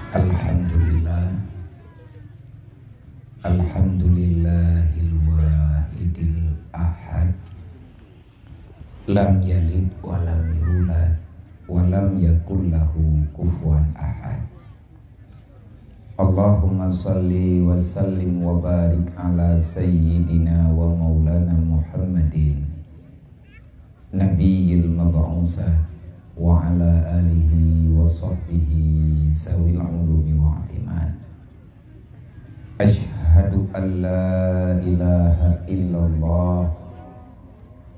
Alhamdulillah, alhamdulillahil wahidil ahad, lam yalid walam yulad walam yakul lahu kufuwan ahad. Allahumma salli wa sallim wa barik ala sayyidina wa maulana Muhammadin nabiyil mab'usat wa ala alihi wa sahbihi sawil ulumi wa atiman. Asyhadu an la ilaha illallah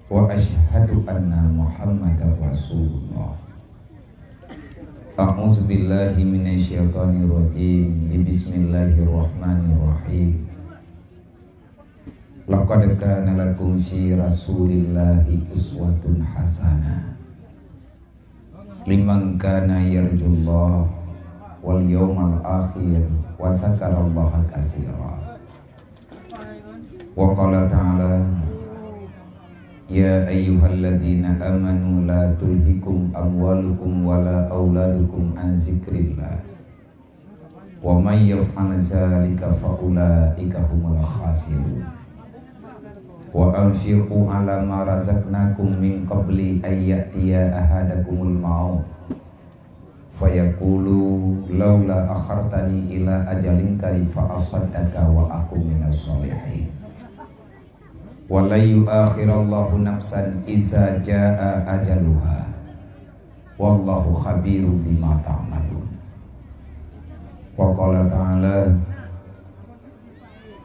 wa asyhadu anna Muhammadar Rasulullah. A'udzu billahi minasyaitonir rajim. Bismillahirrahmanirrahim. Laqad kana lakum fi Rasulillahi uswatun hasanah liman kana yarjullah wal yawmal akhir wa zakarallaha katsira. Wa qala ta'ala ya ayyuhalladzina amanu la tulhikum amwalukum wala auladukum an zikrillah wa may yaf'al dzalika fa ulaika humul khasirun. Wa anfiqu ala ma razaqnakum min qabli ayyatiya ahadakumul maut fayaqulu laula akhartani ila ajalin qarib fa asaddaqa wa akum minas sholihin. Wa la yu'akhirallahu nafsan iza jaa ajaluha wallahu khabirum bima ta'malun. Wa qala ta'ala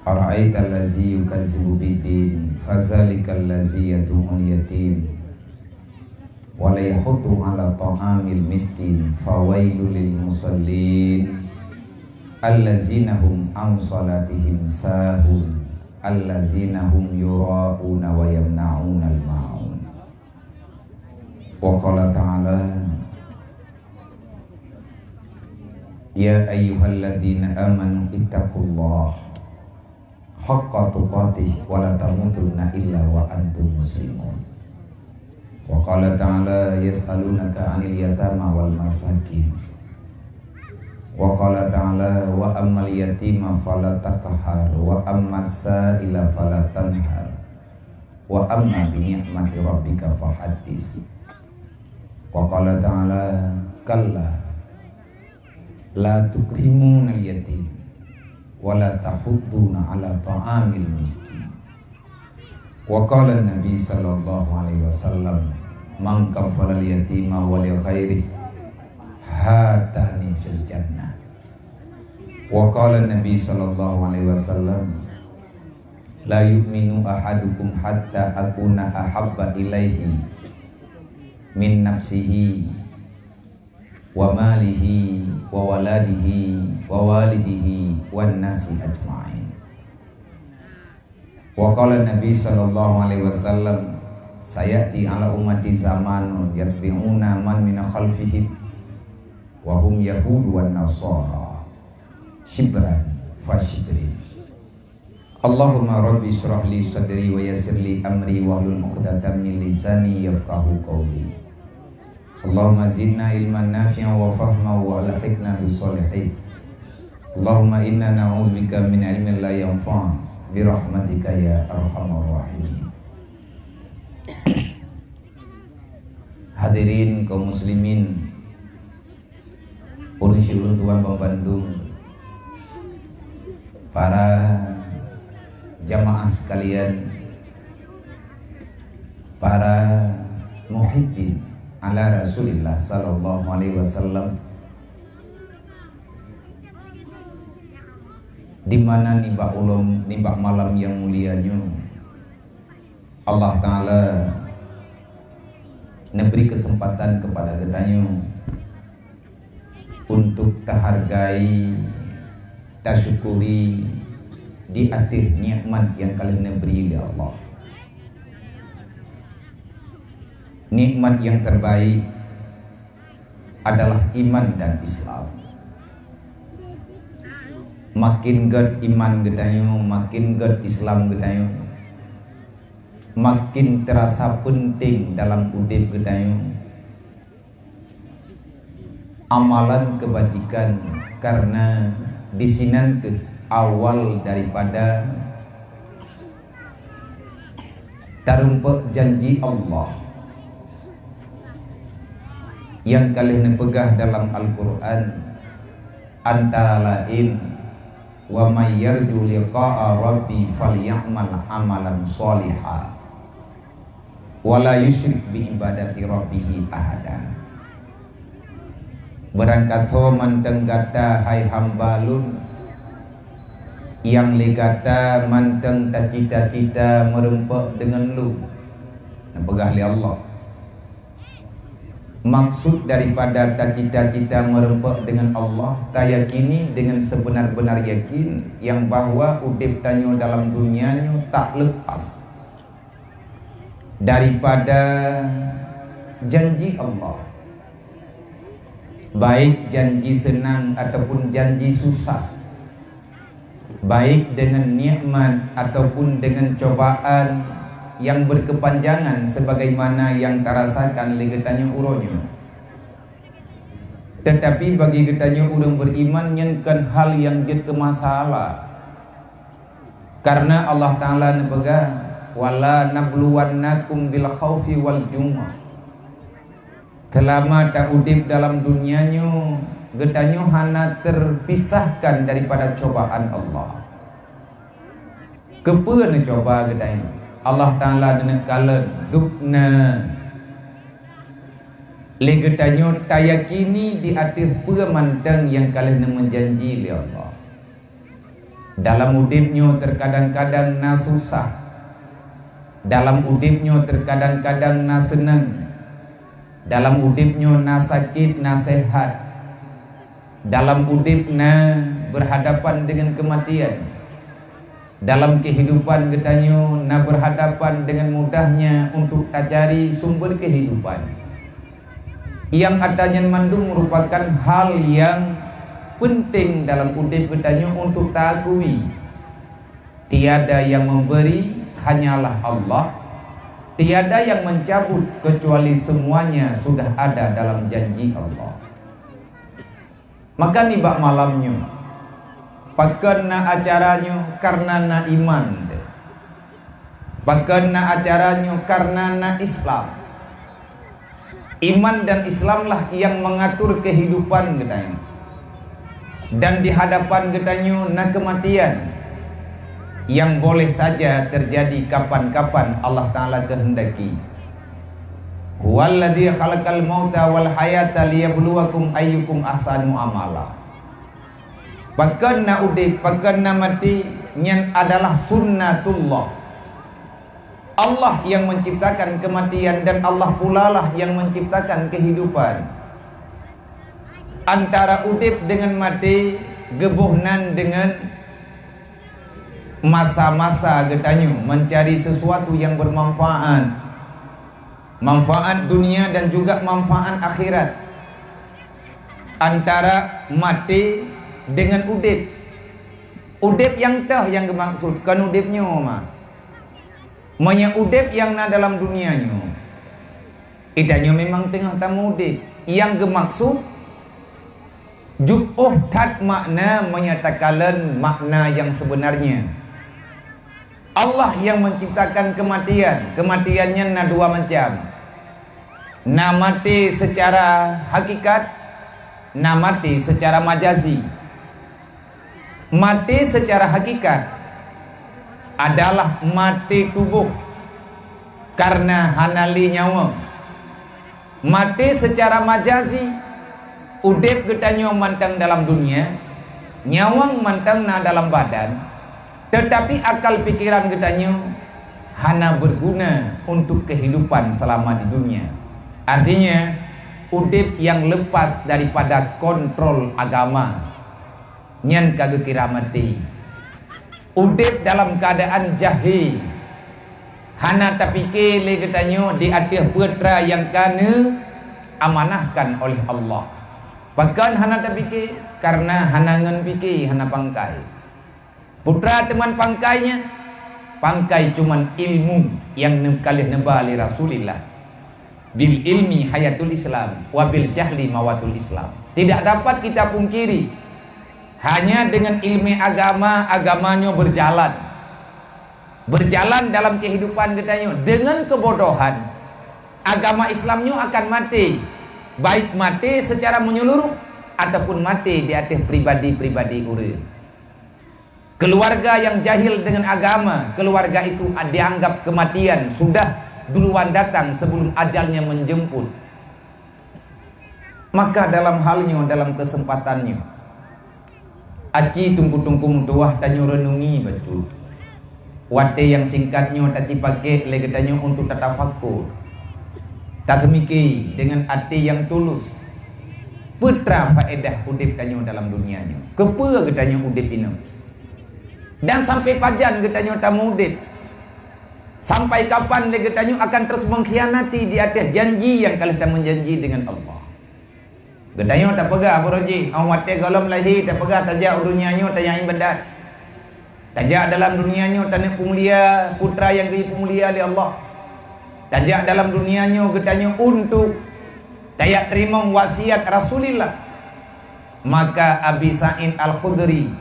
ara'aital ladzi yukazzibu biddin fazalikal ladzi yad'ul yatim wa la yahuddu 'ala ta'amil miskin fawailul lil musallin allazina hum an salatihim sahun allazina hum yura'una wa yamna'una al-ma'un. Wa qala ta'ala ya ayyuhalladzina amanu ittaqullaha haqqa tuqatih wa la tamutunna illa wa antum muslimun. Wa qala ta'ala yas'alunaka 'anil yatama wal masakin. Wa qala ta'ala wa ammal yatima fala taqhar wa ammas sa'ila fala tanhar wa amma bi ni'mati rabbika fahaddits. Wa qala ta'ala kalla la tukrimuna al-yatim wala tahudduna ala ta'amil miskin. Wa qala an-nabi sallallahu alaihi wasallam man kafala al-yatima wa li ghairi hatani fil jannah. Wa qala an-nabi sallallahu alaihi wasallam la yu'minu ahadukum hatta akuna ahabba ilaihi min nafsihi wa malihi wa waladihi wa walidihi wan nasi ajma'in. Wa qala Nabi sallallahu alaihi wasallam sayati ala ummati zamanun yatbi'una man min khalfihim wa hum yahudu wan nasara shibran fa shibrin. Allahumma rabbi shrah li sadri wa yassir li amri wa hlul 'uqdatam min lisani yafqahu qawli. Allahumma zidna ilman nafi'an wa fahma wa alhiqna bis solihin. Allahumma inna na'udzubika min ilmin la yanfa' bi rahmatika ya arhamar rahimin. Hadirin kaum muslimin, Urus ulun Tuan Bandung, para jamaah sekalian, para muhibbin ala Rasulillah sallallahu alaihi wasallam, di mana nibak malam yang mulianya Allah Ta'ala memberi kesempatan kepada kita untuk tahargai, tasyukuri di atas nikmat yang kalian beri oleh Allah. Nikmat yang terbaik adalah iman dan Islam. Makin ged iman gedayo, makin ged Islam gedayo, makin terasa penting dalam udip gedayo. amalan kebajikan, karena disinan ke awal daripada tarumpek janji Allah yang kalian pegah dalam Al-Quran, antara lain wa may yarju liqa'a rabbi falyamal amalan sholiha wala yusyrik bi ibadati rabbih ahada. Berangkat ho manteng gata hai hambalun yang legata manteng tak cita-cita merempek dengan lu pegah li Allah. Maksud daripada tak cita-cita merempek dengan Allah, tak yakini dengan sebenar-benar yakin yang bahwa udip tanyo dalam dunianya tak lepas daripada janji Allah, baik janji senang ataupun janji susah, baik dengan nikmat ataupun dengan cobaan yang berkepanjangan sebagaimana yang terasakan oleh getanya uronyo. Tetapi bagi getanya urang beriman nyenkan hal yang jed ke masalah, karena Allah Ta'ala nepega wala nabluwannakum bil khaufi wal jum'ah. Selama tak udip dalam dunianyo, getanyo hana terpisahkan daripada cobaan Allah. Kepa ne coba getanyo Allah Ta'ala dengan kala dukna legetanyo tayakini di atas permantang yang kalian menjanji oleh Allah. Dalam udipnyo terkadang-kadang na susah, dalam udipnyo terkadang-kadang na senang, dalam udipnyo na sakit na sehat, dalam udip na berhadapan dengan kematian, dalam kehidupan getanyo na berhadapan dengan mudahnya untuk tak cari sumber kehidupan yang adanya mandung merupakan hal yang penting dalam udip getanyo untuk tak akui tiada yang memberi hanyalah Allah, tiada yang mencabut kecuali semuanya sudah ada dalam janji Allah. Maka nibak malamnya pakai na acaranya karena na iman, pakai na acaranya karena na Islam. Iman dan Islamlah yang mengatur kehidupan getanyo, dan di hadapan getanyo na kematian yang boleh saja terjadi kapan-kapan Allah Ta'ala kehendaki. Huwaladzi khalaqal mauta wal hayata liyabluwakum ayyukum ahsanu amala. Pakanna udip, pakanna mati yang adalah sunnatullah. Allah yang menciptakan kematian dan Allah pula lah yang menciptakan kehidupan. Antara udip dengan mati, gebuhnan dengan masa-masa getanyo mencari sesuatu yang bermanfaat, manfaat dunia dan juga manfaat akhirat. Antara mati dengan udip, udip yang tah yang dimaksud kan udipnya mah banyak udip yang na dalam dunianya idanyo memang tengah tamu udip yang dimaksud ju'uh tat makna menyatakan makna yang sebenarnya. Allah yang menciptakan kematian, kematiannya na dua macam, na mati secara hakikat, na mati secara majazi. Mati secara hakikat adalah mati tubuh karena hanali nyawa. Mati secara majazi, udip getanyo mantang dalam dunia, nyawang mantang na dalam badan, tetapi akal pikiran getanyo hana berguna untuk kehidupan selama di dunia. Artinya udip yang lepas daripada kontrol agama, nyan kagak kira mati. Udip dalam keadaan jahil, hana tapike le getanyo di atas putra yang kana amanahkan oleh Allah. Bahkan hana tapike karena hana ngan pike hana pangkai. Putra teman pangkainya, pangkai cuman ilmu yang kalih nebali Rasulillah. bil ilmi hayatul Islam wa bil jahli mawatul Islam. Tidak dapat kita pungkiri, hanya dengan ilmu agama, agamanya berjalan dalam kehidupan katanya. Dengan kebodohan, agama Islamnya akan mati, baik mati secara menyeluruh ataupun mati di atas pribadi-pribadi urang. Keluarga yang jahil dengan agama, keluarga itu dianggap kematian sudah duluan datang sebelum ajalnya menjemput. Maka dalam halnya, dalam kesempatannya, aci tungku-tungku doah tanyo renungi betul. Wate yang singkatnya taci pakai legetanyo untuk tatafakur. Tatmiki dengan hati yang tulus. Putra faedah udip tanyo dalam dunianya. Kepa getanyo udip ini. Dan sampai pajan getanyo tamu udip. Sampai kapan legetanyo akan terus mengkhianati di atas janji yang kalian dah menjanji dengan Allah. Getanyo tak pegah Boroji, awate golom lahir tak pegah tajak dunianya tayang ibadat. Tajak dalam dunianya tanah pemulia, putra yang gaya pemulia oleh Allah. Tajak dalam dunianya getanyo untuk tayak terima wasiat Rasulullah. Maka Abi Sa'id Al-Khudri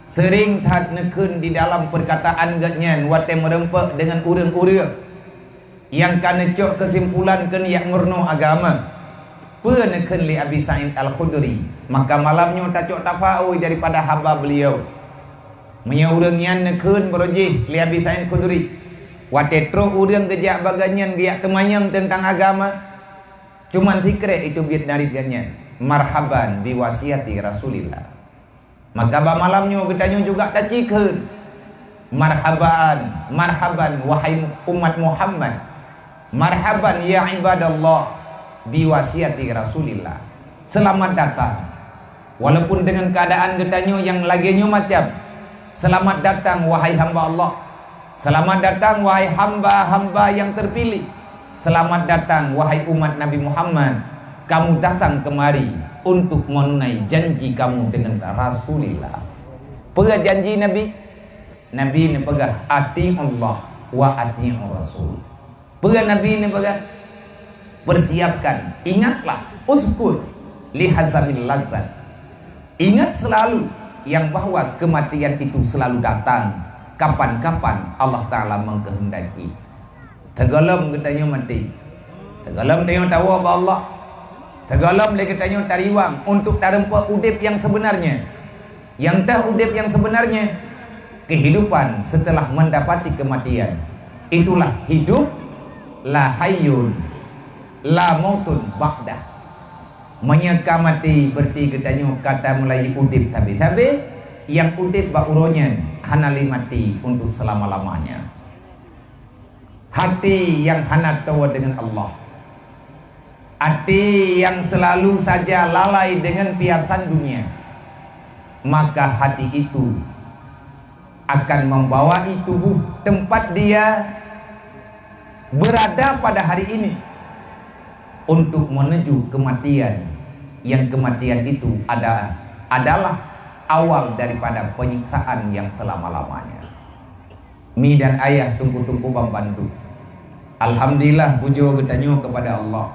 sering tak nekun di dalam perkataan gatnyan wate merempak dengan urang-urang yang kana cok kesimpulan ken yak murno agama. Penekun li Abi Sa'id Al-Khudri, maka malamnya tak cok tafaui daripada hamba beliau. Menyurang yang nekun berojih li Abi Sa'id Al-Khudri. Wate tro urang gejak baganyan giak temanyang tentang agama. Cuman zikre itu biat narit ganyan. Marhaban biwasiati Rasulillah. Maka ba malamnya getanyo juga tacikeun. Marhaban, marhaban wahai umat Muhammad. Marhaban ya ibadallah biwasiati Rasulillah. Selamat datang. Walaupun dengan keadaan getanyo yang laginya macam. Selamat datang wahai hamba Allah. Selamat datang wahai hamba-hamba yang terpilih. Selamat datang wahai umat Nabi Muhammad. Kamu datang kemari untuk menunai janji kamu dengan Rasulullah. Pegah janji Nabi. Nabi ni pegah ati Allah wa ati Rasul. Pegah Nabi ni pegah persiapkan. Ingatlah uzkur lihazamil ladzat. Ingat selalu yang bahwa kematian itu selalu datang kapan-kapan Allah Ta'ala mengkehendaki. Tegalam katanya mati. Tegalam tanya tahu apa Allah. Tegalam lagi katanya tariwang untuk tarempa udip yang sebenarnya. Yang dah udip yang sebenarnya kehidupan setelah mendapati kematian. Itulah hidup la hayyun la mautun ba'dah. Menyeka mati berarti katanya kata mulai udip tabi-tabi yang udip bauronyan hanali mati untuk selama-lamanya. Hati yang hanat tawa dengan Allah, hati yang selalu saja lalai dengan piasan dunia, maka hati itu akan membawai tubuh tempat dia berada pada hari ini untuk menuju kematian, yang kematian itu adalah awal daripada penyiksaan yang selama-lamanya. Mi dan ayah tunggu-tunggu membantu. Alhamdulillah pujo getanyo kepada Allah.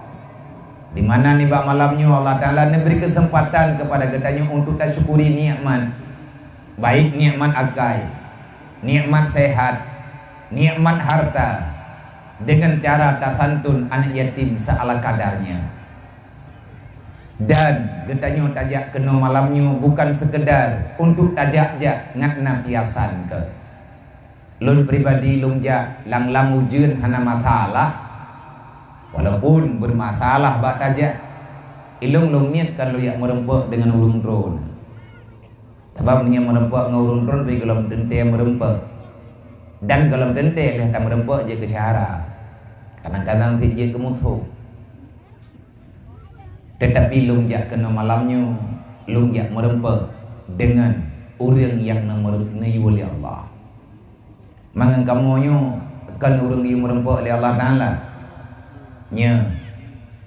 Di mana nih bak malamnya Allah Ta'ala memberi kesempatan kepada getanyo untuk syukuri nikmat. Baik nikmat akai, nikmat sehat, nikmat harta, dengan cara tasantun anak yatim seala kadarnya. Dan getanyo tajak kena malamnya bukan sekedar untuk tajak-jak ngatna piasan ke lun pribadi lungjak lang ujian hana masalah, walaupun bermasalah bak tajak ilung niat kalau yak merempak dengan ulung drone. Sebab punya merempak dengan ulung drone bagi gelam dente merempak. Dan gelam dente lihat tak merempak je ke cara. Kadang-kadang dia ke musuh. Tetapi lungjak kena malamnya, lungjak merempak dengan orang yang merutai oleh Allah. Mangan kamunya kan orang yang merempak oleh Allah Ta'ala. Nya,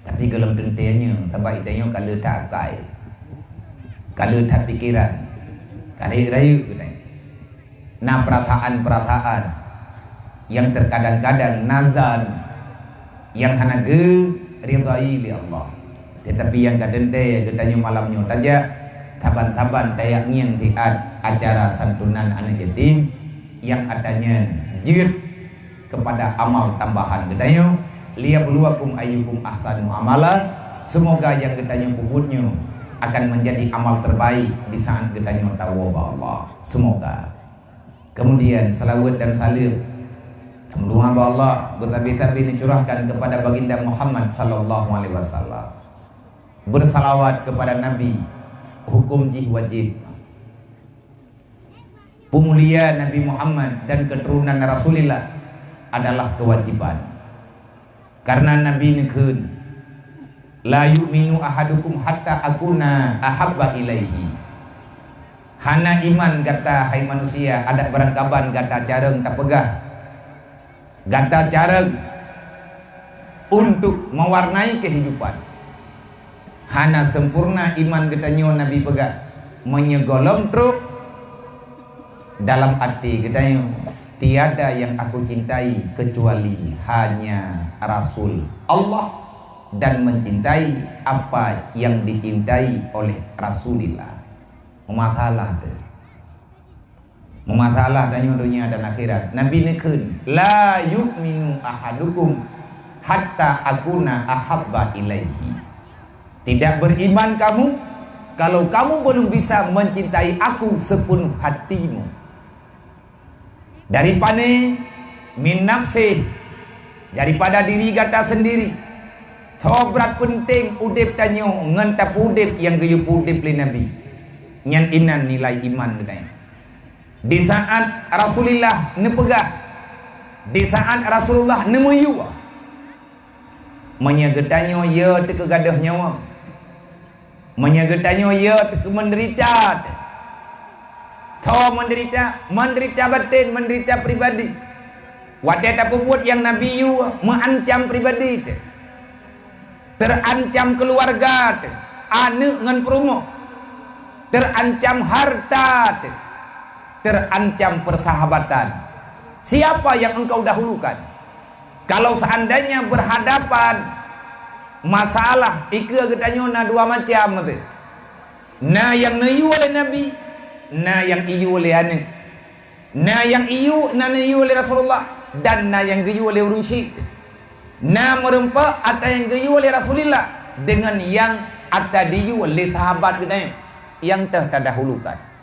tapi kalau dentenya, sebab itanya kalau tak akai, kalau tak pikiran, rayu kita. Nah perasaan yang terkadang-kadang nazan yang hanaga ridai li Allah. Tetapi yang kadente getanyo malamnya taja taban-taban kayak yang di acara santunan anak yatim yang adanya jir kepada amal tambahan getanyo liyabluwakum ayyukum ahsanu amala. Semoga yang getanyo puputnya akan menjadi amal terbaik di saat getanyo tawaba Allah. Semoga. Kemudian salawat dan salim doa Allah bertabi-tabi dicurahkan kepada baginda Muhammad sallallahu alaihi wasallam. Bersalawat kepada Nabi hukum wajib. Pemuliaan Nabi Muhammad dan keturunan Rasulullah adalah kewajiban. Karena Nabi nekun la yu'minu ahadukum hatta akuna ahabba ilaihi. Hana iman kata hai manusia ada berangkaban kata careng tak pegah. Kata careng untuk mewarnai kehidupan. Hana sempurna iman getanyo Nabi pegah menyegolong truk dalam hati getanyo tiada yang aku cintai kecuali hanya Rasul Allah dan mencintai apa yang dicintai oleh Rasulullah. Memasalah danyo dunia dan akhirat. Nabi nekun la yu'minu ahadukum hatta akuna ahabba ilaihi. Tidak beriman kamu kalau kamu belum bisa mencintai aku sepenuh hatimu. Daripada min nafsi, daripada diri kata sendiri. Sobrat penting udip tanyo ngentap udip yang gayup udip li Nabi. Nyan inan nilai iman katanya. Di saat Rasulullah nepegah, di saat Rasulullah nemuyu, menyegetanyo ya teka gadah nyawa, menyegetanyo ya teka menderita, menderita batin, menderita pribadi. Wadah tak buat yang Nabi yu mengancam pribadi, terancam keluarga, anak ngan perumo, terancam harta, terancam persahabatan. Siapa yang engkau dahulukan? Kalau seandainya berhadapan masalah ika getanyo na dua macam tu. Na yang nayu oleh Nabi, na yang iyu oleh anak. Na yang iyu oleh Rasulullah dan na yang geyu oleh urung syik. Na merempa atau yang geyu oleh Rasulullah dengan yang atau diyu oleh sahabat getanyo yang terdahulukan.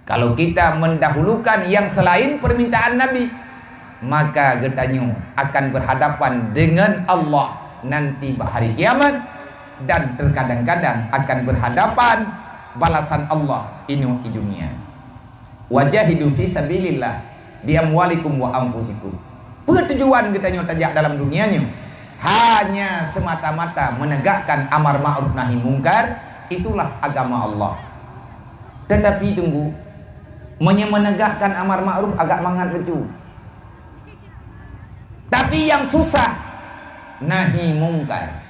Kalau kita mendahulukan yang selain permintaan Nabi, maka getanyo akan berhadapan dengan Allah nanti hari kiamat, dan terkadang-kadang akan berhadapan balasan Allah ini di dunia. Wajahidu fi sabilillah bi amwalikum wa anfusikum. Tujuan getanyo tajak dalam dunianya hanya semata-mata menegakkan amar ma'ruf nahi mungkar. Itulah agama Allah. Tetapi tunggu, menegakkan amar ma'ruf agak mangat betul. Tapi yang susah nahi mungkar.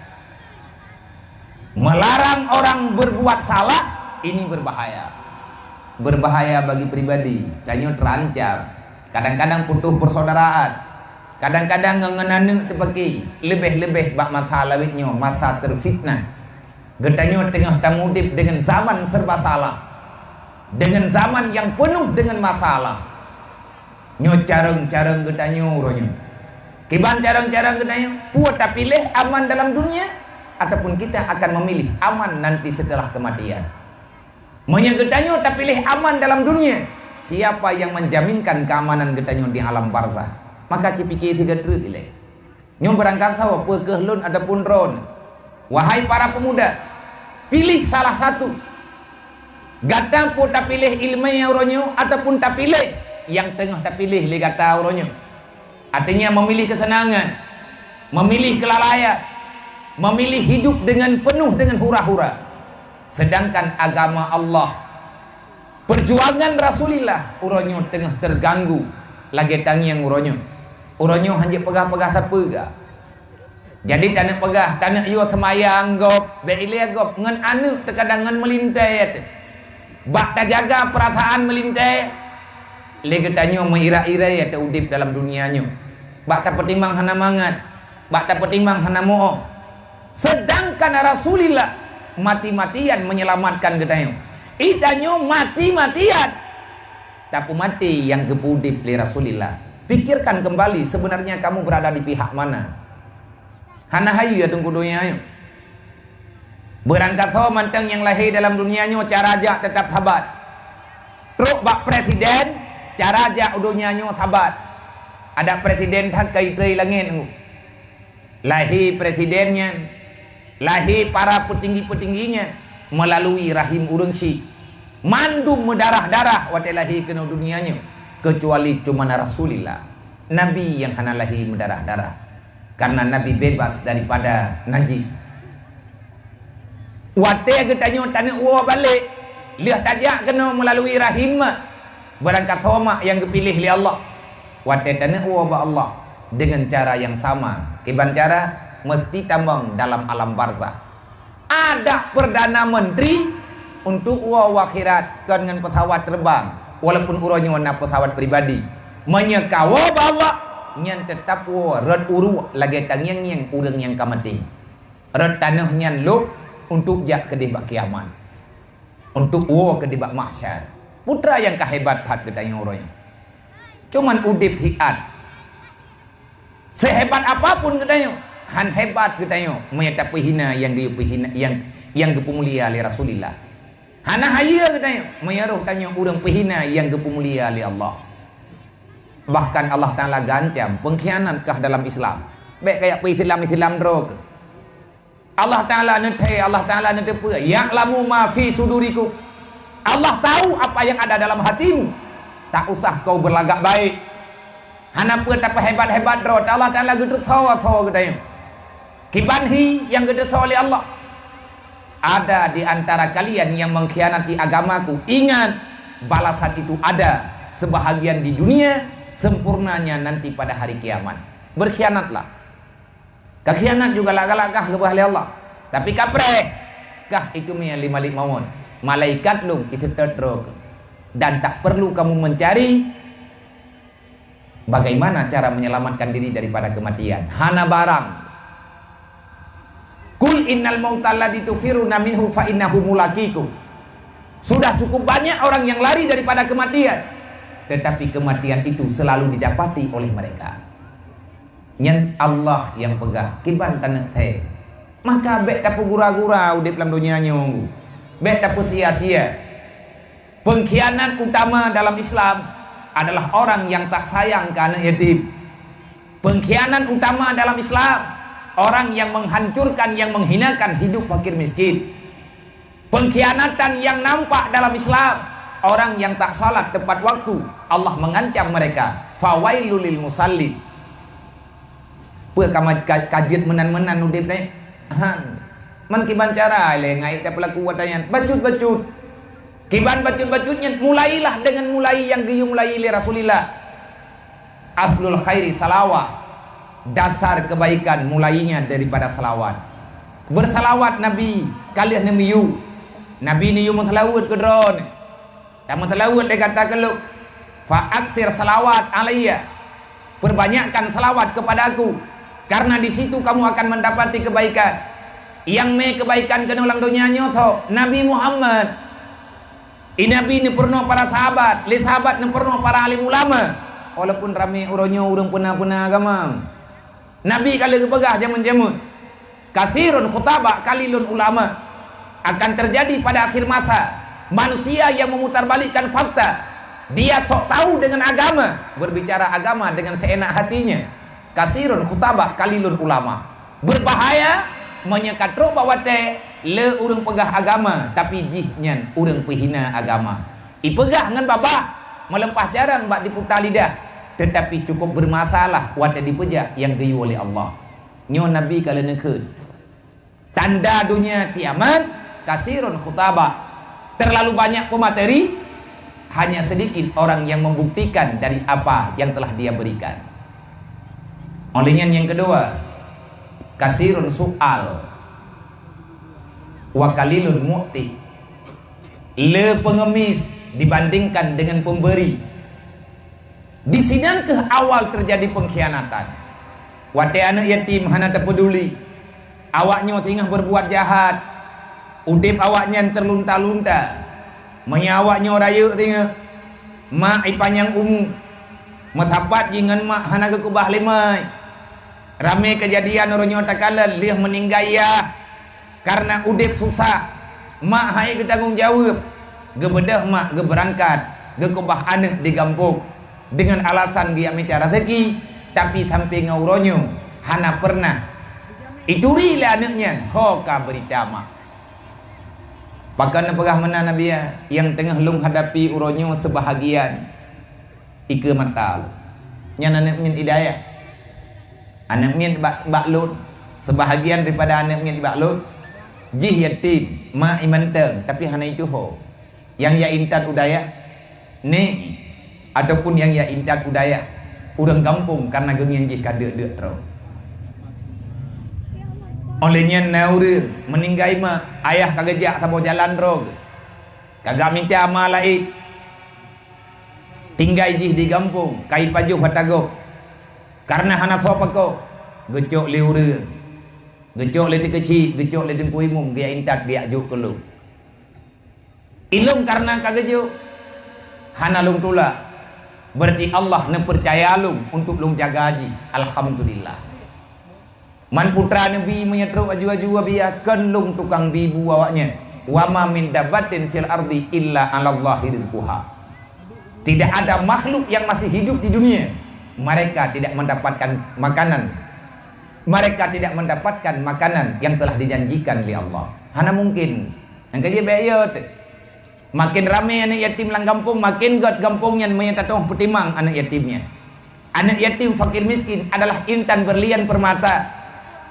Melarang orang berbuat salah ini berbahaya. Berbahaya bagi pribadi, kanyo terancam. Kadang-kadang putus persaudaraan. Kadang-kadang ngenaneng tepeki lebih-lebih bak masalah witnyo, masa terfitnah. Getanyo tengah tamudip dengan zaman serba salah, dengan zaman yang penuh dengan masalah. Nyo careng-careng getanyo ronyo. Kiban careng-careng getanyo, puat tak pilih aman dalam dunia ataupun kita akan memilih aman nanti setelah kematian. Monya getanyo tak pilih aman dalam dunia. Siapa yang menjaminkan keamanan getanyo di alam barzah? Maka cipiki tiga truk ile. Nyo berangkat sawa pu kehlun adapun ron. Wahai para pemuda, pilih salah satu. Gata pun tak pilih ilmu yang uronyo ataupun tak pilih yang tengah tak pilih li gata uronyo. Artinya memilih kesenangan, memilih kelalaian, memilih hidup dengan penuh dengan hura-hura. Sedangkan agama Allah, perjuangan Rasulullah uronyo tengah terganggu. Lagi tangi yang uronyo hanya pegah-pegah siapa ke? Jadi tak nak pegah, tak nak iwa kemayang gop, be'ilia gop, ngan anu terkadang ngan melintai. Bak tak jaga perasaan melintai. Lega tanyo mengira-ira ya tak udip dalam dunianya. Bak tak pertimbang hana mangat, bak tak pertimbang hana mo'o. Sedangkan Rasulullah mati-matian menyelamatkan kita. Itanyo mati-matian. Tapi mati yang kepudip li Rasulullah. Pikirkan kembali sebenarnya kamu berada di pihak mana. Hana hayu ya tunggu dunia. Berangkat ho manteng yang lahir dalam dunianya cara aja tetap sabat. Truk bak presiden cara aja dunianya sabat. Ada presiden tan kaitai langit. Lahir presidennya, lahir para petinggi-petingginya melalui rahim urang si. Mandum mendarah-darah wate lahir kena dunianya kecuali cuma Rasulullah. Nabi yang hana lahir mendarah-darah. Karena Nabi bebas daripada najis. Wate ketanya tanya balik. Lihat tajak kena melalui rahim. Berangkat homa yang kepilih oleh Allah. Wate tanya Allah dengan cara yang sama. Kiban cara mesti tambang dalam alam barzah. Ada perdana menteri untuk akhirat dengan pesawat terbang. Walaupun uranya warna pesawat pribadi. Menyekawa Allah nyan tetap red uru lagi tangyang yang urang yang kamati. Red tanah nyan lu untuk jak ke dibak kiamat. Untuk ke dibak mahsyar. Putra yang kehebat hat ketanya orangnya. Cuman udip hiat. Sehebat apapun katanya, han hebat katanya, menyata pehina yang dia pehina yang kepemulia oleh Rasulullah. Hana haya katanya, menyaruh tanya orang pehina yang kepemulia oleh Allah. Bahkan Allah Taala gancam pengkhianatkah dalam Islam. Baik kayak Islam drog. Allah Taala nete, Allah Taala nete apa? Ya'lamu ma fi sudurikum. Allah tahu apa yang ada dalam hatimu. Tak usah kau berlagak baik. Hana pun tak hebat-hebat drog. Allah Taala gitu tahu katanya. Kibanhi yang gede oleh Allah. Ada di antara kalian yang mengkhianati agamaku. Ingat, balasan itu ada. Sebahagian di dunia, sempurnanya nanti pada hari kiamat. Berkhianatlah. Kekhianat juga lagak-lagak kepada Allah. Tapi kapreh. Kah itu punya lima mawon. Malaikat lu itu terdrog. Dan tak perlu kamu mencari bagaimana cara menyelamatkan diri daripada kematian. Hana barang. Kul innal mauta alladzi tufiruna minhu fa innahu mulaqikum. Sudah cukup banyak orang yang lari daripada kematian, tetapi kematian itu selalu didapati oleh mereka. Nyen Allah yang pegah kiban tanah teh. Maka bet tak gura-gura udip dalam dunia nyong. Bet tak sia-sia. Pengkhianat utama dalam Islam adalah orang yang tak sayang ke anak yatim. Pengkhianat utama dalam Islam orang yang menghancurkan, yang menghinakan hidup fakir miskin. Pengkhianatan yang nampak dalam Islam orang yang tak salat tepat waktu. Allah mengancam mereka, fawailul lil musallin. Pue kajian menan-menan udip ni. Man kiban cara le ngai tak pelaku watayan bacut-bacut. Kiban bacut-bacutnya mulailah dengan mulai yang dimulai oleh Rasulullah. Aslul khairi salawah. Dasar kebaikan mulainya daripada salawat. Bersalawat Nabi kalian nemiyu. Nabi ni yu muthalawat ke drone. Tak muthalawat dia katakan lu fa aksir salawat alayya. Perbanyakkan salawat kepada aku karena di situ kamu akan mendapati kebaikan. Yang me kebaikan kena ulang dunia nyoto Nabi Muhammad. Nabi ni pernah para sahabat, li sahabat ni pernah para alim ulama. Walaupun ramai orangnya orang puna-puna agama. Nabi kali kepegah jamun-jamun. Kasirun khutaba kalilun ulama. Akan terjadi pada akhir masa manusia yang memutarbalikkan fakta. Dia sok tahu dengan agama, berbicara agama dengan seenak hatinya. Kasirun khutaba kalilun ulama. Berbahaya menyekat roh bawa teh le urang pegah agama tapi jihnya urang pehina agama. Ipegah ngan babah melempah jarang bak diputar lidah tetapi cukup bermasalah wate dipejak yang gayu oleh Allah. Nyo Nabi kala nekeun. Tanda dunia kiamat kasirun khutaba. Terlalu banyak pemateri, hanya sedikit orang yang membuktikan dari apa yang telah dia berikan. Olehnya yang kedua, kasirun soal wa kalilun mu'ti. Le pengemis dibandingkan dengan pemberi. Di sini ke awal terjadi pengkhianatan. Wate anak yatim hana tak peduli. awaknya tengah berbuat jahat, udip awaknya terlunta-lunta, menyawaknya raya tengah mak ipanyang umu matapat jingan mak hanaga kubah limai rame kejadian orangnya takalan liah meninggal ya karena udip susah, mak hai ke tanggung jawab gebedah mak geberangkat ge kubah anak di kampung dengan alasan dia minta rezeki, tapi sampai ngauronyo hana pernah iturilah anaknya hoka berita mak pakana pegah mana Nabi yang tengah lung hadapi uronyo sebahagian ike matal nya anak min hidayah anak min baklut sebahagian daripada anak min baklut jih yatim ma imanteng tapi hana itu ho yang ya intan udaya ni ataupun yang ya intan udaya urang kampung karena gengin jih kadek-dek terus olehnya naurang meninggai mah ayah kagejak tabo jalan rog kagak minta amal lain tinggai jih di kampung kai pajuh patagok karena hana sopa ko gecok liurang gecok le kecil gecok le dengkui mum dia intat dia juk kelu ilung karena kagejo hana lung tula berarti Allah ne percaya lung untuk lung jaga haji alhamdulillah. Man putra Nabi menyetruk aju-aju biakan lung tukang bibu awaknya. Wa ma min dabatin fil ardi illa 'alallahi rizquha. Tidak ada makhluk yang masih hidup di dunia mereka tidak mendapatkan makanan. Mereka tidak mendapatkan makanan yang telah dijanjikan oleh Allah. Hana mungkin. Yang kaji bayat. Makin ramai anak yatim lang kampung, makin god kampungnya menyatakan petimang anak yatimnya. Anak yatim fakir miskin adalah intan berlian permata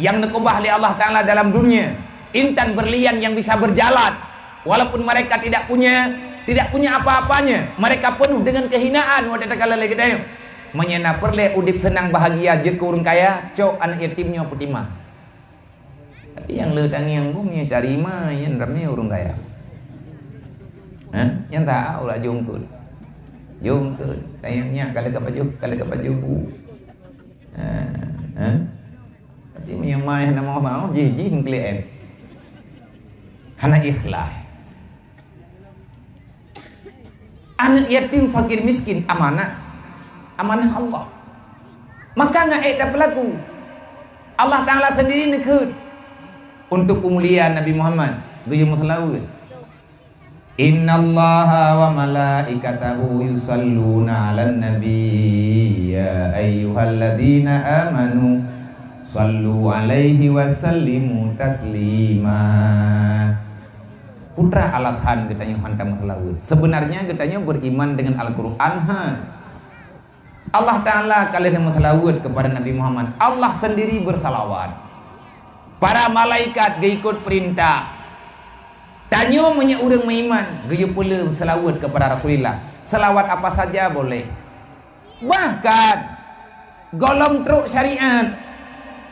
yang nekubah oleh Allah Ta'ala dalam dunia, intan berlian yang bisa berjalan walaupun mereka tidak punya apa-apanya, mereka penuh dengan kehinaan waktu kala lagi dayo menyena perle udip senang bahagia je kurang kaya cok anak yatimnya putima tapi yang ledang yang bumnya cari mah yang ramai urung kaya yang tahu lah jungkul kayaknya kalau ke baju bu tapi yang main nama mau jiji mengklaim hana ikhlas anak yatim fakir miskin amanah Allah maka nggak ada pelaku Allah Ta'ala sendiri nekut untuk pemulihan Nabi Muhammad gaya musalawat innallaha wa malaikatahu yusalluna 'alan nabi ya ayyuhalladzina amanu sallu alaihi wa sallimu taslima. Putra Al-Adhan katanya hantam selawat. Sebenarnya katanya beriman dengan Al-Qur'an Allah Ta'ala kalian yang selawat kepada Nabi Muhammad. Allah sendiri bersalawat. Para malaikat ikut perintah. Tanya banyak orang beriman, gaya pula selawat kepada Rasulullah. Selawat apa saja boleh. Bahkan golong truk syariat.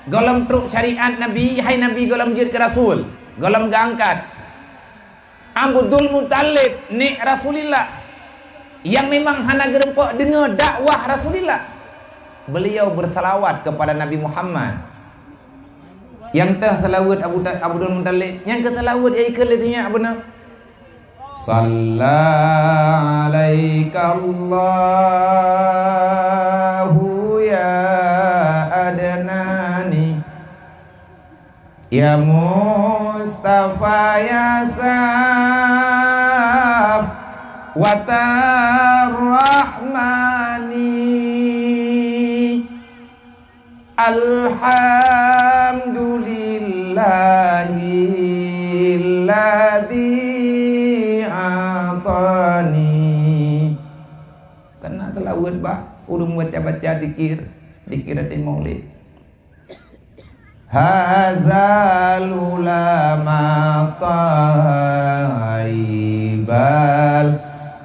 Golong truk syariat Nabi, hai Nabi golong jid ke Rasul, golong gangkat. Abdul Muttalib ni Rasulullah yang memang hana gerempok dengar dakwah Rasulullah. Beliau bersalawat kepada Nabi Muhammad. Yang telah salawat Abdul Muttalib, yang ke salawat ya ikut letihnya abuna. Salla alaika Allahu ya adnani ya Mustafa ya Saf wa tarrahmani alhamdulillahilladzi atani. Kena telawat ba urung baca-baca dikir di maulid. Hadzal ulama taibal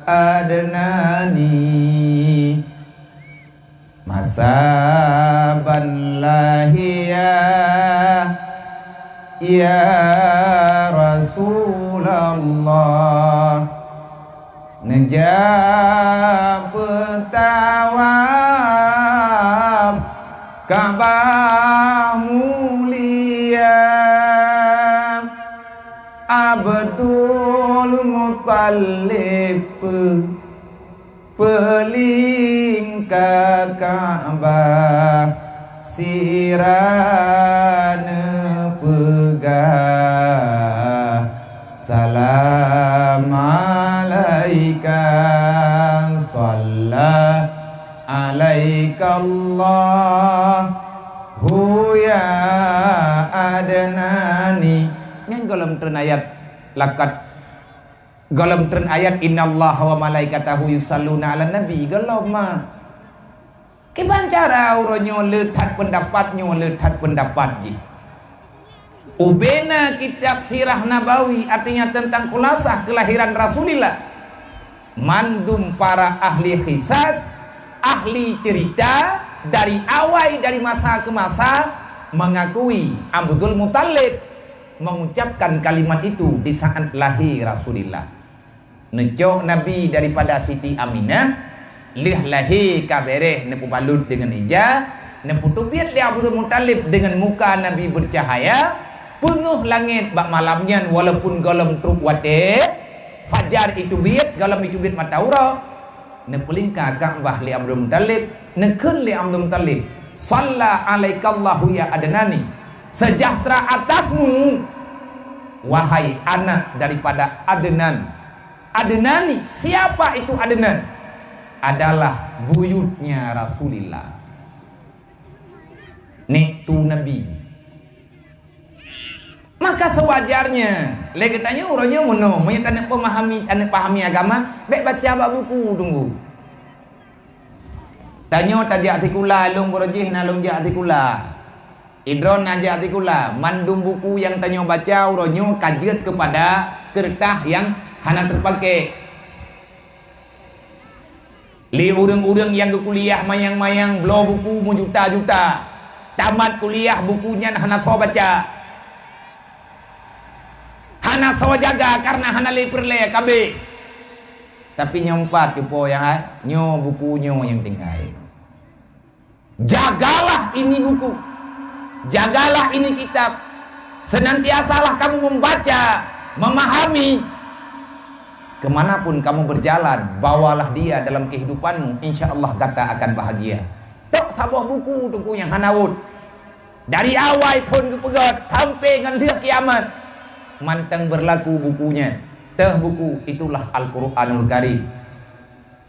adnani masaban lahiya ya Rasulullah nejab tawaf Ka'bah mulia Abdul Muttalib peling ke Ka'bah sirana pegah salam alaika salla alaika Allahu ya adnani. Ngan golem tren ayat lakat golem tren ayat innallaha wa malaikatahu yusalluna ala nabi golem mah kebancara uronyo letat pendapatnya letat pendapat ji ubena kitab sirah nabawi artinya tentang khulasah kelahiran Rasulullah mandum para ahli kisah ahli cerita dari awal dari masa ke masa mengakui Abdul Muttalib mengucapkan kalimat itu di saat lahir Rasulullah. Necok Nabi daripada Siti Aminah lih lahir kabereh nepu balut dengan ija nepu tubiat di Abdul Muttalib dengan muka Nabi bercahaya penuh langit bak malamnya walaupun golem truk wate fajar itu biat golem itu biat mataura nepulingka Ka'bah li Abdul Muttalib nekun li Abdul Muttalib salla alaikallahu ya adnani sejahtera atasmu wahai anak daripada Adnan. Adnani, siapa itu Adnan? Adalah buyutnya Rasulullah. Nek tu Nabi. Maka sewajarnya, lagi tanya orangnya mono, mau tanya pahami agama, baik baca buku tunggu. Tanya tajak artikula, long borojih na long jak artikula. Idron aja artikula, mandum buku yang tanya baca uronyo kajiat kepada kertas yang hana terpakai. Li urang-urang yang ke kuliah mayang-mayang belo buku mu juta-juta. Tamat kuliah bukunya hana so baca. Hana so jaga karena hana le perle kabe. Tapi nyompat kepo yang nyo bukunya yang tinggal. Jagalah ini buku. Jagalah ini kitab. Senantiasalah kamu membaca, memahami. Kemanapun kamu berjalan, bawalah dia dalam kehidupanmu. Insya Allah kata akan bahagia. Tok sabuah buku yang hanawut. Dari awal pun kepegat sampai dengan dia kiamat. Mantang berlaku bukunya. Teh buku itulah Al-Quranul Karim.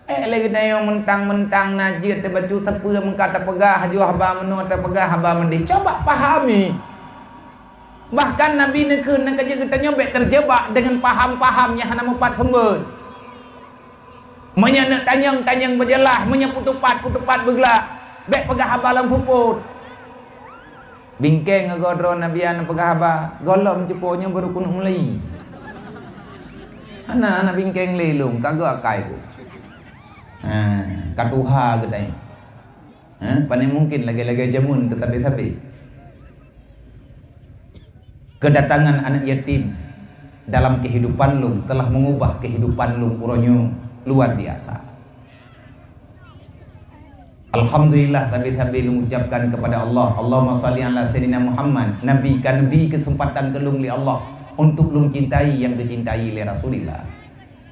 Lagi yang mentang-mentang najir terbaju tepu mengkata pegah haju haba menu terpegah haba mendih. Coba pahami. Bahkan Nabi nekun nak kerja kita nyobek terjebak dengan paham-pahamnya hana mempat sembur. Menyanak tanyang berjelah, menyeputupat bergelak. Bek pegah haba lam suput. Bingkeng ngegodro Nabi ana pegah haba, golom ceponya baru kuno mulai. Ana bingkeng lelung kagak akai ku. Katuha gedai. Pandai mungkin lagi-lagi jamun tetapi kedatangan anak yatim dalam kehidupan lu telah mengubah kehidupan lu uronyo luar biasa. Alhamdulillah tapi lu mengucapkan kepada Allah, Allahumma shalli ala sayyidina Muhammad. Nabi kesempatan kelung li Allah untuk lu cintai yang dicintai oleh Rasulullah.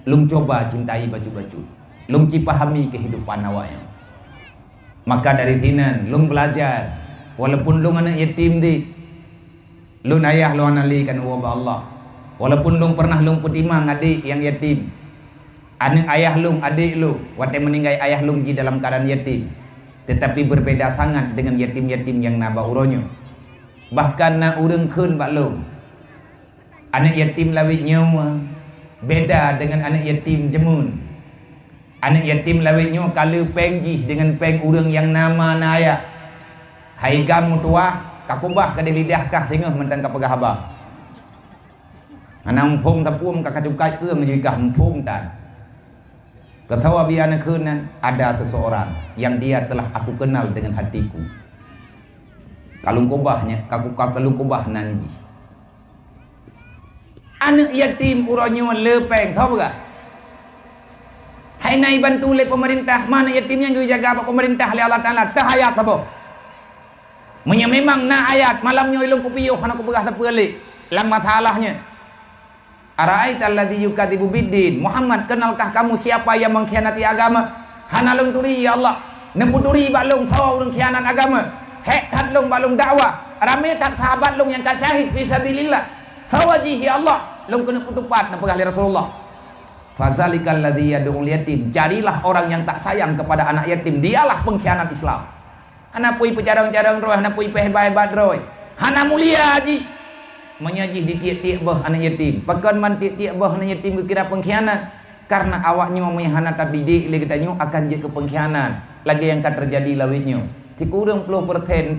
Lu coba cintai baju-baju. Lung pahami kehidupan awaknya. Maka dari sinan lung belajar walaupun lung anak yatim di lung ayah lu analikan wabah Allah. Walaupun lung pernah lung putimang adik yang yatim. Anak ayah lung adik lu wate meninggal ayah lung di dalam keadaan yatim. Tetapi berbeda sangat dengan yatim-yatim yang naba uronyo. Bahkan na urang keun bak lung. Anak yatim lawit nyawa beda dengan anak yatim jemun. Anak yatim lawitnya kalau penggih dengan peng urang yang nama naya. Hai gamu tua, kakubah kada lidah kah tengah mentang kapegah abah. Anak empung tapum kakak cukai keung juga empung tan. Ketawa biana kenan ada seseorang yang dia telah aku kenal dengan hatiku. Kalung kubahnya, kalung kubah nanji. Anak yatim urangnya lepeng, tahu gak? Hai nai bantu oleh pemerintah, mana yatimnya juga jaga apa pemerintah oleh Allah Ta'ala. Tahayat apa? Memang na ayat malamnya ilung kupiyuh anak kupegah tapalik. Lang masalahnya. Ara'aita alladzi yukadzibu biddin. Muhammad, kenalkah kamu siapa yang mengkhianati agama? Hana long turi ya Allah. Nemputuri balung saw long khianat agama. Hek tat long balung dakwah. Rame tat sahabat long yang kasyahid fi sabilillah. Tawajihi Allah. Long kena putupat na pegah Rasulullah. Fazalikal ladzi yad'ul yatim. Carilah orang yang tak sayang kepada anak yatim. Dialah pengkhianat Islam. Hana pui pecarang-carang roh, hana pui hebat-hebat roh. Hana mulia haji. Menyajih di tiap-tiap bah anak yatim. Pakan man tiap-tiap bah anak yatim kira pengkhianat. Karena awaknya memihana tak didik lagi katanya akan jadi ke pengkhianat. Lagi yang akan terjadi lawitnya. 30%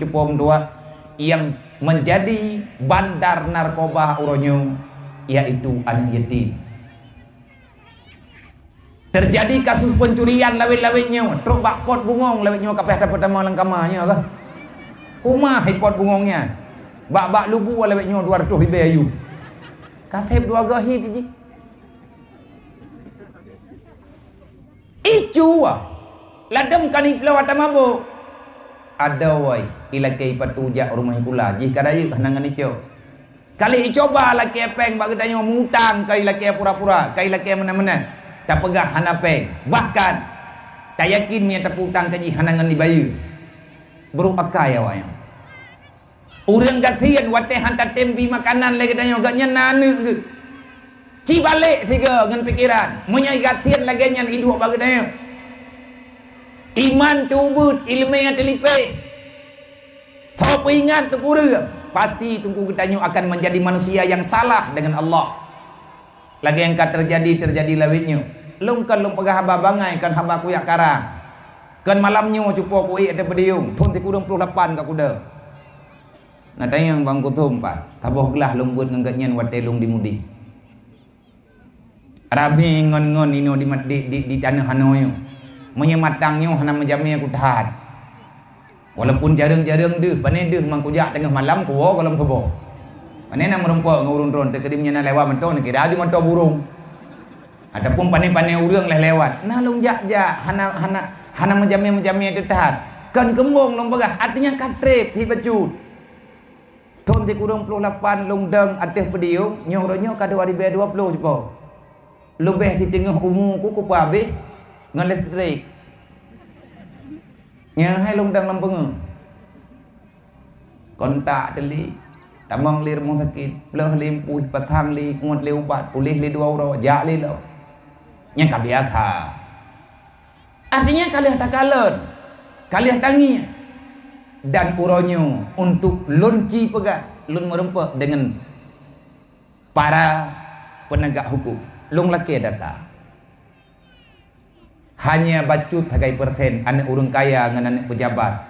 cupom dua yang menjadi bandar narkoba uronyo yaitu anak yatim. Terjadi kasus pencurian lawit-lawitnya. Truk bak pot bungong lawitnya kapeh dapat pertama langkamanya kah? Kumah pot bungongnya. Bak-bak lubu lawitnya 200 ribu ayu. Katib 2 gahib je. Icu ladam kani pelawat mabuk. Ada wai ilakai patujak rumah kula jih kadaya hanangan icu. Kali coba laki peng bak katanya mutang kai laki pura-pura, kai laki mana-mana. Tak pegah hana peng. Bahkan tak yakin dia terputang kaji hanangan di bayu. Berupakai awaknya. Urang gasian wateh hantar tembi makanan lagi katanya agaknya nana ke. Ci balik siga dengan pikiran. Menyai gasian lagi nyan hidup bagi dia. Iman tubut ilmu yang telipeh. Tahu ingat tu kurang. Pasti tunggu ketanya akan menjadi manusia yang salah dengan Allah. Lagi yang akan terjadi lawitnya. Long kan long pegah haba bangai kan haba kuyak karang. Kan malamnya cupo kuih ada pediung. Thun ti kurang 28 ka kuda. Natanya yang bang kutum pak. Taboh gelah long buat nganggatnya wate long dimudi. Rabi ngon-ngon ino di tanah Hanoi. Menyematangnya hana menjami aku tahan. Walaupun jarang-jarang deh, panen deh mangkujak tengah malam kuo kalau sebo. Panen nak merompak ngurun-urun terkedimnya na lewat mentau nak kira aja mentau burung. Adapun panen-panen urang leh lewat. Nah long jak-jak hana menjami itu tahan. Kan kembung long begah artinya katrep ti bacut. Tahun 38 long deng atas pediung nyoronyo kada wari 20 jepo. Lebih di tengah umurku ku habis ngan listrik. Nya hai long dang lampung. Kontak teli. Tamang li rumah sakit, pleh li puih patang li ngut li ubat, pulih li 2 euro, jak li lo. Nya ka biasa. Artinya kalian tak kalut. Kalian tangi. Dan uronyo untuk lunci pegah, lun merempak dengan para penegak hukum. Long laki data. Hanya bacut hagai persen anak urang kaya dengan anak pejabat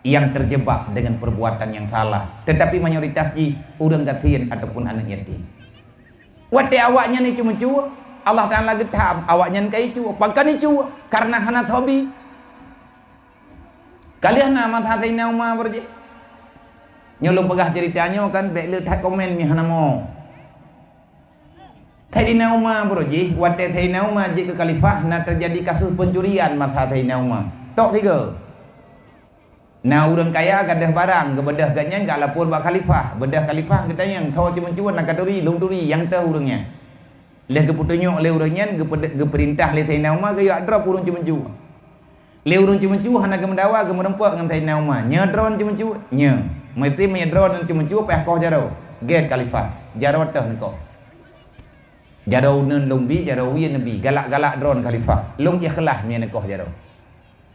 yang terjebak dengan perbuatan yang salah. Tetapi mayoritas ji urang gatian ataupun anak yatim. Wate awaknya ni cuma cua. Allah Ta'ala getam awaknya kai cua. Pakan ni cua karena hana hobi. Kalian nama hati nama berje. Nyolong pegah ceritanya kan bek le tak komen mi hana mo. Tadi nauma broji, wate tadi nauma je ke khalifah na terjadi kasus pencurian mata tadi nauma. Tok 3. Nah urang kaya gadah barang, gebedah ganya enggak lapor bak khalifah. Bedah khalifah katanya yang tahu cuma nak kaduri, long duri yang tahu urangnya. Leh keputunya oleh urangnya geperintah le tadi nauma ge ya drop urang cuma cu. Le urang cuma cu hana gemendawa gemerempak dengan tadi nauma. Nya drone cuma cu, nya. Mesti me drone cuma cu peh koh jaro. Get khalifah. Jaro tah niko. Jarau nun lombi jarau wi nabi galak-galak drone khalifah long ikhlas mi nekoh jarau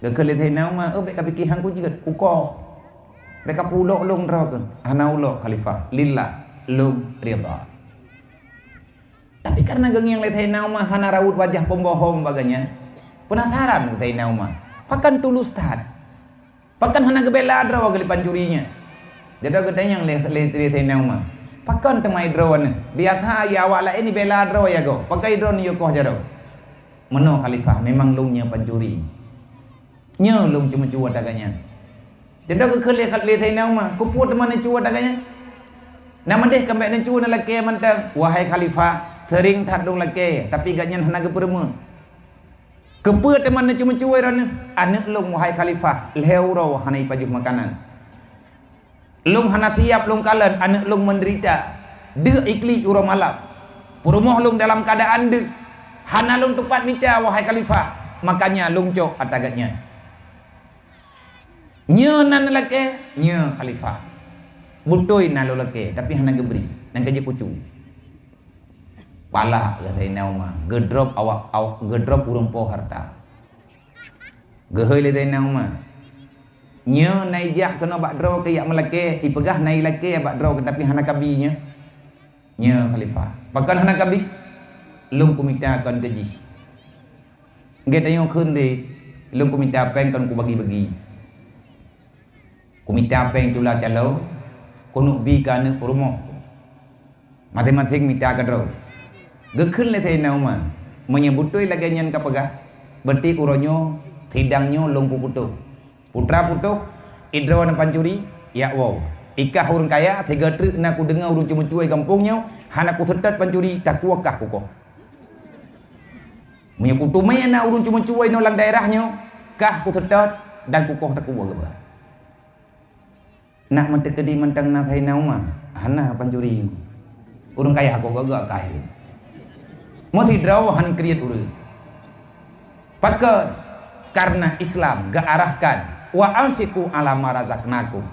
de kele thai nau ma bek kapiki hang ku jigat ku ko bek kapulok long dragon ana ulok khalifah lillah long ridha. Tapi karena geng yang le thai nau ma hana raut wajah pembohong baganya penasaran ke thai nau ma pakan tulus tat pakan hana gebela draw gali pancurinya jadi gedanya yang le thai nau ma pakan temai drone biasa ya awak lain ni bela drone ya go pakai drone yo koh jaro meno khalifah memang lungnya pencuri nya lung cuma cuat daganya jadi ke khale khale thai nau ma ku put mana cuat daganya nama deh kambek nan cuat laki mantang wahai khalifah sering that lung laki tapi gaknya hana ke permun keput mana cuma cuat ran anak lung wahai khalifah leuro hanai pajuh makanan. Long hana siap long kalan anak long menderita de ikli urang malam Perumoh lung dalam keadaan de. Hana lung tempat minta wahai khalifah. Makanya lung cok atagatnya. Nya nan lelaki, nya khalifah. Butoi nan lelaki, tapi hana geberi. Nan kerja kucu. Pala kata Umar, gedrop awak gedrop urung po harta. Gehoi le dai Umar. Nya naijak kena bak draw ke yak melake, ipegah nai lake bak draw tapi hana kabinya. Nya khalifah. Pakan hana kabi. Lung kumita kon gaji. Ngai tayong khun de, lung kumita peng kon ku bagi-bagi. Kumita peng tula calo, kunuk bi kana urumo. Matematik mita kadro. Gekun le thay Umar menyebutoi lagi nyan kapagah berarti uronyo tidangnya lompu putuk putra putuk idro na pancuri ya wow ikah urang kaya tiga truk na ku dengar urang cuma cuai kampungnya hana ku setat pancuri tak kuakah kuko punya kutumai na urang cuma cuai no lang daerahnya kah ku setat dan kukoh tak kuwa ke nak mentekedi mentang na thay Umar hana pancuri urang kaya aku gagak kaya mati drawahan kriat urang pakat karena Islam ga arahkan wa anfiqu ala ma razaqnakum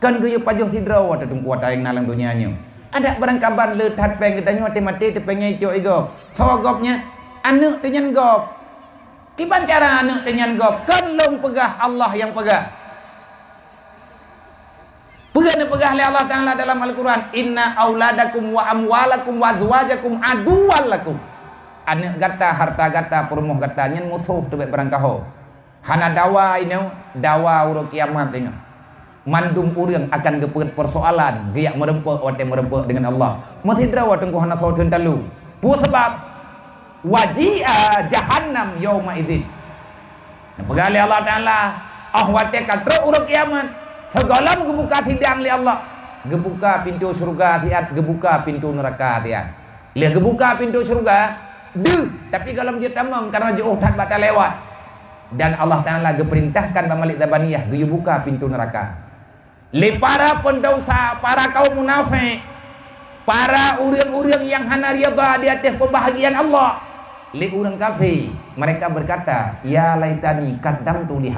kan gaya pajoh sidraw ada kuat aing nalang dunianya ada barang kabar letat peng katanya mati te pengai cok igo sawagopnya anak tenyan gop kiban cara anak tenyan gop kan long pegah Allah yang pegah pegah oleh Allah Ta'ala dalam Al-Quran inna auladakum wa amwalakum wa azwajakum aduwal lakum anak gata harta gata perumoh gata nyen musuh tu baik barang kaho hana dawa ini dawa uro kiamat ini mandum urang akan gepet persoalan giak merempek wate merempek dengan Allah mati drawa tengku hana saudun talu pu sebab wajia jahannam yauma idzin pegah oleh Allah Ta'ala wate katro uro kiamat segala gebuka sidang li Allah gebuka pintu surga tiat gebuka pintu neraka tiat lihat gebuka pintu surga tapi kalau dia tamam karena jauh tak batal lewat dan Allah Ta'ala geperintahkan Malik Zabaniyah dia buka pintu neraka li para pendosa para kaum munafik para urang-urang yang hana riyadha di atas kebahagiaan Allah li urang kafir mereka berkata ya laitani qaddamtu li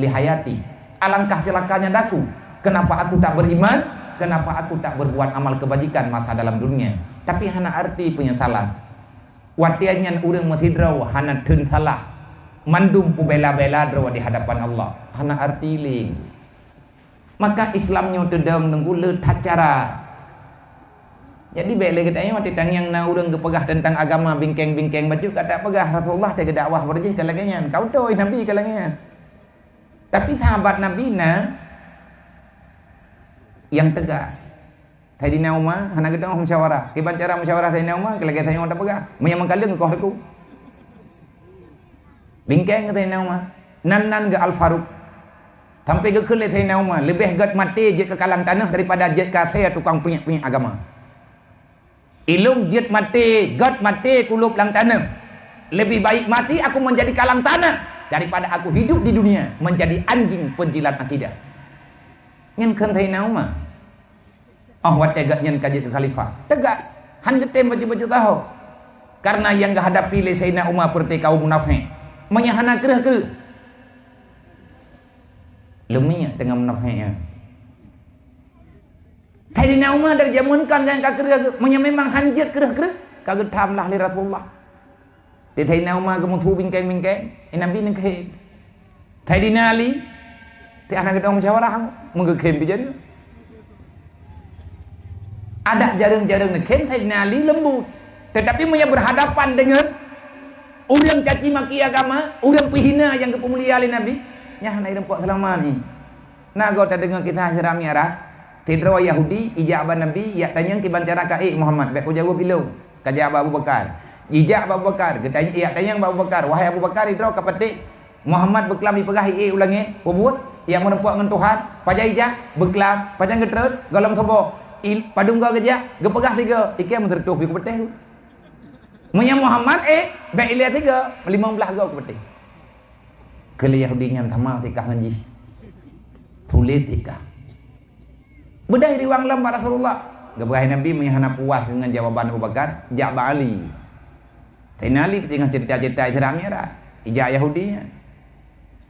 hayati alangkah celakanya daku kenapa aku tak beriman kenapa aku tak berbuat amal kebajikan masa dalam dunia tapi hana arti penyesalan watianyan urang matidraw hana tun salah mandum pu bela-bela draw di hadapan Allah hana arti ling maka Islamnya tedang nenggule tacara jadi bele katanya mati tangyang na urang gepegah tentang agama bingkeng-bingkeng baju kata pegah Rasulullah te dakwah berjih kalangan kau doi nabi kalangan tapi sahabat Nabi yang tegas. Sayyidina Umar hana gedang musyawarah. Kiban cara musyawarah Sayyidina Umar kelagi tanya orang pegah. Menyamang kalian ngekau deku. Bingkeng Sayyidina Umar. Nan ke Al-Faruq. Sampai ke kele Sayyidina Umar lebih gat mati je ke kalang tanah daripada je ka saya tukang punya agama. Ilung jet mati, gat mati kulub lang tanah. Lebih baik mati aku menjadi kalang tanah daripada aku hidup di dunia menjadi anjing penjilat akidah. Nyen kan Sayyidina Umar. Wat tegat nyen kaji ke khalifah. Tegas. Han getem baju-baju tahu. Karena yang gak hadapi le Sayyidina Umar perti kaum munafik. Menyahana kerah-kerah. Leminya dengan munafiknya. Sayyidina Umar dari zaman kan yang kerah memang hanjat kerah-kerah. Kaget tamlah li Rasulullah. Thì thầy nào mà cái thu bingkeng Nabi nang ke thầy dinali thì anak gedong musyawarah menggekem bijari ada jarang-jarang nekem thầy dinali lembut tetapi punya berhadapan dengan orang caci maki agama orang pihina yang kepemulia oleh Nabi nya hanai rempok selama ni nah kau tak dengar kita haram miarat tidra Yahudi ijabah Nabi ya tanya kiban cara kai Muhammad baik jawab bilau kajab Abu Bakar ijak Abu Bakar ketanya iya tanya Abu Bakar wahai Abu Bakar itu kapati Muhammad beklam dipegahi ulangi pebut yang menempuh dengan Tuhan pajak ijak beklam pajak ngetrut golong sobo padung gak gejak gepegah tiga ikan mentertuh di kupetih Munya Muhammad baik lihat tiga 15 gau kupetih kali Yahudinya tamal tikah ngaji sulit tikah bedai riwang lam Rasulullah Geberah Nabi menyahana puas dengan jawaban Abu Bakar, Ja'ba Ali. Sayyidina Ali tengah cerita-cerita terangnya dah. Ijak Yahudi.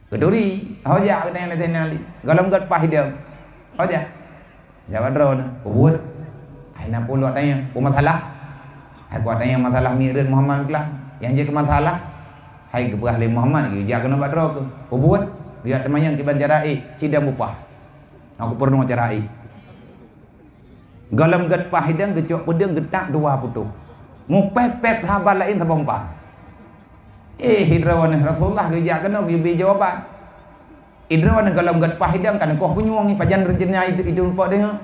Keduri, hoja kena yang Sayyidina Ali. Galam gat pahidam. Hoja. Jawab drone, buat. Aina puluh tanya, masalah. Aku tanya masalah mirin Muhammad kelah. Yang je ke masalah. Hai geberah le Muhammad ke, ijak kena badro ke. Buat. Biar temannya kiban jarai, cidam upah. Aku perlu carai. Galam gat pahidam gecok pedang getak dua putuh. Mu pep sahabat lain sabompa. Hidrawan Rasulullah gejak kena bagi jawapan. Hidrawan galam gat pahidam kan kau penyuang ni pajan rencana itu lupa dengar.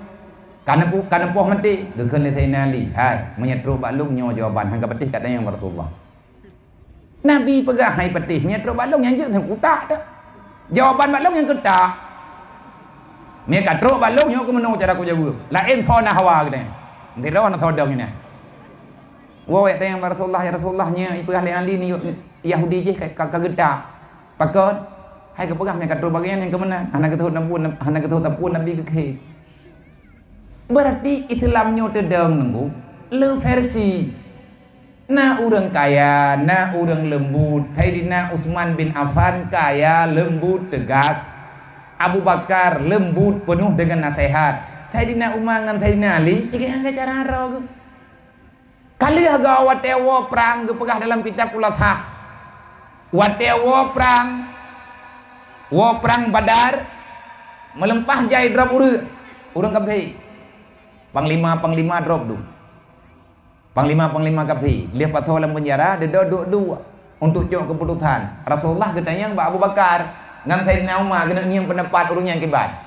Karena poh mati. Gekan le Sayyidina Ali. Hai, menyetru balung nyo jawapan hang petih katanya yang Rasulullah. Nabi pegah hai petih menyetru balung yang je tang kutak dak. Jawapan balung yang ketak. Mia katro balung nyo aku menung cara aku jawab. Lain thona hawa gede. Hidrawan thodong ni. Wah, yang Rasulullah ya Rasulullahnya ibu ahli ahli ni Yahudi je kagedak. Pakot, hai kepegah yang katro bagian yang kemana? Anak ketut tampun Nabi ke. Berarti Islamnya tedang nunggu le versi. Na orang kaya, na orang lembut. Sayyidina Utsman bin Affan kaya, lembut, tegas. Abu Bakar lembut, penuh dengan nasihat. Sayyidina Umar dengan Sayyidina Ali, iki angga cara roh. Kali haga watewo perang gepegah dalam kitab Ulatha. Watewo perang Badar melempah jai drop urang kabeh. Panglima drop du. Panglima kabeh. Lihat pasal dalam penjara dia dua untuk jok keputusan. Rasulullah katanya Abu Bakar ngan Sayyidina Umar kena nyiang pendapat urang yang kibat.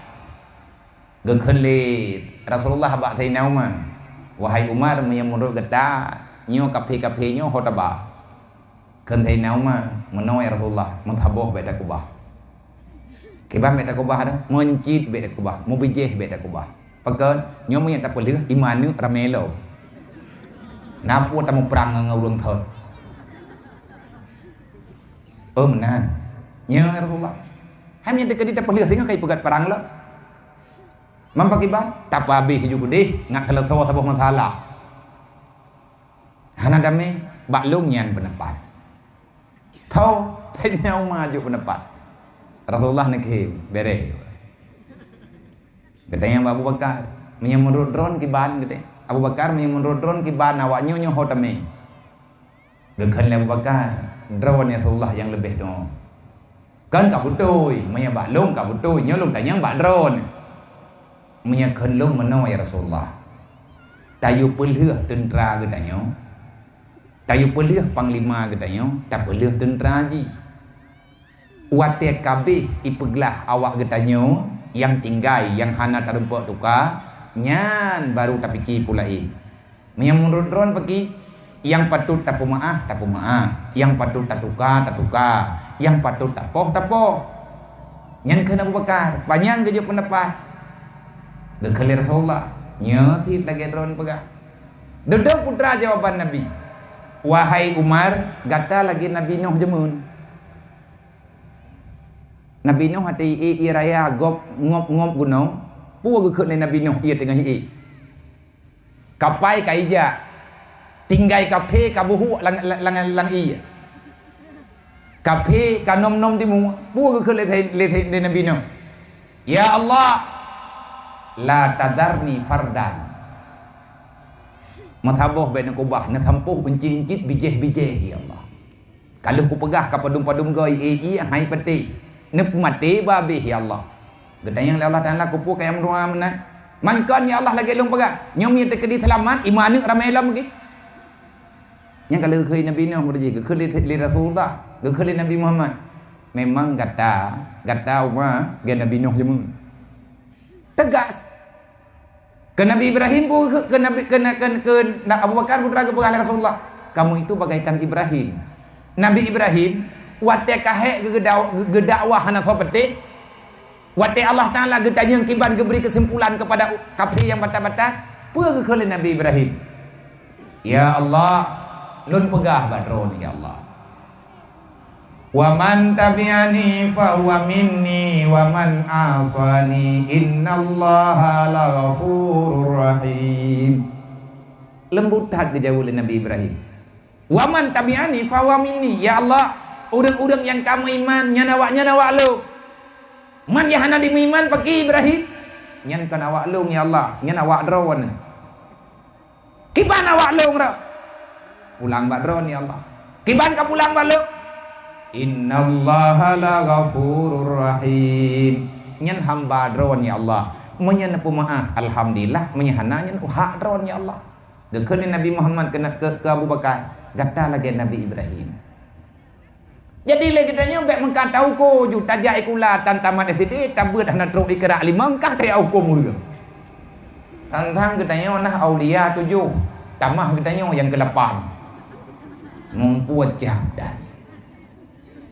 Gekelit Rasulullah bak Sayyidina Umar. Wahai Umar yang menurut geta nyo kafe nyo hotaba. Kan Sayyidina Umar menoi Rasulullah menthaboh beda kubah. Kibah beda kubah dah, mencit beda kubah, mubijeh beda kubah. Pakan nyo menyat tak boleh iman ni ramelo. Napu tamu perang dengan urang thot. Menan. Nyo Rasulullah. Hanya dekat tak boleh tengok kai pegat perang lah. Mampakiban tak habis juga deh ngat selesai sebuah masalah. Hana dame baklung nyan pendapat. Tahu Sayyidina Umar juga pendapat. Rasulullah nak bere. Katanya Abu Bakar menyemurut drone kiban gitu. Abu Bakar menyemurut drone kiban awaknya nyo hotame. Gekan Abu Bakar drone Rasulullah yang lebih dong. Kan kabutoi, menyang baklung kabutoi, nyolong tanya bak drone. Menyakkan long menoi Rasulullah. Tayu pelih tentera katanya. Tayu pelih panglima katanya. Tak pelih tentera ji. Wate kabeh ipeglah awak katanya. Yang tinggai, yang hana terempak tukar. Nyan baru tak fikir pulain. Yang menurut drone pergi. Yang patut tak maaf. Yang patut tak tukar. Yang patut tak poh. Nyan kena Abu Bakar. Banyak kerja pendapat. Gekelir Rasulullah nyatit lagi drone pegah. Duduk putra jawaban Nabi. Wahai Umar, gata lagi Nabi Nuh jemun. Nabi Nuh hati raya gop ngop gunung. Pua gekek Nabi Nuh ia tengah kapai kaija. Tinggai kape kabuhu lang i. Kape kanom timu. Pua gekek le Nabi Nuh. Ya Allah, la tadarni fardan. Mathaboh baina kubah na thampuh bencit bijeh ya Allah. Kalau ku pegah ka padum goi hai peti. Nep mati babi ya Allah. Gedayang Allah Taala ku pu kaya menua menan. Mangkon ya Allah lagi long pegah. Nyom ye tekedi selamat iman ramai lam lagi. Yang kalau khơi Nabi Nuh berji khơi Rasulullah, khơi Nabi Muhammad. Memang gata Umar ge Nabi Nuh jemun. Tegas. Ke Nabi Ibrahim pun ke Abu Bakar putra ke Rasulullah. Kamu itu bagaikan Ibrahim. Nabi Ibrahim wate kahe gedakwah hana peti. Wate Allah Taala gedanya kiban geberi kesimpulan kepada kafir yang bata-bata. Pu ke Nabi Ibrahim. Ya Allah, lun pegah badron ya Allah. Wa man tabi'ani fa huwa minni wa man asani innallaha laghafurur rahim. Lembut hati jauh oleh Nabi Ibrahim. Wa man tabi'ani fa huwa minni. Ya Allah, orang-orang yang kamu iman nyan awak lu. Man ya hana di iman pakai Ibrahim. Nyan kan awak lu ya Allah, nyan awak drawan. Kiban awak lu ra. Pulang bak drawan ya Allah. Kiban ka pulang bak lu. Innallaha laghafurur rahim. Nyan hamba drawan ya Allah. Menyan pemaaf alhamdulillah menyahana nyan hak drawan ya Allah. Dekat Nabi Muhammad kena ke Abu Bakar. Gata lagi Nabi Ibrahim. Jadi lagi katanya baik mengkan tahu ko ju tajak ikula tan tamat STD tabut anak teruk ikra 5 kan tak hukum murga. Tantang katanya nah aulia 7. Tamah katanya yang ke-8. Membuat jahadan.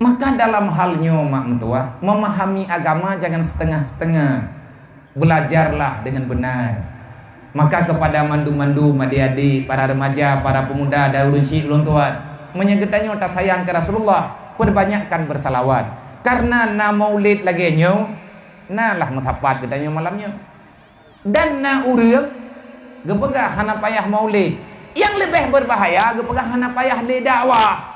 Maka dalam halnya mak mentua memahami agama jangan setengah-setengah. Belajarlah dengan benar. Maka kepada mandu-mandu, adik-adik, para remaja, para pemuda, daurun syik, ulun tuan, menyegetanya tak sayang ke Rasulullah, perbanyakkan bersalawat. Karena na maulid lagi nyo, nah lah matapat katanya malamnya. Dan na urang, gepegah hana payah maulid. Yang lebih berbahaya, gepegah hana payah le dakwah.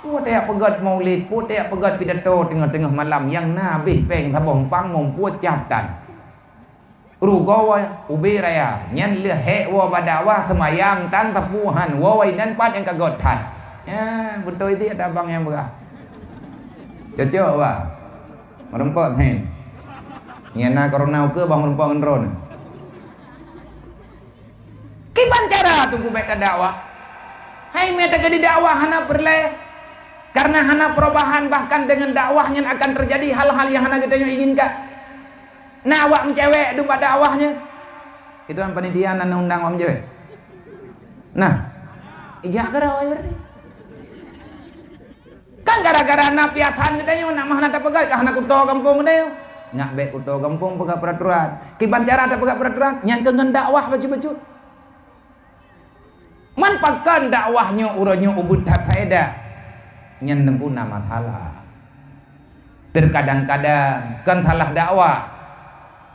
Putek pegat maulid, putek pegat pidato tengah-tengah malam yang nabi peng tabong pang membuat jabatan. Rugawa ubi raya nyan le he wa badawa semayang tan tapuhan wa nan pat yang kagot tan. Ya, betul itu ada abang yang berah. Cocok ba. Merempot hen. Nyana corona ke bang merempot ngendron. Kiban cara tunggu beta dakwah. Hai meta ke di dakwah hana perle. Karena hana perubahan bahkan dengan dakwahnya akan terjadi hal-hal yang hana kita inginkan. Nah awak mencewek dumpa dakwahnya. Itu kan panitia nana undang awak mencewek. Nah, ijak ke rawai berarti. Kan gara-gara na piatan katanya nak mah nata pegat kah nak kuto kampung katanya. Nyak bek kuto kampung pegat peraturan. Kiban cara ada pegat peraturan yang kengen dakwah baju-baju. Man pakan dakwahnya uranya ubud tak faedah. Nyen guna masalah. Terkadang-kadang kan salah dakwah.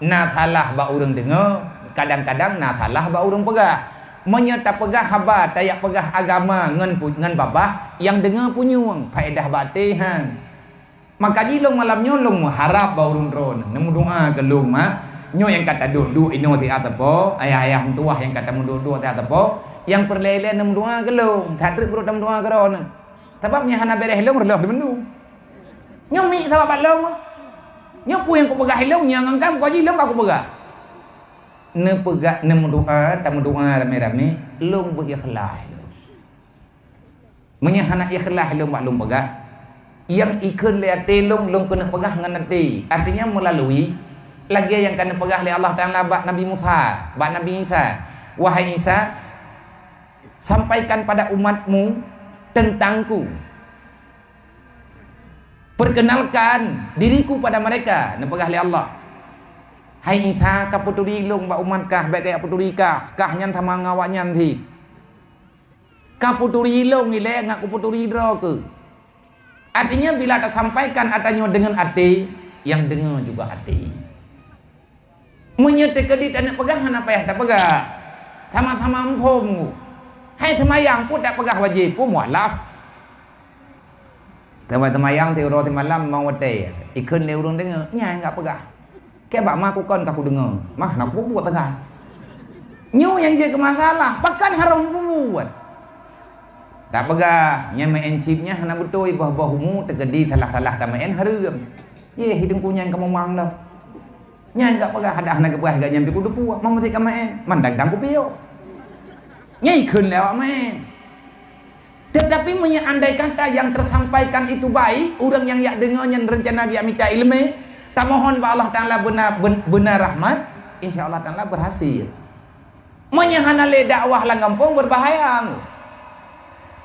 Na salah ba urang dengar, kadang-kadang na salah ba urang pegah. Menyata pegah haba tayak pegah agama ngan babah yang dengar punyung faedah batihan. Maka jilong malam nyolong harap ba urang ron. Nemu doa ke lung nyo yang kata duduk ino ti atapo, ayah-ayah tua yang kata duduk ti atapo, yang perlele nemu doa ke lung, tadrik bro nemu doa ke ron. Sebabnya hana bereh lung reloh dimenu. Nyo mi sebab lung. Nyo pu yang ku pegah hilong yang angkam ku aji hilong aku pegah. Ne pegah ne doa, tamu doa rame-rame, long berikhlas. Menyahana ikhlas long bak long pegah. Yang ikun le ate long kena pegah ngan ate. Artinya melalui lagi yang kena pegah le Allah Taala bak Nabi Musa, bak Nabi Isa. Wahai Isa, sampaikan pada umatmu tentangku. Perkenalkan diriku pada mereka. Nepegah li Allah. Hai Isa kaputuri long ba umat kah baik kayak puturi kah nyan sama ngawak nyan thi. Kaputuri long ni le ngaku puturi dro ke. Artinya bila tak sampaikan adanya dengan hati, yang dengar juga hati. Menyetek ke di tanah pegahan apa ya tak pegah. Sama-sama empom. Hai semayang pun tak pegah wajib pun mualaf. Temayang ti ro ti malam mau wate ikun le urang dengar nya enggak pegah ke bak mak kon ka ku dengar mah nak ku buat pegah nyu yang je ke masalah pakan haram buat tak pegah nya main chipnya hana betul bah humu tegedi salah-salah ta main hareum ye hidung punya kamu mang lah nya enggak pegah ada hana ke pegah gak nyampe ku depu mang mesti ka main mandang ku piyo nya ikun le main. Tetapi andai kata yang tersampaikan itu baik, orang yang yak dengarnya rencana dia minta ilmu, tak mohon ba Allah Taala benar rahmat, insya Allah Taala berhasil. Menyahana le dakwah lah ngampung berbahaya.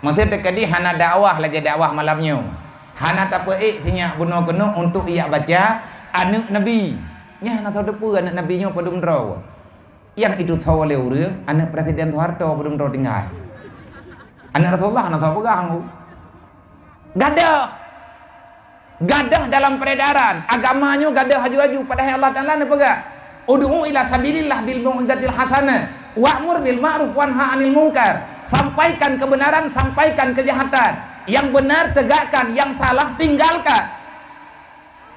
Maksud dekadi hana dakwah lagi dakwah malamnya. Hana tak peik tinya bunuh kena untuk ia baca anak Nabi. Nya hana tahu depu anak Nabinya padum draw. Yang itu tahu le urang anak Presiden Soeharto padum draw tinggal. Anak Rasulullah anak tahu pegang. gadah dalam peredaran agamanya, gadah haju-haju, padahal Allah Ta'ala nak pegang ud'u ila sabilillah bil mau'izatil hasanah wa'mur bil ma'ruf wanha 'anil munkar. Sampaikan kebenaran, sampaikan kejahatan. Yang benar tegakkan, yang salah tinggalkan.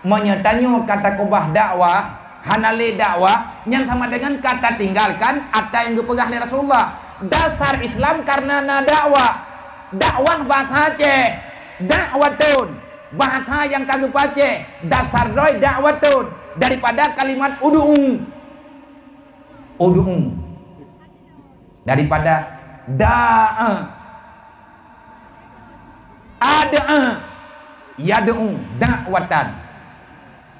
Menyertanya kata kubah dakwah, hanale dakwah yang sama dengan kata tinggalkan atau yang dipegang oleh Rasulullah. Dasar Islam karena dakwah. Dakwah bahasa Aceh, dakwatun. Bahasa yang kagak pace, dasar doi dakwatun. Daripada kalimat ud'u. Daripada da'a, ada'a, yad'u, dakwatan.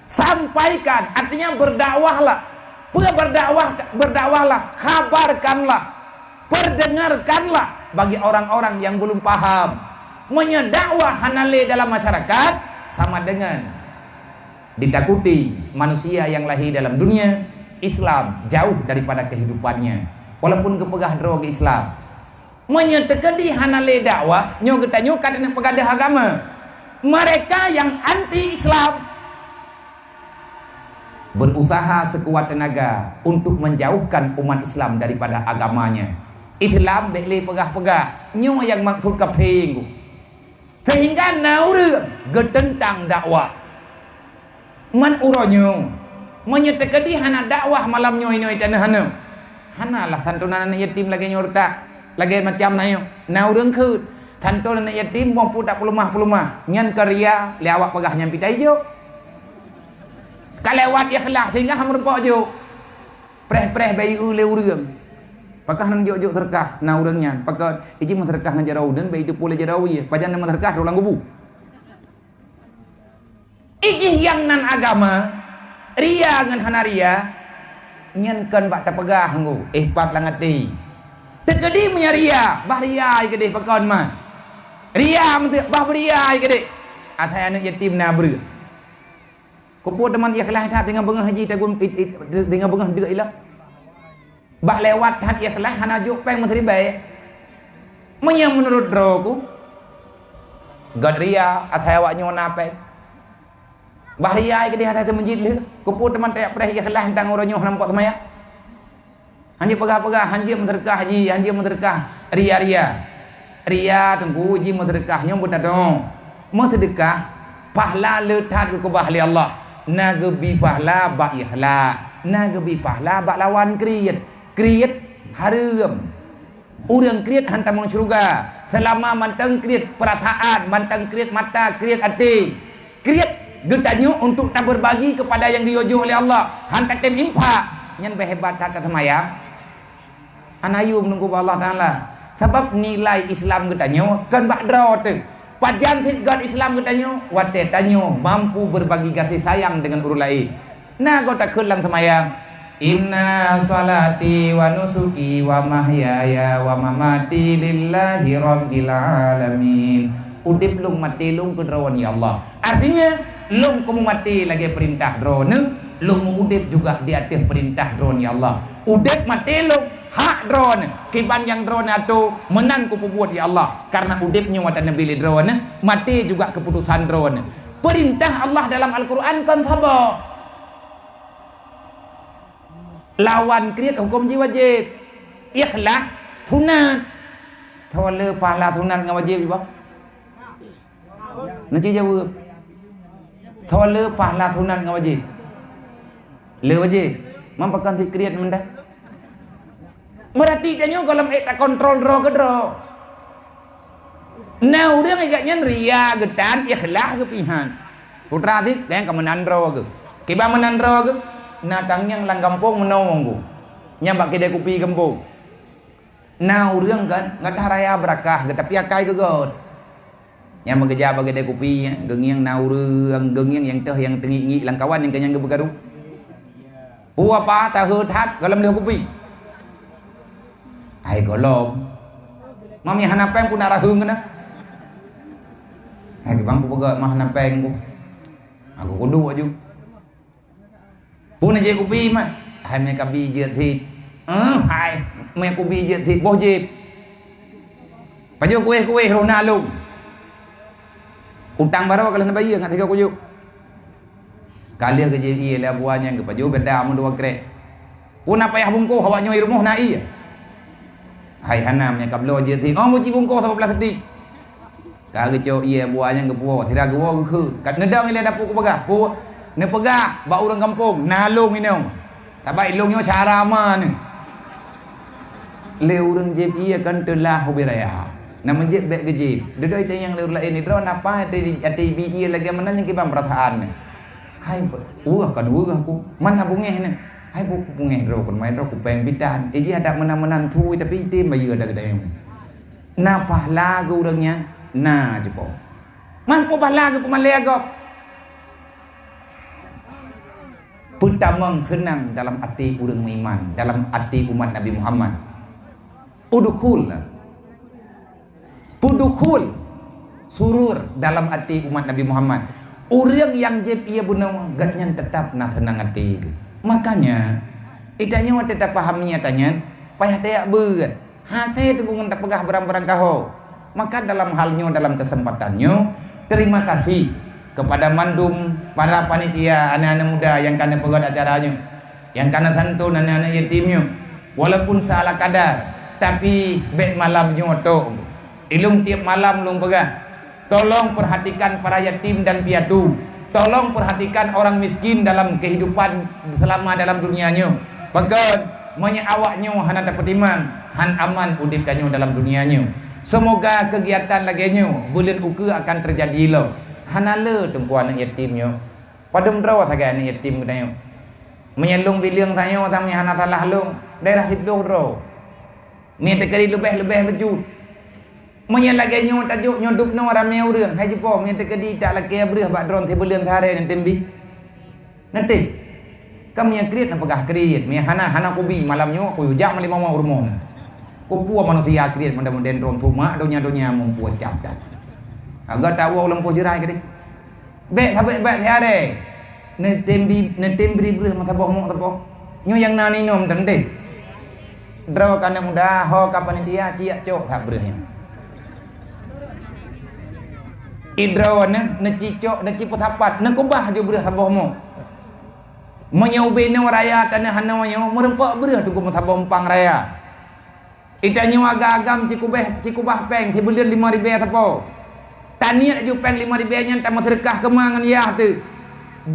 Sampaikan, artinya berdakwahlah. Berdakwahlah, kabarkanlah, perdengarkanlah bagi orang-orang yang belum paham. Menyedakwah hanale dalam masyarakat sama dengan ditakuti manusia yang lahir dalam dunia Islam jauh daripada kehidupannya walaupun kepegah droga Islam. Menyetekedi hanale dakwah nyo getanyo kadang pegadah agama. Mereka yang anti Islam berusaha sekuat tenaga untuk menjauhkan umat Islam daripada agamanya. Islam boleh pegah-pegah nyo yang maksud keping sehingga naur getentang dakwah man uronyo menyetekedi hana dakwah malam nyo ini tanah hana lah santunan anak yatim lagi nyorta lagi macam nayo naureng ke santunan anak yatim mampu tak pelumah nyan karya lewat pegah nyampi tayo kalewat ikhlas sehingga hamrepok jo preh bayi ule urang pakah nang jok terkah naurengnya pakah iji terkah ngajarau dan bayi itu pula jarau ya pajan nang terkah ulang gubu iji yang nan agama ria ngan hanaria nyankan bak tapegah nggu pat langati tekedi punya ria bah ria gede pakon mah ria mentu bah ria gede atai anak yatim na ber kupu teman ikhlas tak tengah bengah haji tagun tengah bengah deuk ilah bah lewat hat ikhlas hana juk peng menteri baik menya menurut droku god ria atai awak nyona peng bahaya ke dia hati menjid le kupu teman tak preh ikhlas tang orang nyoh nampak temaya hanya pegah-pegah hanya menterkah haji hanya menterkah ria tunggu ji menterkahnya budadong mau sedekah pahala letat ke bahli Allah nagebi pahala ba ikhlas nagebi pahala ba lawan kriat harum urang kriat hantam surga selama mantang kriat perasaan mantang kriat mata kriat hati kriat getanyo untuk tak berbagi kepada yang diojo oleh Allah hantar tem impak nyan behebat kata semaya anayu menunggu Allah Ta'ala sebab nilai Islam getanyo kan bakdra tu pajan tit God Islam getanyo wate tanyo mampu berbagi kasih sayang dengan urut lain nah kau tak kelang semaya inna salati wa nusuki wa mahyaya wa mamati lillahi rabbil alamin udip lung mati lung kedrawan ya Allah artinya lung kamu mati lagi perintah drone lung udip juga di atas perintah drone ya Allah udip mati lung hak drone kiban yang drone atau menang kupubuat ya Allah karena udipnya wadah nabi drone mati juga keputusan drone perintah Allah dalam Al-Quran kan sabar lawan kriat hukum ji wajib ikhlas sunat tawala pahala sunat ngam wajib ba nanti jawab tawala pahala sunat ngam wajib le wajib mampakan ti kriat mendah berarti danyo kalau tak kontrol dro ke dro nah udah ngajaknya ria getan ikhlas ke pihan putra ti yang kemenan dro ke kiba menan dro ke natang yang lang kampung menawang ku nyambak kedai kopi kampung nah urang kan ngata raya berakah tapi akai ke god yang mengejar bagi kedai kopi gengyang na urang gengyang yang teh yang tengi lang kawan yang kenyang begaru apa tahu hat dalam dia kopi ai golom mami hanapeng pun arah hung na ai bangku pega mah hanapeng ku aku kudu aju pun aja kopi mah hai me kabi je thịt hai me kopi je thịt bo je pa jo kue rona luôn Utang berapa kalau nak bayar ngat 3 kuyuk. Kali ke JI lah buahnya ke baju beda mun 2 krek. Pun apa yang bungkus awak nyoi rumah nak iya. Hai hanam nya kablo je ti. Oh muci bungkus sama plastik. Ka ke cok iya buahnya ke puo, tira ke wo ke. Kat nedang ile dapur ku pegah. Pu ne pegah ba orang kampung nalung ini. Tak baik lungnya cara mana. Leurang jeb iya kan telah hubiraya. Nama jeb bek ke jeb. Duduk itu yang leur lain ni drone apa ati bi iya lagi mana yang kibam perasaan ni. Hai urah kan urah aku. Mana bungeh ni. Hai bu bungeh dro kon main dro ku peng bidan. Iji ada menan-menan thui tapi tim bayar dah kedai. Na pahala ke urangnya. Na jepo. Man po pahala ke pemalai agak. Pertama senang dalam hati urang iman, dalam hati umat Nabi Muhammad. Udkhul surur dalam hati umat Nabi Muhammad. Orang yang jeb ia bunuh gatnya tetap nak senang hati. Makanya itanya tetap pahamnya tanya payah tayak berat. Hati tu pun tak pegah berang-berang kau. Maka dalam halnya dalam kesempatannya terima kasih kepada mandum para panitia anak-anak muda yang kena pegat acaranya, yang kena santun anak-anak yatimnya. Walaupun salah kadar tapi bet malam nyoto ilung tiap malam lung pegah. Tolong perhatikan para yatim dan piatu. Tolong perhatikan orang miskin dalam kehidupan selama dalam dunianya. Pegat manya awaknya hana dapat timang, han aman udip kanyo dalam dunianya. Semoga kegiatan laginya bulan uka akan terjadi lo. Hana le tunggu anak yatimnya. Padum draw saga anak yatim katanya. Menyelung biliang tanyo tamnya hana talah lung daerah tidur draw. Ni tekari lebih-lebih baju. Manya lagi nyo tajuk nyodup no ramai urang. Hai jepo manya tekadi tak laki abrih bak drone tebelian thare nanti bi. Nanti kamu yang kreat nak pegah kreat. Manya hana kubi malamnya aku jak mali mau rumah. Ku puah manusia kreat mudah-mudahan drone tuma donya mumpu capdan. Agak tahu ulang po jirai kadi. Bek sabek thare. Nanti beri brih mata boh mo tapo. Nyo yang nani nom tante. Draw kana muda ho kapan dia cia cok tak berehnya. Idraw ne cicok ne ciput hapat ne kubah jo bereh taboh mo. Menyaube ne raya tanah hanawanyo merempak bereh tu ku taboh empang raya. Itanya agam cikubah peng ti belir 5,000 tapo. Taniat ju peng 5,000 nya tak terkah kemangan ya tu.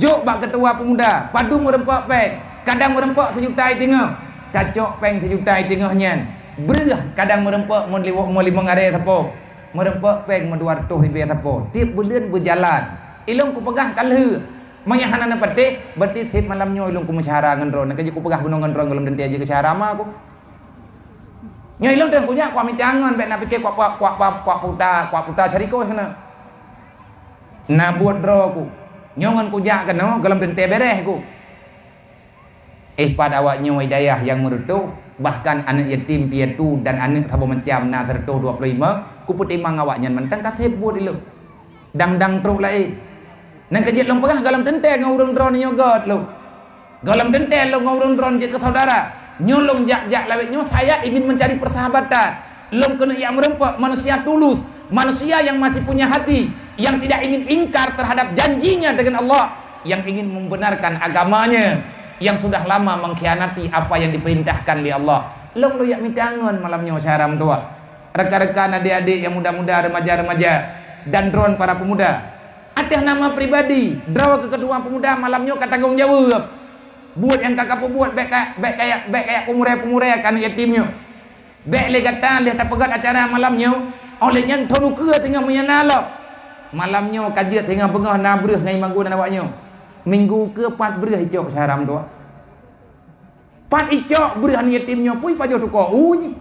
Jok bak ketua pemuda, padu merempak peng, kadang merempak 1 juta tengok. Cacok peng 1 juta tengahnya. Berah kadang merempak mo 5 ngare tapo. Merempak peng mo 200,000 tapo. Tiap bulan berjalan. Ilung ku pegah kalhe. Manya hanana petik, berarti sip malamnya ilung ku mesyara ngendron. Nak ku pegah bunung ngendron galem denti aja ke syara mah aku. Nya ilung teng kunya ku amit angon bek nak pikir kuak puta cariko sana. Na buat dro ku. Nyongan ku jak kan no galem denti beres ku. Pada awaknya hidayah yang merutuh, bahkan anak yatim piatu dan anak tabo macam na tertuh 25 ku putimang awaknya mentang kasih buat dulu dang truk lain nang kejit long pegah galam tenteng ngurung drone nyogot lu galam tenteng lu ngurung drone je ke saudara nyolong jak lawet nyo saya ingin mencari persahabatan long kena yang merempak manusia tulus manusia yang masih punya hati yang tidak ingin ingkar terhadap janjinya dengan Allah yang ingin membenarkan agamanya yang sudah lama mengkhianati apa yang diperintahkan oleh Allah. Long lo yak mitangon malamnya syaram tua. Rekan-rekan adik-adik yang muda-muda, remaja-remaja dan drone para pemuda. Ada nama pribadi, draw ke ketua pemuda malamnya kata tanggung jawab. Buat yang kakak buat baik kayak pemurah kan yatimnya. Baik le kata le tak pegat acara malamnya olehnya tonu ke tengah menyanalok. Malamnya kajian tengah pegah nabrih ngai magu dan awaknya. Minggu ke 4 berah icok saram doa. 4 icok berah anak yatimnya pui pajo tu ko uji.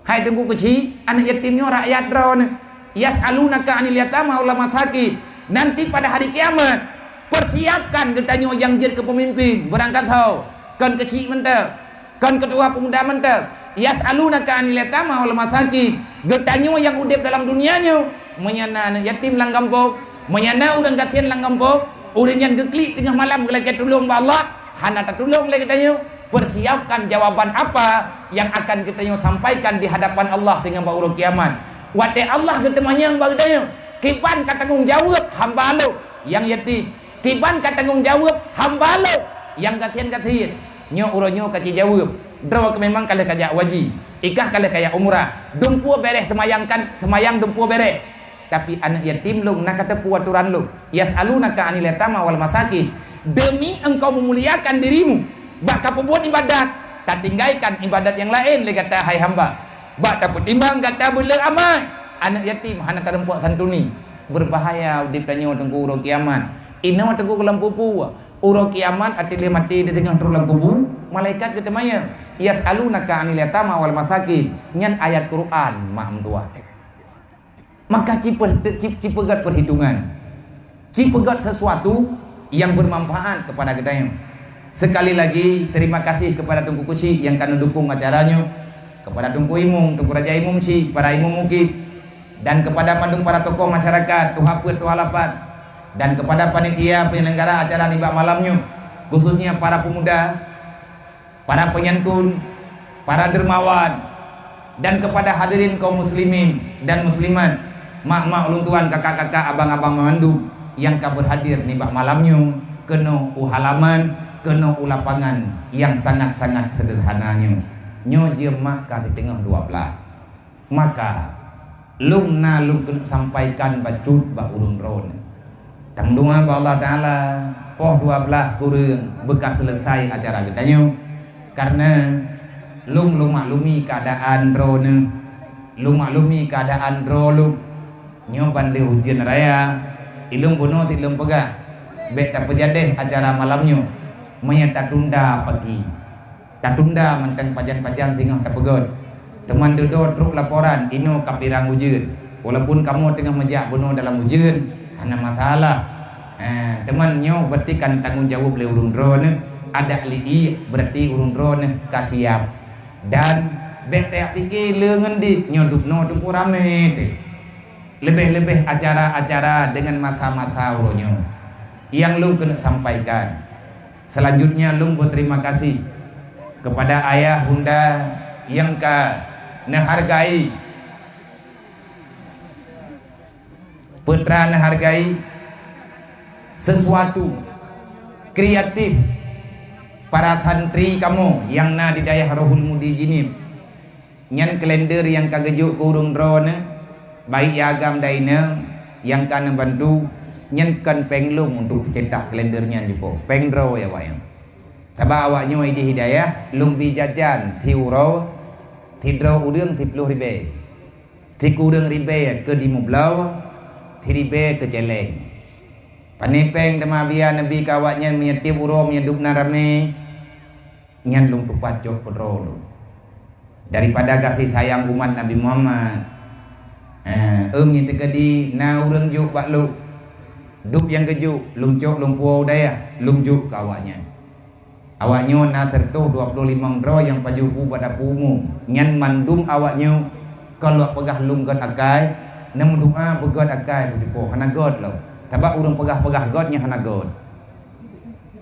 Hai tunggu kecil anak yatimnya rakyat drone. Yas'alunaka 'anil yatama wal masakin. Nanti pada hari kiamat persiapkan getanyo yang jadi kepemimpin berangkat hau. Kan kecil mental. Kan ketua pemuda mental. Yas'alunaka 'anil yatama wal masakin. Getanyo yang udip dalam dunianya menyana anak yatim lang kampung. Menyana orang katian lang kampung, orang yang geklik tengah malam lagi tolong Allah, hana tak tolong lagi tanya. Persiapkan jawaban apa yang akan kita sampaikan di hadapan Allah dengan baru kiamat. Wate Allah ketemanya yang bagi tanya. Kiban ka tanggung jawab hamba lu yang yatim. Kiban ka tanggung jawab hamba lu yang katian-katian. Nyo uronyo kaki jawab. Draw ke memang kala kaya wajib. Ikah kala kaya umrah. Dumpu bereh temayang dumpu bereh. Tapi anak yatim lu nak kata puaturan lu. Yas'alunaka 'anil yatama wal masakin. Demi engkau memuliakan dirimu, bak kau buat ibadat, tak tinggalkan ibadat yang lain. Dia kata hai hamba, bak tak timbang kata bela amal. Anak yatim hana tarempuak santuni. Berbahaya di tanyo tengku uro kiamat. Ina tengku kelam pupu. Uro kiamat atile mati di tengah rulang kubur. Malaikat kata maya, yas'alunaka 'anil yatama wal masakin. Nyan ayat Quran mak tua. Maka cipegat perhitungan. Cipegat sesuatu yang bermanfaat kepada kita. Sekali lagi terima kasih kepada Tungku Kuci yang akan mendukung acaranya, kepada Tungku Imung, Tungku Raja Imung Si, para imum mukib, dan kepada mandung para tokoh masyarakat, Tuhapet, Tuhalapat, dan kepada panitia penyelenggara acara nibak malamnya, khususnya para pemuda, para penyantun, para dermawan, dan kepada hadirin kaum muslimin dan muslimat, mak-mak ulun tuan, kakak-kakak, abang-abang mengandung yang kabur hadir nibak malamnya, kena halaman, kena lapangan yang sangat-sangat sederhananya. Nyo jemak di tengah 12. Maka lum kena sampaikan bacut bak urun ron. Tang doa ba Allah Taala poh 12 kurang bekas selesai acara kitanya. Karena lum maklumi keadaan ron, lum maklumi keadaan ron. Nyo bandai hujan raya ilung bunuh tilung pegah bet tak pejadeh acara malamnya maya tak tunda pagi tak tunda mentang pajan-pajan tengah tak pegot teman duduk truk laporan ino kapirang hujan walaupun kamu tengah menjak bunuh dalam hujan hana masalah. Teman nyo berarti kan tanggung jawab le urun drone ada ligi berarti urun drone kasiap dan bet tak fikir leungeun di nyo dupno tungku rame teh. Lebih-lebih acara-acara dengan masa-masa uronyo yang lu kena sampaikan. Selanjutnya lu berterima kasih kepada ayah bunda yang menghargai putra menghargai sesuatu kreatif para santri kamu yang di daerah Rohul Mudi Jinib nyan kalender yang kagejuk kurung drone baik agam daina yang kan bantu nyenkan penglung untuk cetak kalendernya jipo pengdro ya wayang sabab awaknya ide hidayah lung bijajan tiuro tidro udang 10 ribe tikurang ribe ke dimublau ribe ke celeng panipeng demabia nabi kawaknya menyetip uro menyedup narame nyan lung tupacok pedro daripada kasih sayang umat Nabi Muhammad. Yang tegadi na urang juk bak lu dup yang kejuk lung cok lung puau daya lung juk kawaknya awaknya na tertu 25 dro yang pajuku pada pumu nyan mandum awaknya kalau pegah lung god akai nam doa begod akai bujupo hana god lo tabak urang pegah godnya hana god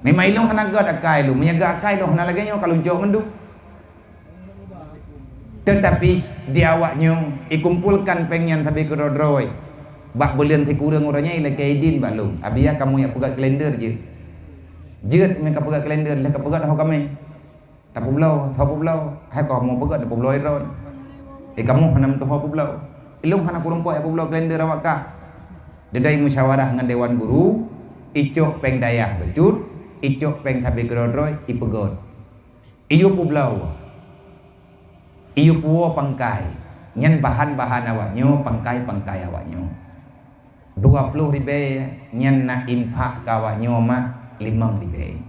memang ilung hana god akai lu menyaga akai lo hana lagi nyo kalau jok menduk. Tetapi di awaknya ikumpulkan pengen tapi kerodroy bak belian ti kurang orangnya ila kaidin bak lu abia kamu yang pegat kalender je jeut mereka pegat kalender lah pegat dah kami tak pulau hai kamu pegat dah pulau iron kamu hanam tu pulau ilung hana kurang poe pulau kalender awak ka dedai musyawarah dengan dewan guru icok peng dayah becut icok peng tapi kerodroy ipegot iyo pulau iyo puo pangkai nyen bahan-bahan awaknya pangkai awaknya 20 ribe nyen na impak kawaknya mah 5 ribe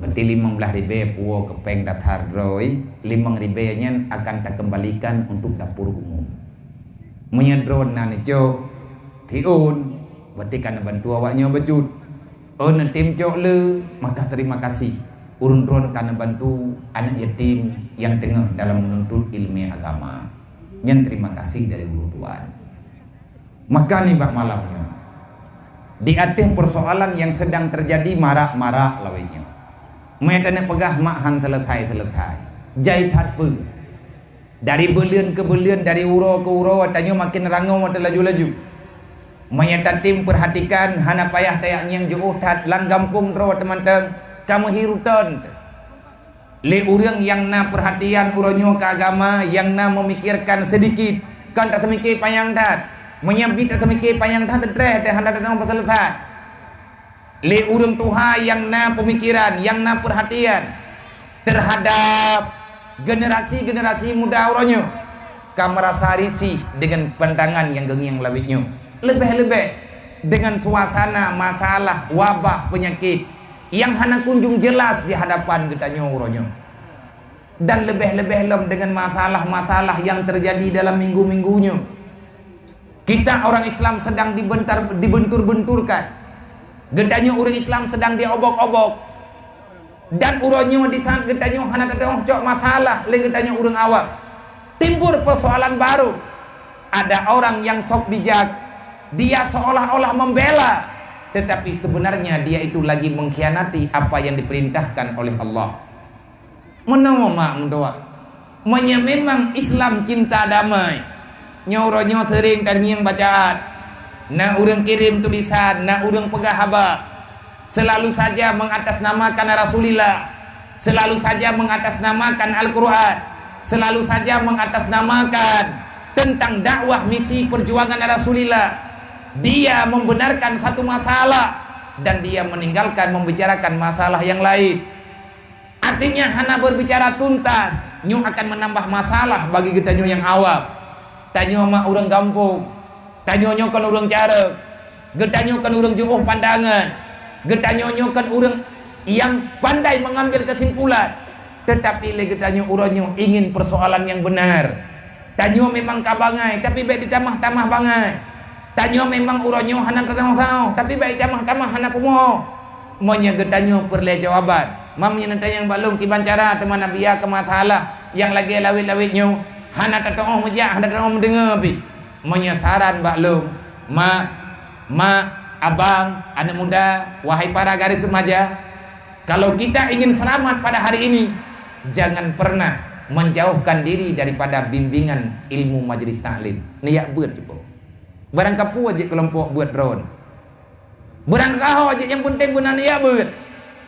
berarti 15 ribe puo kepeng datar droi 5 ribe nyen akan tak kembalikan untuk dapur umum menyedron nanico tiun berarti kan bantu awaknya becut tim cok le maka terima kasih urun-urun karena bantu anak yatim yang tengah dalam menuntut ilmu agama. Yang terima kasih dari guru Tuhan. Maka nih bak malamnya di atas persoalan yang sedang terjadi marak-marak lawainya. Medan pegah makhan selesai. Jahit hatpe. Dari belian ke belian, dari uro ke uro, tanya makin rangau mata laju-laju. Mayatatim perhatikan hana payah tayak yang juutat lang gampung ro teman-teman kamu hirutan le urang yang na perhatian uronyo ke agama yang na memikirkan sedikit kan tak temikir payang tat menyambit tak temikir payang tat tedreh teh handa datang pasal tat le urang tuha yang na pemikiran yang na perhatian terhadap generasi-generasi muda uronyo ka merasa risih dengan pandangan yang gengyang lawitnyo lebih-lebih dengan suasana masalah wabah penyakit yang hana kunjung jelas di hadapan kita uronyo dan lebih-lebih dengan masalah-masalah yang terjadi dalam minggu-minggunya kita orang Islam sedang dibentur-benturkan getanya orang Islam sedang diobok-obok dan uronyo di saat getanya hana cok masalah le getanya urang awak timbul persoalan baru ada orang yang sok bijak dia seolah-olah membela tetapi sebenarnya dia itu lagi mengkhianati apa yang diperintahkan oleh Allah. Menawa mak mendoa. Memang Islam cinta damai. Nyoronyo sering dan yang bacaan. Na urang kirim tulisan, na urang pegah haba. Selalu saja mengatasnamakan Rasulullah. Selalu saja mengatasnamakan Al-Quran. Selalu saja mengatasnamakan tentang dakwah misi perjuangan Rasulullah. Dia membenarkan satu masalah dan dia meninggalkan membicarakan masalah yang lain. Artinya hana berbicara tuntas, nyu akan menambah masalah bagi kita nyu yang awam. Tanyo mah urang kampung, tanyo nyo kan urang cara, getanyo kan urang jauh pandangan, getanyo nyo kan urang yang pandai mengambil kesimpulan. Tetapi le getanyo uronyo ingin persoalan yang benar. Tanyo memang kabangai, tapi baik ditamah-tamah bangai. Tanyo memang uronyo hana tertanggung tapi baik tamah-tamah hana pumoh. Monya getanyo perle jawaban. Mamnya nanti yang balung kiban cara teman nabiya ke masalah yang lagi lawit-lawitnyo hana tertanggung meja hana tertanggung mendengar pi. Monya saran balung abang anak muda wahai para garis remaja kalau kita ingin selamat pada hari ini jangan pernah menjauhkan diri daripada bimbingan ilmu majelis taklim. Niat beut cukup. Barang kapu aja kelompok buat drone. Barang kau aja yang penting benar dia buat.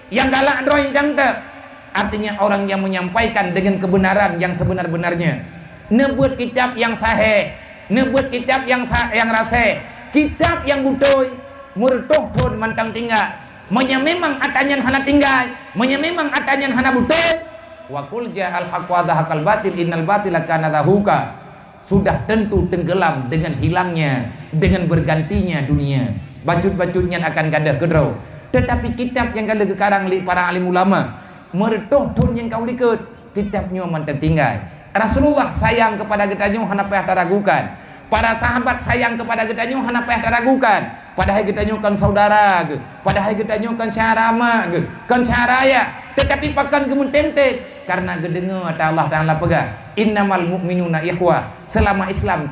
Yang galak drone yang tak. Artinya orang yang menyampaikan dengan kebenaran yang sebenar-benarnya. Nebuat kitab yang sahih, nebuat kitab yang rasa, kitab yang butuh murtoh pun mantang tinggal. Monya memang atanyan hana tinggal, monya memang atanyan hana butuh. Wa qul ja'al haqq wa dhahaqal batil innal batila kana zahuqa. Sudah tentu tenggelam dengan hilangnya, dengan bergantinya dunia. Bacut-bacutnya akan gadah kedrau. Tetapi kitab yang gadah kekarang para alim ulama, mertoh pun yang kau likut, kitabnya mantan tinggal. Rasulullah sayang kepada getanyo hana payah teragukan. Para sahabat sayang kepada getanyo hana payah teragukan. Padahal getanyo kan saudara, padahal getanyo kan syarama, kan syaraya. Tetapi pakan gemun tentet karena gedengar Allah Ta'ala pegah innamal mu'minuna ikhwah selama Islam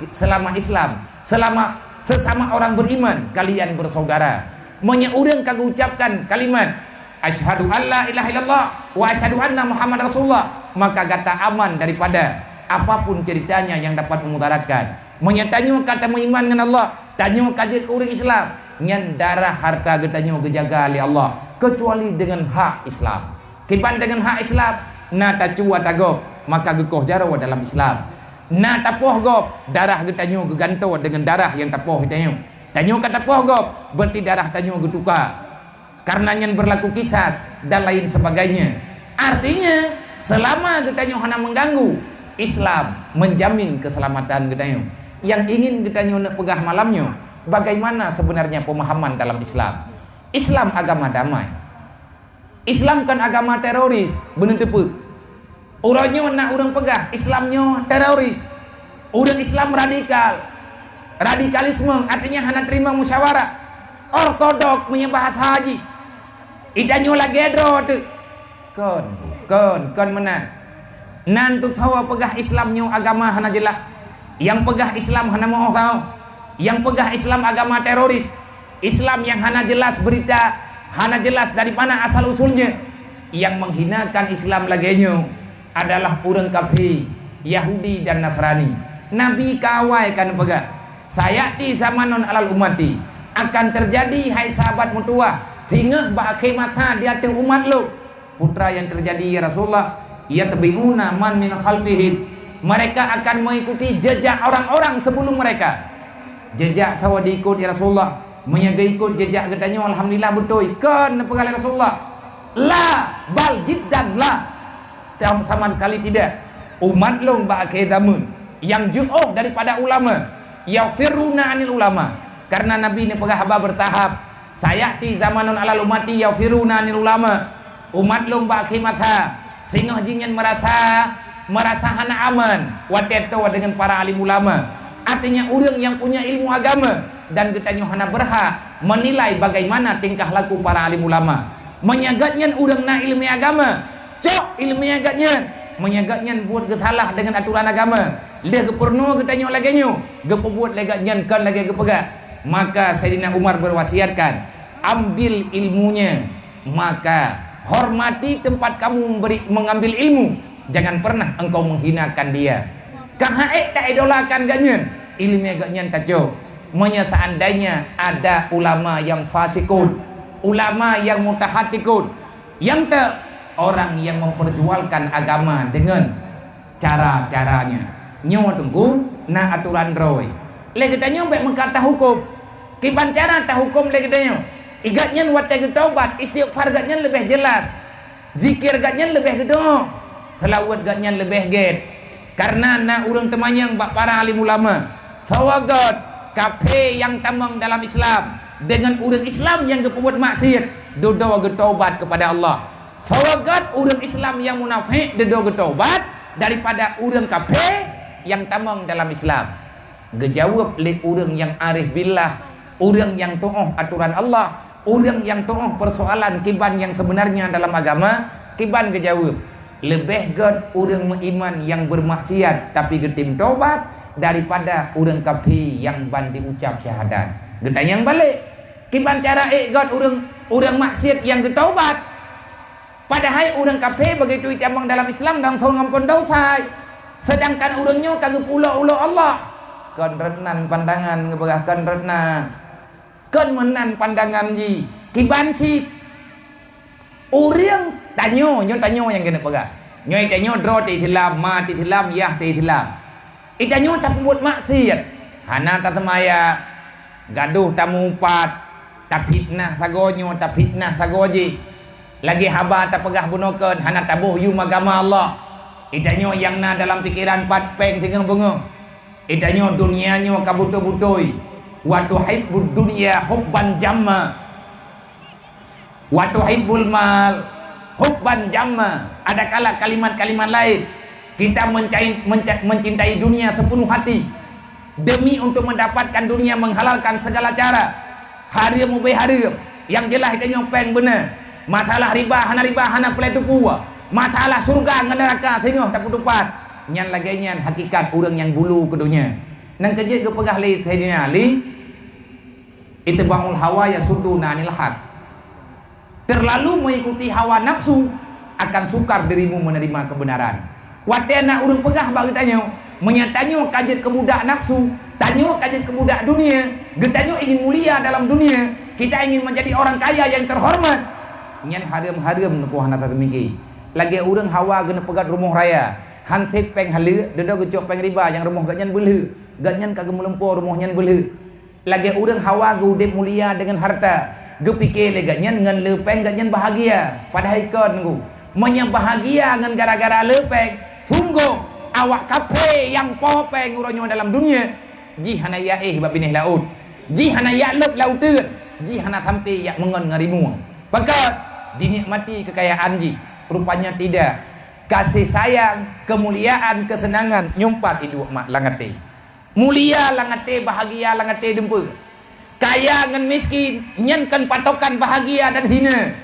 sesama orang beriman kalian bersaudara. Monya urang kagak ucapkan kalimat asyhadu alla ilaha illallah wa asyhadu anna Muhammad Rasulullah maka kata aman daripada apapun ceritanya yang dapat memudaratkan. Monya tanyo kata beriman dengan Allah, tanyo kajet urang Islam nyan darah harta getanyo gejaga oleh Allah kecuali dengan hak Islam. Kiban dengan hak Islam na tacua tagop maka gekoh jarawa dalam Islam. Na tapoh gop darah getanyo geganto dengan darah yang tapoh tanyo. Tanyo kata tapoh gop berarti darah tanyo getuka. Karena yang berlaku kisas dan lain sebagainya. Artinya selama getanyo hana mengganggu Islam menjamin keselamatan getanyo. Yang ingin getanyo nak pegah malamnya bagaimana sebenarnya pemahaman dalam Islam. Islam agama damai. Islam kan agama teroris, bener tepu. Uranyo nak urang pegah, Islamnya teroris. Urang Islam radikal. Radikalisme artinya hana terima musyawarah. Ortodok punya bahas haji. Idanyo lagi edro tu. Kon mana? Nantu tahu pegah Islamnya agama hana jelas. Yang pegah Islam hana mau tahu. Yang pegah Islam agama teroris. Islam yang hana jelas berita hana jelas dari mana asal usulnya. Yang menghinakan Islam laginya adalah orang kafir Yahudi dan Nasrani. Nabi kawai kan pegah sayati zamanun alal umati, akan terjadi hai sahabat mutua hingga ba'akhir masa di atas umat lu. Putra yang terjadi ya Rasulullah, yatbi'una man min khalfihim, mereka akan mengikuti jejak orang-orang sebelum mereka. Jejak tahu diikut ya Rasulullah, menyaga ikut jejak katanya alhamdulillah betul kan apa Rasulullah? La bal jiddan la, sama sekali tidak. Umat lu ba'akhir zaman yang jauh daripada ulama, yafiruna anil ulama, karena Nabi ini penghabar bertahap. Sayati zamanun alal umati yafiruna anil ulama, umat lu ba'akhir masa sehingga jingan merasa hana aman wateto dengan para alim ulama. Artinya orang yang punya ilmu agama dan ketanya hana berhak menilai bagaimana tingkah laku para alim ulama. Menyagatnya orang na ilmu agama, cok ilmu agaknya menyagatnya buat kesalah dengan aturan agama. Dia kepernu ketanya lagi nyu, gepebuat legaknya kan lagi kepegak. Maka Sayyidina Umar berwasiatkan, ambil ilmunya, maka hormati tempat kamu mengambil ilmu. Jangan pernah engkau menghinakan dia. Kang haek tak idolakan ganyan, ilmu ganyan tak jauh. Seandainya ada ulama yang fasikun, ulama yang mutahatikun, yang tak orang yang memperjualkan agama dengan cara-caranya. Nyo tunggu na aturan roy. Lagi tanya baik mengkata hukum. Kiban cara tak hukum lagi tanya. Igatnya watai taubat, istighfar gatnya lebih jelas. Zikir gatnya lebih gedong. Selawat gatnya lebih get. Karena na urang temanya para alim ulama. Fawagat kafe yang tamang dalam Islam dengan urang Islam yang kebuat maksiat, dodo getaubat kepada Allah. Fawagat urang Islam yang munafik, dodo getaubat daripada urang kafe yang tamang dalam Islam. Gejawab oleh urang yang arif billah, urang yang to'oh aturan Allah, orang yang to'oh persoalan kiban yang sebenarnya dalam agama. Kiban kejawab lebih ged orang beriman yang bermaksiat tapi getim taubat daripada orang kafir yang bandi ucap syahadat. Getanya yang balik kiban cara ged orang maksiat yang getaubat, padahal orang kafir begitu cabang dalam Islam dan tahu ngampun dosa, sedangkan orangnya kagak ulo Allah. Kan renan pandangan ngeberahkan renan kan menan pandangan ji kiban si orang tanyo yang kena pegang nyoy tanyo dro ti thilam ma ti thilam yah ti thilam itanyo tak buat maksiat hana ta semaya gaduh tamu pat tak fitnah sagonyo tak fitnah sagoji lagi haba tak pegah bunokeun hana tabuh yu agama Allah. Itanyo yang na dalam pikiran pat peng tinggal bengong itanyo dunianyo kabuto-butoi wa tuhibbud dunya hubban jamma wa tuhibbul mal hubban jamma. Ada kala kalimat-kalimat lain kita mencintai dunia sepenuh hati demi untuk mendapatkan dunia, menghalalkan segala cara. Haram ubay haram yang jelas itu nyopeng benar. Masalah riba hana pelai tupu, masalah surga dengan neraka tengok tak putupat. Nyan lagi nyan hakikat orang yang bulu ke dunia nang kerja ke pegah li Sayyidina Ali itba'ul hawa yasudduna anil haq. Terlalu mengikuti hawa nafsu akan sukar dirimu menerima kebenaran. Watena urang pegah bagi tanya menyatanyo kajet ke budak nafsu, tanyo kajet ke budak dunia, getanyo ingin mulia dalam dunia, kita ingin menjadi orang kaya yang terhormat. Nyan haram-haram nuku hana tatemiki. Lagi urang hawa gena pegat rumah raya. Hantik peng halu, dedo gecok peng riba yang rumah ganyan belu, ganyan kagak melempur rumahnya belu. Lagi urang hawa gudep mulia dengan harta, ge pikir le ganyan ngan lepeng ganyan bahagia. Padahal ikon nunggu, menya bahagia ngan gara-gara lepeng. Tunggu awak kafe yang popeng uronyo dalam dunia. Ji hana ya babinih laut, ji hana ya lep lauteun, ji hana sampai ya mengon ngarimu. Pakat dinikmati kekayaan ji, rupanya tidak. Kasih sayang, kemuliaan, kesenangan nyumpat hidup mak langate. Mulia langate, bahagia langate dempur. Kaya ngan miskin nyankan patokan bahagia dan hina.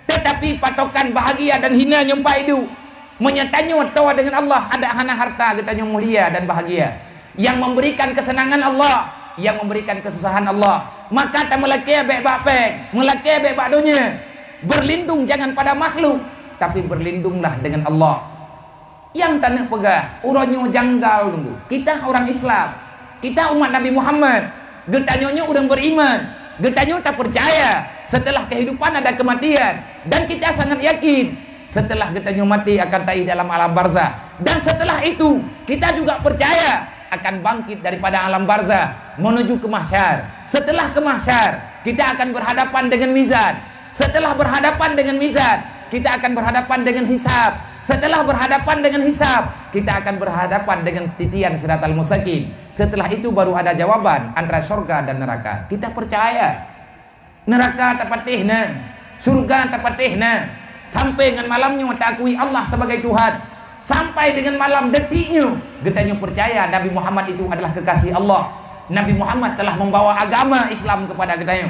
Tetapi patokan bahagia dan hina nyumpat hidup. Menyatanya tawa dengan Allah ada hana harta katanya mulia dan bahagia. Yang memberikan kesenangan Allah, yang memberikan kesusahan Allah. Maka tak melaki bek-bak pek, melaki bek-bak dunia. Berlindung jangan pada makhluk, tapi berlindunglah dengan Allah. Yang tanah pegah uronyo janggal tunggu. Kita orang Islam, Kita umat Nabi Muhammad, getanyonyo orang beriman, getanyo tak percaya setelah kehidupan ada kematian, dan kita sangat yakin setelah getanyo mati akan tahi dalam alam barzah, dan setelah itu kita juga percaya akan bangkit daripada alam barzah menuju ke mahsyar. Setelah ke mahsyar kita akan berhadapan dengan mizan. Setelah berhadapan dengan mizan kita akan berhadapan dengan hisab. Setelah berhadapan dengan hisab kita akan berhadapan dengan titian siratal mustaqim. Setelah itu baru ada jawaban antara surga dan neraka. Kita percaya neraka tak patihna, surga tak patihna. Sampai dengan malamnya tak akui Allah sebagai Tuhan, sampai dengan malam detiknya getanyo percaya Nabi Muhammad itu adalah kekasih Allah. Nabi Muhammad telah membawa agama Islam kepada getanyo.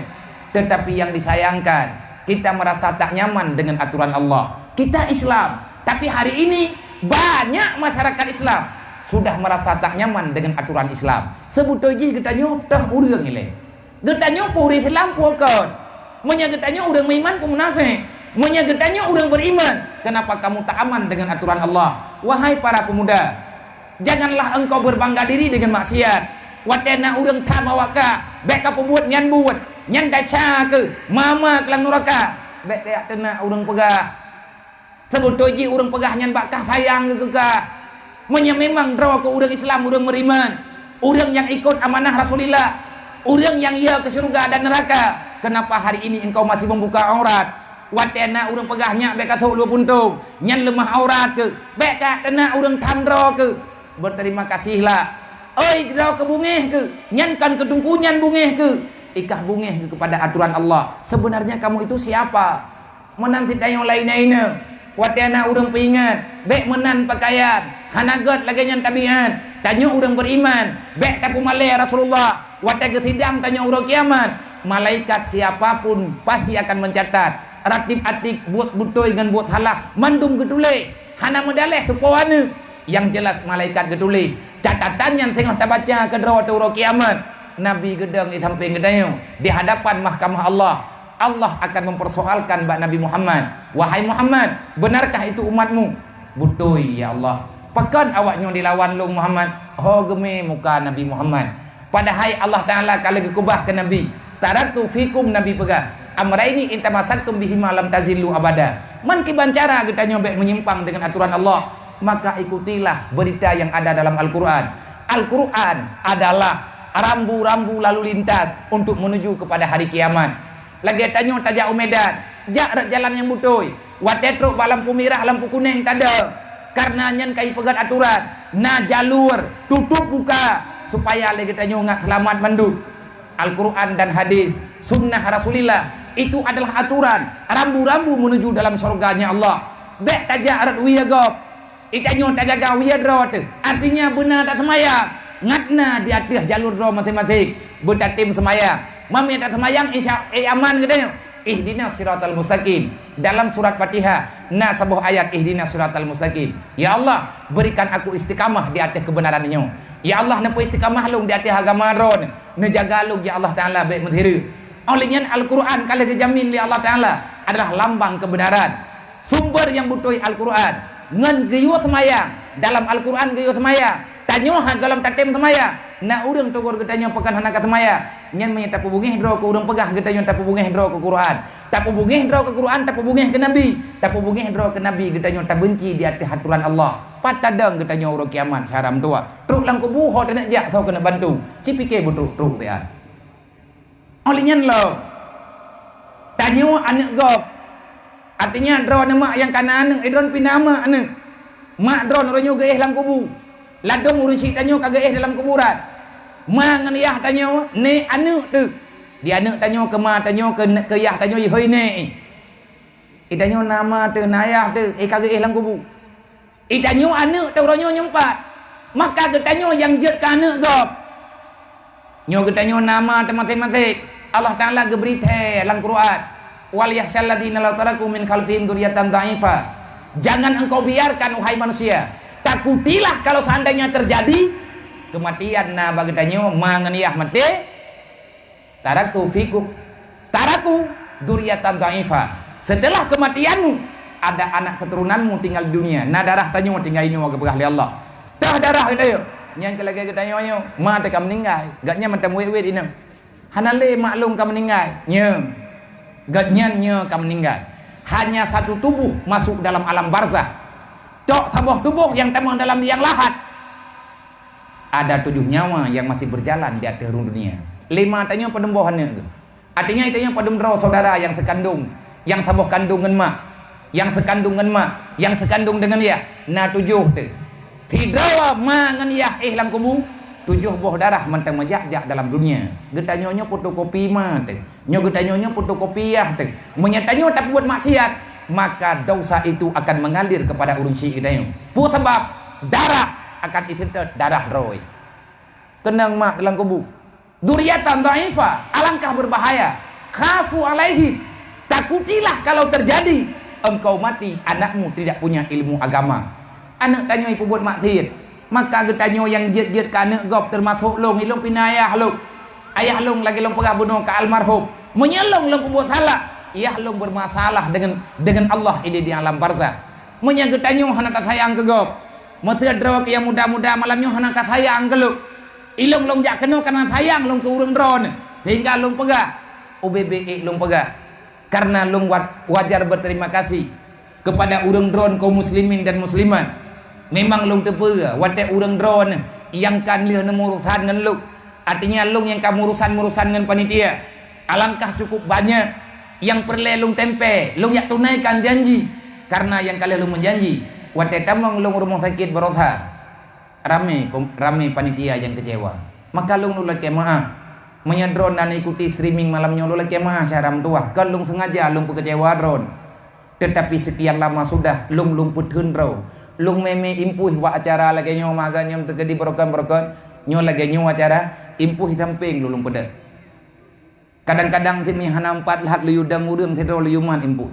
Tetapi yang disayangkan, kita merasa tak nyaman dengan aturan Allah. Kita Islam, tapi hari ini banyak masyarakat Islam sudah merasa tak nyaman dengan aturan Islam. Sebutoji getanyo dah urang ile. Getanyo puri Islam puakon. Menya getanyo urang beriman pun munafik. Menya getanyo urang beriman. Kenapa kamu tak aman dengan aturan Allah? Wahai para pemuda, janganlah engkau berbangga diri dengan maksiat. Watena urang tak mawaka, bek ka pembuat nyan buat, nyan dasar ke, mama kelang neraka. Bek kayak tena urang pegah. Sebutoji urang pegah nyan bakah sayang ke kekah. Menya memang draw ke urang Islam, urang beriman, urang yang ikut amanah Rasulullah, urang yang ia ke surga dan neraka. Kenapa hari ini engkau masih membuka aurat? Watena urang pegahnya bek ka thuk lu puntung, nyan lemah aurat ke, bek ka kena urang tamdro ke. Berterima kasihlah. Oi draw ke bungeh ke, nyan kan kedungkunyan bungeh ke. Ikah bungeh ke kepada aturan Allah. Sebenarnya kamu itu siapa? Menanti tayong lain-lainnya. Watena urang peingat, bek menan pakaian, hanagot lagi nyan tabiat. Tanyo urang beriman, bek tapu malai Rasulullah. Wate ketidang tanyo urang kiamat. Malaikat siapapun pasti akan mencatat. Ratib atik buat butoy dengan buat halah mandum gedule hana medaleh tu pawana. Yang jelas malaikat gedule catatan yang tengah tak baca ke draw tu kiamat. Nabi gedang di samping gedayo di hadapan mahkamah Allah. Allah akan mempersoalkan bak Nabi Muhammad. Wahai Muhammad, benarkah itu umatmu? Butoy ya Allah. Pakan awaknya dilawan lu Muhammad. Oh geme muka Nabi Muhammad. Padahal Allah Ta'ala kalau gekubah ke Nabi, taraktu fikum Nabi pegang. Amraini intamasaktum bihi malam tazillu abada. Man kibancara kita nyobek menyimpang dengan aturan Allah, maka ikutilah berita yang ada dalam Al-Quran. Al-Quran adalah rambu-rambu lalu lintas untuk menuju kepada hari kiamat. Lagi tanya tajak umedan, jak jalan yang butuh. Watetruk bak lampu merah, lampu kuning tak ada. Karena nyan kai pegat aturan. Na jalur tutup buka supaya lagi tanya ngak selamat manduk. Al-Quran dan hadis, sunnah Rasulullah itu adalah aturan rambu-rambu menuju dalam surganya Allah. Bek tajak arat wiyagop itanyo tajaga wiyadrot, artinya benar tak semayang ngatna di atas jalur draw matematik bertatim semayang mami tak semayang insya aman gede. Ihdinas siratal mustaqim dalam surat Fatihah na sebuah ayat ihdinas siratal mustaqim. Ya Allah berikan aku istiqamah di atas kebenarannya. Ya Allah nepu istiqamah lung di atas agama ron nejaga lung ya Allah Ta'ala baik menghiru. Olehnya Al-Quran kalau dijamin oleh Allah Ta'ala adalah lambang kebenaran. Sumber yang butuh Al-Quran ngan geyuh semayang dalam Al-Quran geyuh semayang tanyo ha dalam tatem semayang na urang togor getanyo pekan hana ka semayang nyan me tapu bungeh draw ke urang pegah getanyo tapu bungeh draw ke Quran, tapu bungeh draw ke Quran, tapu bungeh ke Nabi, tapu bungeh draw ke Nabi getanyo tak benci di atas aturan Allah. Patadang getanyo urang kiamat saram tua truk lang kubu ho tenak jak tau kena bantu cipike butruk truk tian. Olehnya lo tanyo anak gop artinya draw nama yang kanan idron pinama anak mak drone orang gaeh dalam kubu ladong urun cik tanyo kagaeh dalam kuburan ma ngan yah tanyo ne anu tu dia anak tanyo ke ma tanyo ke yah tanyo hoi ne itanyo nama tu nayah tu kagaeh dalam kubu itanyo anu tu ronyo nyempat maka getanyo yang jet ka anak gop nyo getanyo nama temat-temat Allah Ta'ala geberita dalam Quran wal yahsyal ladina law taraku min khalfihim dzurriyyatan dha'ifa. Jangan engkau biarkan wahai manusia, takutilah kalau seandainya terjadi kematian na bagetanyo mangeniyah mati taraktu fikum taraku dzurriyyatan dha'ifa. Setelah kematianmu ada anak keturunanmu tinggal di dunia. Nah darah tanyo tinggal ini wa gebah li Allah. Dah darah itu Yang kelagi kita nyonyo, mata kamu meninggal. Gatnya mata wet-wet ini. Hanale maklum kamu meninggal. Gatnya kamu meninggal. Hanya satu tubuh masuk dalam alam barzah. Tok sebuah tubuh yang terbang dalam liang lahat. Ada 7 nyawa yang masih berjalan di atas dunia. 5 tanya pedembohannya. Artinya itu yang pedemdro saudara yang sekandung, yang sebuah kandungan mak, yang sekandung dengan mak, yang sekandung dengan dia. Nah 7 tu. Tidawa mangan ya ihlang kubu 7 buah darah mentang menjak-jak dalam dunia. Getanyonya fotokopi mah tu. Nyo getanyonya fotokopiah tu. Menyatanya tapi buat maksiat, maka dosa itu akan mengalir kepada urung syiik getanyo. Pu sebab darah akan istitat darah roy. Kenang mak dalam kubu. Duriatan dhaifah, alangkah berbahaya. Khafu alaihi, takutilah kalau terjadi engkau mati, anakmu tidak punya ilmu agama. Anak tanya ibu buat maksiat, maka getanyo yang jet-jet ke anak gop termasuk long ilong pinayah long. Ayah long lagi long pernah bunuh ke almarhum. Menyelong long buat salah. Ayah long bermasalah dengan Allah ini di alam barzah. Menyagetanyo hanak sayang ke gop. Mesti draw ke yang muda-muda malamnya hanak sayang ke lu. Ilong long jak kena karena sayang long ke urang drone. Sehingga long pegah. UBBI long pegah. Karena long wajar berterima kasih kepada urang drone kaum muslimin dan muslimat. Memang long tepega watek urang drone yang kan lihat urusan dengan lu. Artinya long yang kamu urusan dengan panitia. Alangkah cukup banyak yang perlu long tempe, long yang tunaikan janji. Karena yang kalian long menjanji, watek tamang long rumah sakit berosa. Ramai panitia yang kecewa. Maka long nulak kemaah menyadron dan ikuti streaming malamnya nulak kemaah syaram tua. Kalau long sengaja long kecewa drone. Tetapi sekian lama sudah long putun draw. Long meme impuh wa acara lagi nyo maganya terjadi berokan nyo lagi nyo acara impuh samping long peda. Kadang-kadang timi hana 4 lahat lu udang urang sedro luyuman impuh.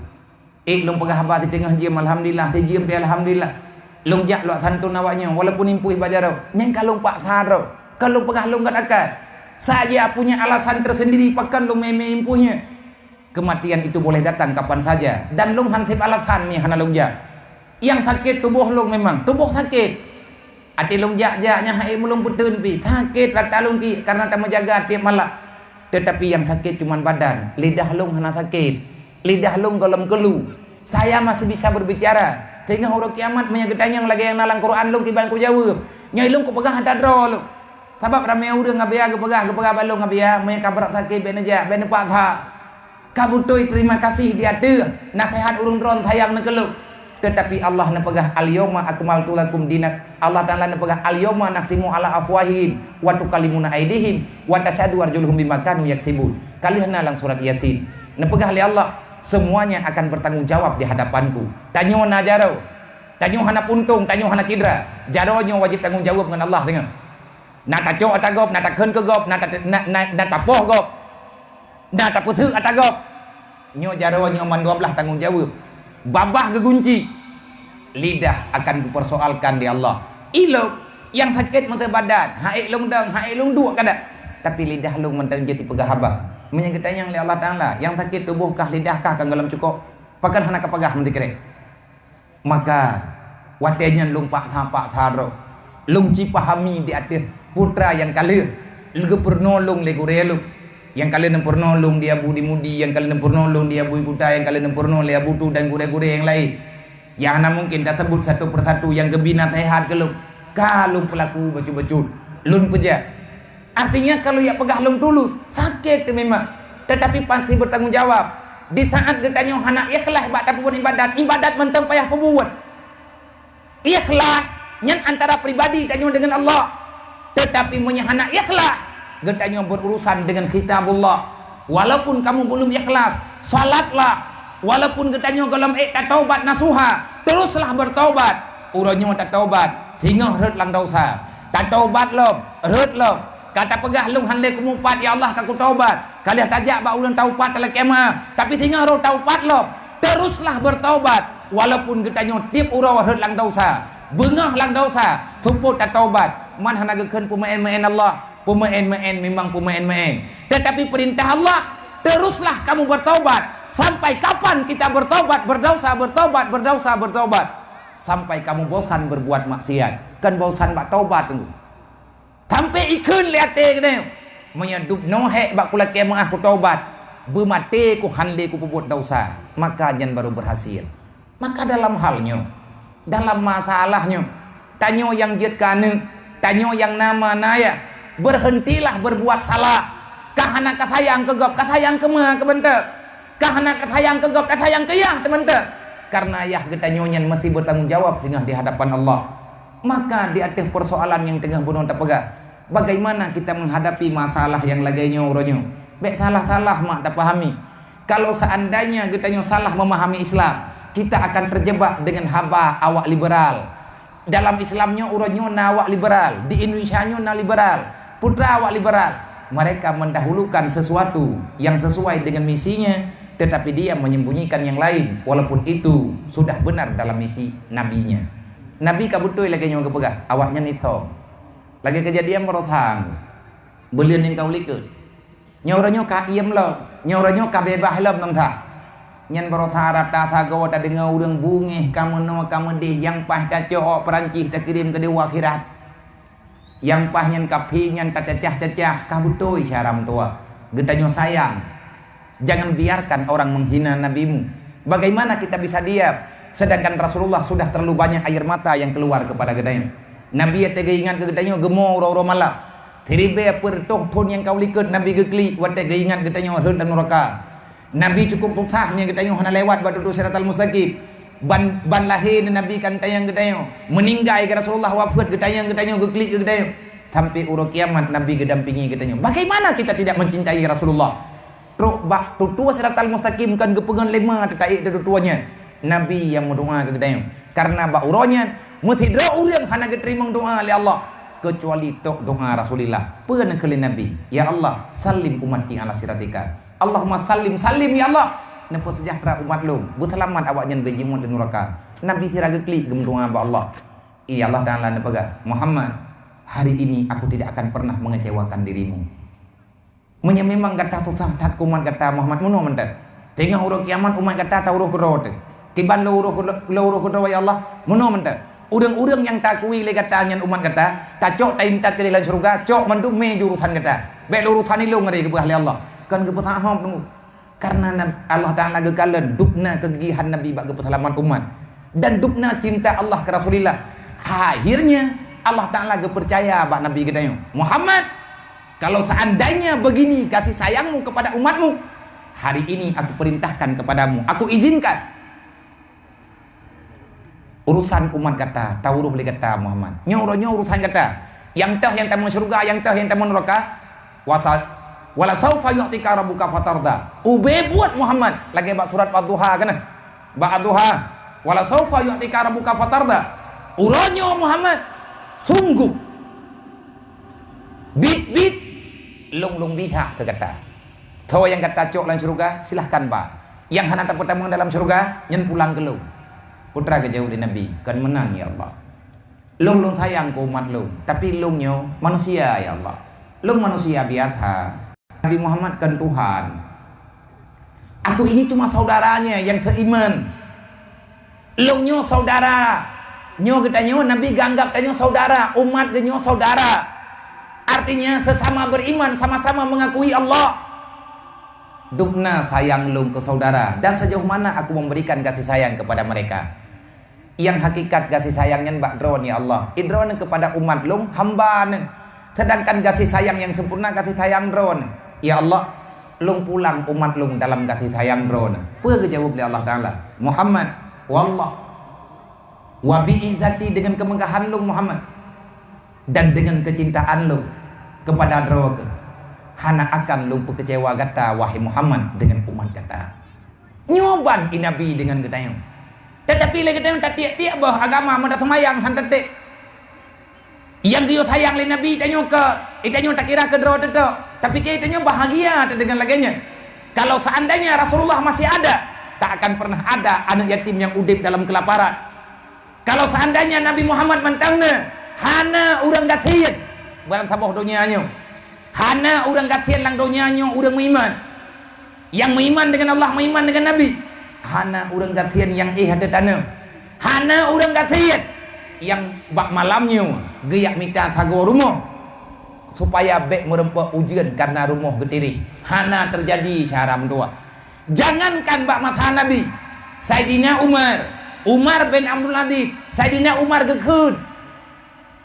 Long pegah haba di tengah jam alhamdulillah tejim pi alhamdulillah. Long jak lo santun awaknya walaupun impuh bajarau nyang kalong pak sarau kalau pegah long kat akal saja punya alasan tersendiri pakan long meme impuhnya. Kematian itu boleh datang kapan saja dan long hansip alasan mi hana long jak yang sakit tubuh long memang tubuh sakit ati long jak-jaknya hai mulung putun pi sakit rata long ki karena tak menjaga tiap malam. Tetapi yang sakit cuma badan, lidah long hana sakit, lidah long golem kelu. Saya masih bisa berbicara. Tengah orang kiamat menyagetanya yang lagi yang nalang Quran long kiban ku jawab. Nyai long ku pegah ada dro long. Sebab ramai urang ngabia gepegah balong ngabia men kabrak sakit ben aja ben pak tha. Kabutoi terima kasih dia tu nasihat urang dron sayang ne kelu. Tetapi Allah ne pegah al yauma akmaltu lakum dinak. Allah Taala ne pegah al yauma nakhtimu ala afwahihim wa tukallimuna aydihim wa tashhadu arjuluhum bima kanu yaksibun. Kalian nalang surat Yasin. Ne pegah li Allah semuanya akan bertanggung jawab di hadapanku. Tanyo na jaro. Tanyo hana puntung, tanyo hana cedera. Jaronyo wajib tanggung jawab dengan Allah tengok. Nata cok atagop, nata keun ke gop, nata poh gop. Nata pusu atagop. Nyo jaronyo man 12 tanggung jawab. Babah kegunci. Lidah akan kupersoalkan di Allah. Ilo yang sakit mata badan, haik long dang, haik long dua kada. Tapi lidah long mentang jadi pegah habah. Menyangkitanya oleh Allah Ta'ala yang sakit tubuhkah lidahkah kang dalam cukup pakan hana kapagah mesti kerek. Maka watenya lung pak tharo lung cipahami di atas putra yang kalian lege pernolong legurelu yang kalian pernolong dia budi mudi yang kalian pernolong dia bui kuta yang kalian pernolong dia butu dan gure-gure yang lain yang hana mungkin dah sebut satu persatu yang gebina sehat keluk kalau pelaku baju-baju lun peja. Artinya kalau ya pegah long tulus sakit memang, tetapi pasti bertanggung jawab. Di saat getanya hana ikhlas bak tapun ibadat mentang payah pebuat. Ikhlas nyan antara pribadi tanyo dengan Allah. Tetapi menyahana ikhlas getanya berurusan dengan kitabullah. Walaupun kamu belum ikhlas, salatlah. Walaupun getanya golem taubat nasuha, teruslah bertaubat. Uranyo tak taubat, hingga ret lang dosa. Tak taubat lom, ret lom. Kata pegah lung handai kumupat ya Allah kaku taubat. Kalian tajak bak ulang taubat telah kemah. Tapi tinggal roh taubat lom. Teruslah bertaubat. Walaupun getanya tiap urau ret lang dosa. Bengah lang dosa. Tumput tak taubat. Man hana gekeun pemain-main Allah. Pemain-main memang pemain-main. Tetapi perintah Allah, teruslah kamu bertaubat. Sampai kapan kita bertaubat, berdosa, bertaubat. Sampai kamu bosan berbuat maksiat. Kan bosan bak taubat tunggu. Sampai ikun liate kena. Menyadup nohek bak kula kemah aku taubat. Bermati ku hanli ku puput dosa. Maka jan baru berhasil. Maka dalam halnya, dalam masalahnya, tanyo yang jid kana, tanyo yang nama naya, berhentilah berbuat salah. Kahana kasayang kegop, kasayang kema kebentek. Kahana kasayang kegop, kasayang keyah tementek. Karena yah kita nyonya mesti bertanggung jawab sehingga di hadapan Allah. Maka di atas persoalan yang tengah bunuh terpegah, bagaimana kita menghadapi masalah yang lagainya uronyo. Baik salah-salah mak tak pahami. Kalau seandainya kita salah memahami Islam, kita akan terjebak dengan haba awak liberal. Dalam Islamnya uronyo na awak liberal, di Indonesianya na liberal, putra awak liberal. Mereka mendahulukan sesuatu yang sesuai dengan misinya, tetapi dia menyembunyikan yang lain, walaupun itu sudah benar dalam misi nabinya. Nabi kabutuy lagi nyawa kepegah, awaknya nito. Lagi kejadian merosang, belian yang kau likut. Nyawaranyo ka iem lo, nyawaranyo ka bebah lo nangta. Nyan berotha rata thago ta dengar urang bungih kamu no kamu deh yang pah ta cok Perancis ta kirim ke dewa akhirat. Yang pah nyan kapi nyan ta cacah-cacah kabutuy syaram tua. Getanyo sayang. Jangan biarkan orang menghina nabimu. Bagaimana kita bisa diam? Sedangkan Rasulullah sudah terlalu banyak air mata yang keluar kepada gedanya. Nabi tega ingat ke gedanya gemo uro-uro malam. Tiribe pertoh pun yang kau likut Nabi gekli wat tega ingat gedanya dan neraka. Nabi cukup puthahnya gedanya hana lewat batu siratal mustaqim. Ban lahir Nabi kan tayang gedanya. Meninggal ke Rasulullah wafat gedanya gekli ke gedanya. Sampai uro kiamat Nabi gedampingi gedanya. Bagaimana kita tidak mencintai Rasulullah? Bak tutua siratal mustaqim kan gepegan lema terkait tutuanya Nabi yang berdoa ke gedanya karena bak uronya mesti doa urang hana geterima doa oleh Allah kecuali doa Rasulullah pernah ke Nabi ya Allah salim umatki ala siratika Allahumma salim ya Allah napa sejahtera umat lu berselamat awaknya bejimun dan neraka Nabi tira gekli gem doa ba Allah ya Allah taala nepaga Muhammad hari ini aku tidak akan pernah mengecewakan dirimu. Memang kata susah tat kuman kata Muhammad muno mentet. Tengah urang kiamat umat kata tauruh kerot. Kiban lo uruh kerot ya Allah muno mentet. Urang-urang yang takui le kata nyan umat kata, tacok taintat ke dalam surga, cok mendume jurusan kata. Baik urusan ini lo ngeri ke ahli Allah. Kan ke petaham tunggu. Karena Allah Taala gekalan dupna kegigihan Nabi bak ke selamat umat dan dupna cinta Allah ke Rasulullah. Akhirnya Allah Taala percaya bak Nabi gedanya. Muhammad, kalau seandainya begini kasih sayangmu kepada umatmu, hari ini aku perintahkan kepadamu, aku izinkan. Urusan umat kata, tauruh li kata Muhammad. Nyoro urusan kata. Yang teh yang tamu surga, yang teh yang tamu neraka. Wala saufa yu'tika rabbuka fatarda. Ube buat Muhammad. Lagi bak surat Ad-Duha kan? Bak Ad-Duha. Wala saufa yu'tika rabbuka fatarda. Uronyo Muhammad. Sungguh. Bit long biha ke kata. Tahu yang kata cok dalam surga, silahkan pak. Yang hana tak pertama dalam surga, nyen pulang ke lu. Putra ke jauh di Nabi, kan menang ya Allah. Long sayang ke umat lu, tapi longnya manusia ya Allah. Long manusia biasa. Nabi Muhammad kan Tuhan. Aku ini cuma saudaranya yang seiman. Longnya saudara. Nyo kita nyo Nabi ganggap tanya saudara, umat genyo saudara. Artinya sesama beriman sama-sama mengakui Allah. Dupna sayang lung ke saudara dan sejauh mana aku memberikan kasih sayang kepada mereka. Yang hakikat kasih sayangnya mbak drone ya Allah. Idron kepada umat lung hamba neng. Sedangkan kasih sayang yang sempurna kasih sayang drone. Ya Allah, lung pulang umat lung dalam kasih sayang drone. Apa jawab oleh Allah Taala? Muhammad, wallah. Wa bi izzati dengan kemegahan lung Muhammad dan dengan kecintaan lung kepada droga hana akan lupa kecewa kata wahai Muhammad dengan umat kata nyoban Nabi dengan ketanya tetapi le ketanya tak tiap-tiap bah agama mendat semayang han tetek yang dia sayang le Nabi tanya ke itanya tak kira ke droga tetek tapi kita bahagia dengan laganya kalau seandainya Rasulullah masih ada tak akan pernah ada anak yatim yang udip dalam kelaparan kalau seandainya Nabi Muhammad mentangna hana urang gatian barang saboh dunianya hana urang gatian lang dunianya urang meiman yang meiman dengan Allah meiman dengan Nabi hana urang gatian yang ada tanah hana urang gatian yang bak malamnya geyak minta thago rumah supaya bek merempa ujian karena rumah getiri. Hana terjadi syaram tua. Jangankan bak masa Nabi, Sayyidina Umar bin Abdul Aziz, Sayyidina Umar gekut.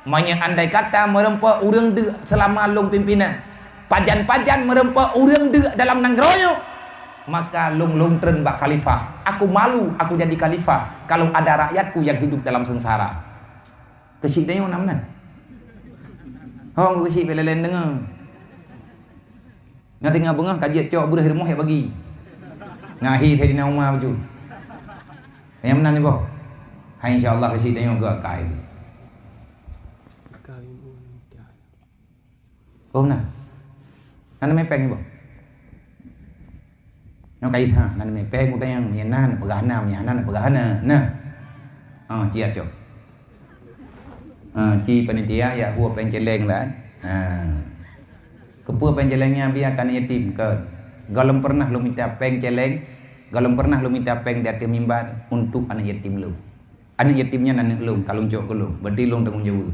Manya andai kata merempa urang de selama long pimpinan, pajan-pajan merempa urang de dalam nanggroyo, maka long tren bak khalifah. Aku malu aku jadi khalifah kalau ada rakyatku yang hidup dalam sengsara. Kesik tanya mana? Hong kesik belelen dengar. Ngati ngabengah kajiat cok burah rumah ya bagi. Ngahi Sayyidina Umar wujud. Yang menang ni boh. Hai insyaallah kesik tanya gak kai. Oh nah. Nana mepeng ni boh. Nó cây ha, nana mepeng ko tayang yana pagana, yana pagana. Nah. Ciat cok. Ci panitia ya huwa penceleng lah. Kepua pencelengnya biarkan yatim ke. Galem pernah lu minta penceleng, galem pernah lu minta peng di atas mimbar untuk anak yatim lu. Anak yatimnya anak lu, kalung cok lu, berarti lu tanggung jawab.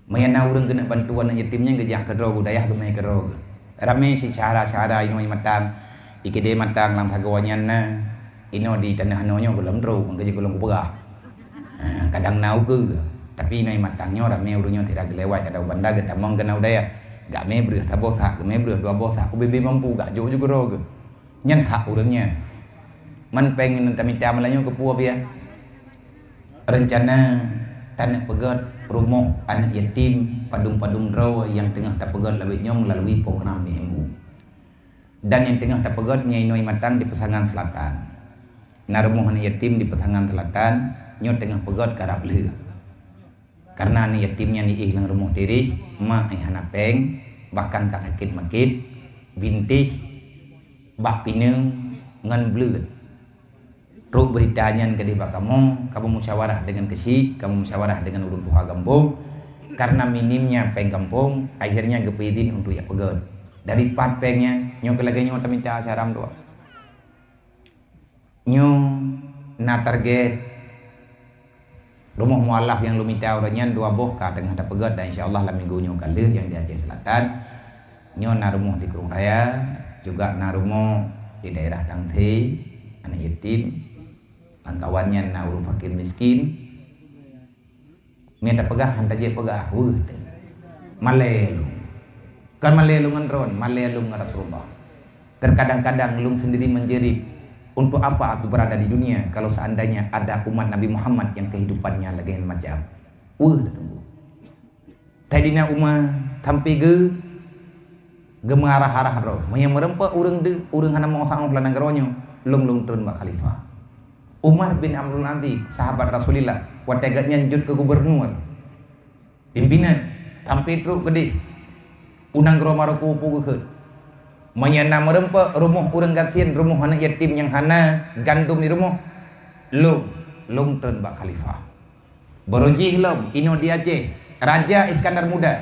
Mayana urang kena bantu anak yatimnya gejak ke rogo, dayah ke mai ke rogo. Rame si cara-cara ino matang, ikide matang lam thagawanyan na. Ino di tanah hanonyo belum ro, nggaji belum kupegah. Kadang nau ke. Tapi nai matangnya orang urungnya tidak lewat ada benda kita mong kenau daya gak mebreh tabosa ke mebreh dua bosa aku bebe mampu gak jauh juga roge nyen hak urangnya man pengen minta malanyo ke puah dia rencana tanah pegat rumah anak yatim padung rawa yang tengah tak pegat lebihnya melalui program BMU dan yang tengah tak pegat nyai noi matang di Pesangan Selatan nah rumah anak yatim di Pesangan Selatan nyo tengah pegat karap leh karena ni yatimnya ni ihlang rumah diri mak ayah peng bahkan katakit makit bintih bak pineng ngan bleut ruk beritanya ke di kamu musyawarah dengan kesi kamu musyawarah dengan urun tuha gambung karena minimnya peng kampung akhirnya gepidin untuk ya pegat dari pat pengnya nyo kelaganya mau minta asaram doa nyo na target rumah mualaf yang lu minta orangnya dua boh ka tengah ada pegat dan insyaallah lah minggunya kali yang di Aceh Selatan nyo na rumah di Kerung Raya juga na rumah di daerah Dangthi anak yatim langkawannya na urung fakir miskin minta pegah hantar je pegah malelu kan malelu ngan malelu ngan Rasulullah terkadang-kadang lung sendiri menjerit untuk apa aku berada di dunia kalau seandainya ada umat Nabi Muhammad yang kehidupannya lagi macam Sayyidina Umar tampi ge marah-arah ro yang merempa urang hana mau sang lanang geronyo lung turun bak khalifah Umar bin Abdul Aziz sahabat Rasulullah watega nyanjut ke gubernur pimpinan tampi truk gede unang gero maruku pugeut menyana merempa rumah urang gatian rumah anak yatim yang hana gandum di rumah lung turun bak khalifah berujih lom ino di Aceh Raja Iskandar Muda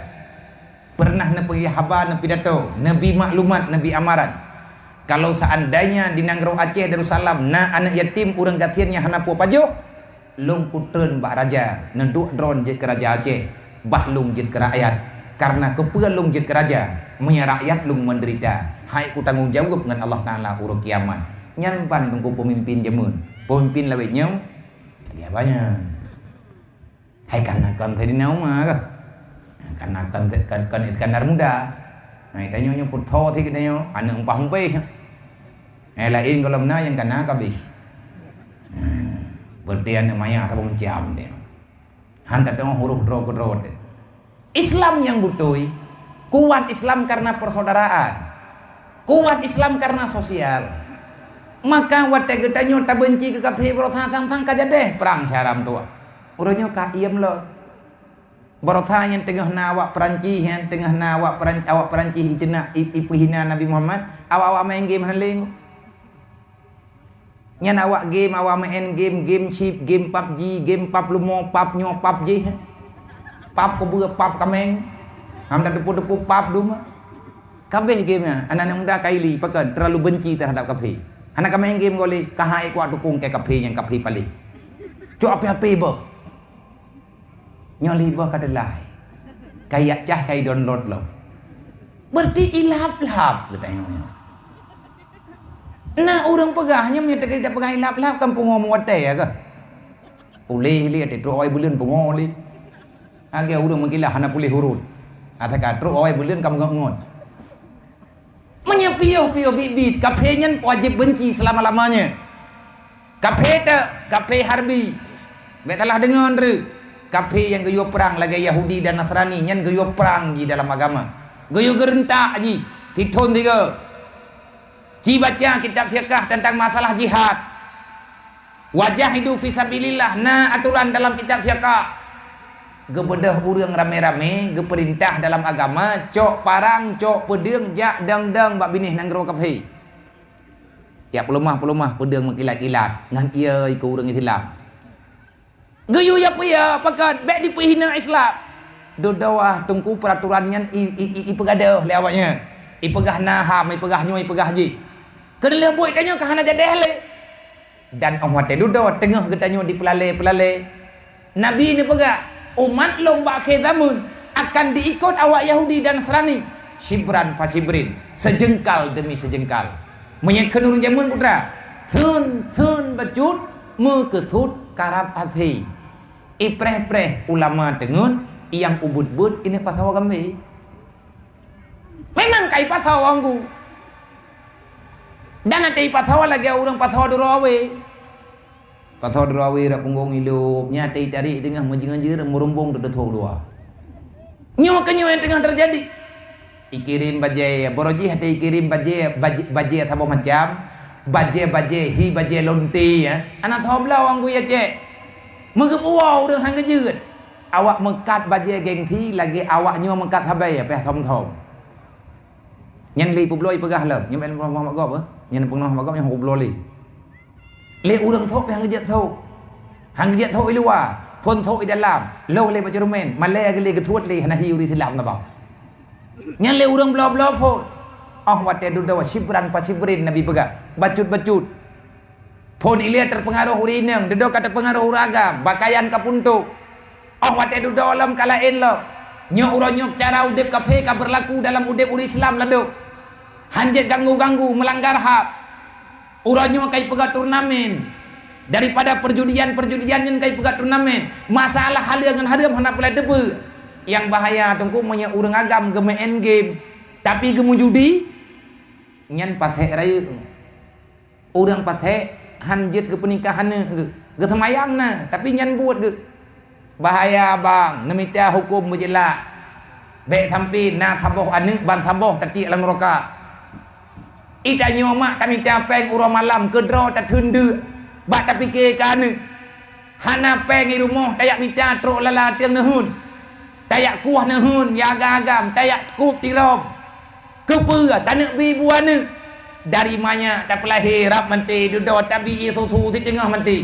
pernah nepi haba nepi dato nebi maklumat nebi amaran kalau seandainya di Nanggro Aceh Darussalam na anak yatim urang gatian yang hana pajo lung putreun bak raja neduk drone je ke raja Aceh bah lung je ke rakyat karena kepua lung je ke raja punya rakyat lung menderita hai ku tanggung jawab dengan Allah Ta'ala urut kiamat nyan pan tunggu pemimpin jamun pemimpin lebih nyau dia banyak hai karena kan tadi nauma karena kan Iskandar Muda hai tanya nyo putho thi kita nyo anak umpah umpe lain kalau na yang kena kabis berdian namanya atau menciam dia hantar tengok huruf dro Islam yang butuh kuat Islam karena persaudaraan, kuat Islam karena sosial. Maka wate getanyo ta benci ke kafe berotha tang kajadeh perang syaram tua. Uronyo ka iem lo. Berotha yang tengah nawak Perancis yang tengah nawak awak Perancis hina ipu hina Nabi Muhammad, awak main game haling. Nyan awak game awak main game chip, game PUBG, game pap lumo, pap nyo PUBG. Pap ko bua pap kameng. Hamda depu-depu pap duma. Kabeh game-nya anak-anak muda kaili pakan terlalu benci terhadap kafe. Anak kami game goli kahai kuat dukung ke kafe yang kafe paling. Cuk api-api boh. Nyoli boh kadelai. kayak cah kai download lo. Berarti ilap-lap katanya. Nah orang pegahnya minta kita pegang ilap-lap kampung ngomong wate ya ke? Pulih lihat itu oi bulan pengoli. Agak orang mengkilah hana pulih hurut. Atau kata oi bulan kamu ngot. Menyepiau bibit kafenya wajib benci selama-lamanya. Kafe harbi. Betalah dengar tu. Kafe yang gayuh perang lagi Yahudi dan Nasrani nyen gayuh perang di dalam agama. Gayuh gerentak ji, titun tiga. Ji baca kitab fiqh tentang masalah jihad. Wajahidu fisabilillah. Nah aturan dalam kitab fiqh. Gebedah urang rame-rame, geperintah dalam agama, cok parang, cok pedeng, jak dang-dang bak binih nang gero kafe. Ya pelumah pedeng mengkilat-kilat ngan ia ikut urang Islam. Gayuh ya puya pakat bek dipehina Islam. Dodawah tungku peraturannya ipegadah lewatnya. Ipegah naham, ipegah nyoy, ipegah ji. Kena buat tanya kahana jadeh le. Dan orang teh dodawah tengah getanyo di pelale. Nabi ni pegah umat lomba akhir zaman akan diikut awak Yahudi dan Nasrani. Shibran fasibrin, sejengkal demi sejengkal. Menyekan urang zaman putra. Thun bacut mekethut karab athi. Ipreh-preh ulama dengun yang ubud-bud ini pathawa kami. Memang kai pathawa anggu. Dan nanti pathawa lagi orang pathawa durawe. Pathawa durawe rak punggung hidup nyati cari tengah menjenganjir merumbung dedet dua. Nyawa yang tengah terjadi. Ikirim bajai boroji hati ikirim bajai thabo macam bajai hi bajai lonti ya. Anak thoblau anggu ya cek. Mengepuau dah hang kejeut. Awak mekat bajai gengsi lagi awaknya mekat habai apa thom. Nyen li publoi pegah lem, nyen ben mak gop ah. Nyen pengnah mak gop yang publoi. Le urang thok hang kejeut thok. Hang kejeut thok i luar, pon thok i dalam. Lo le baca rumen, male le ketuat le hana hiu di dalam na bang. Nyen le urang blo-blo pon. Wate duda shibran pasibrin Nabi pegah. Bacut. Pon ilia terpengaruh urinang, dedo kata pengaruh uragam, bakayan kapuntuk. Wate duda alam kalain lo. Nyok uranyok cara udip kafe ka berlaku dalam udip uri Islam laduk. Hanjet ganggu-ganggu melanggar hak. Uranyok kai pegah turnamen. Daripada perjudian yang kai pegah turnamen. Masalah halia dengan haram hana pelai debu. Yang bahaya tungku punya urang agam gemain game. Tapi gemu judi nyen pathek raya. Urang pathek hanjet ke pernikahan ke semayang na tapi nyan buat ke bahaya bang nemita hukum berjelas baik sampai na thaboh anu ban thaboh tati alam neraka ita nyoma kami tapeng ura malam kedro ta thundu bak ta fikir kan hana peng i rumah tayak mita trok lala tiang nehun tayak kuah nehun ya agam tayak kup tirom kepura tanak bi buana dari mana tak pelahir rap menti duduk tabi susu di tengah menti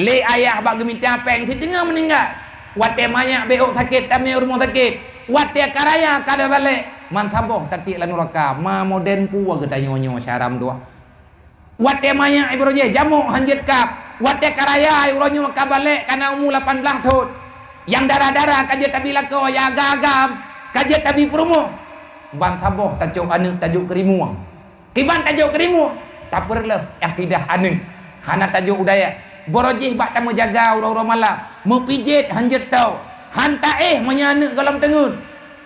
le ayah bagi minta peng di tengah meninggal wate manya beok sakit tami rumah sakit wate karaya kada balik mantaboh tati lan neraka ma moden pu wa gedanyo syaram dua wate manya ibro je jamu hanjit kap wate karaya ibronyo ka balik kana umur 18 tahun yang darah-darah kaje tabi lako ya gagam kaje tabi promo bantaboh tajuk anu tajuk kerimuang kiban tajuk kerimu tak perlah akidah anu hana tajuk udaya borojih bak tamu jaga ura-ura malam mepijit hanjet tau hanta menyana galam tengun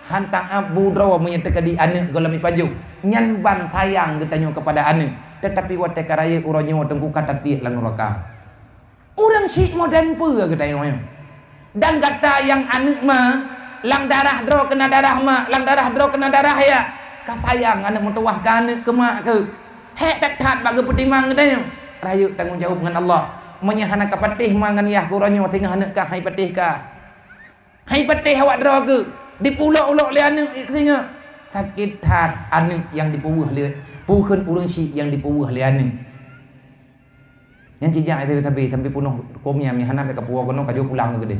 hanta abu drawa menyatakan di anu galam ipaju nyan ban sayang getanyo kepada anu tetapi wate karaya uranyo tengku kata ti lan neraka urang si moden pu getanyo dan kata yang anu mah lang darah dro kena darah mah lang darah dro kena darah ya kasayang anak mentuah kan ke mak ke hek tak bagi pertimang dia rayu tanggung jawab dengan Allah menyahana ka patih mangan yah kuranyo tengah anak ka hai patih awak dro ke dipulok-ulok le anak tengah sakit hat anak yang dipuwah le pukeun urang si yang dipuwah le anak yang cijang itu tapi punuh komnya mihana ka puwah kono ka jo pulang ke gede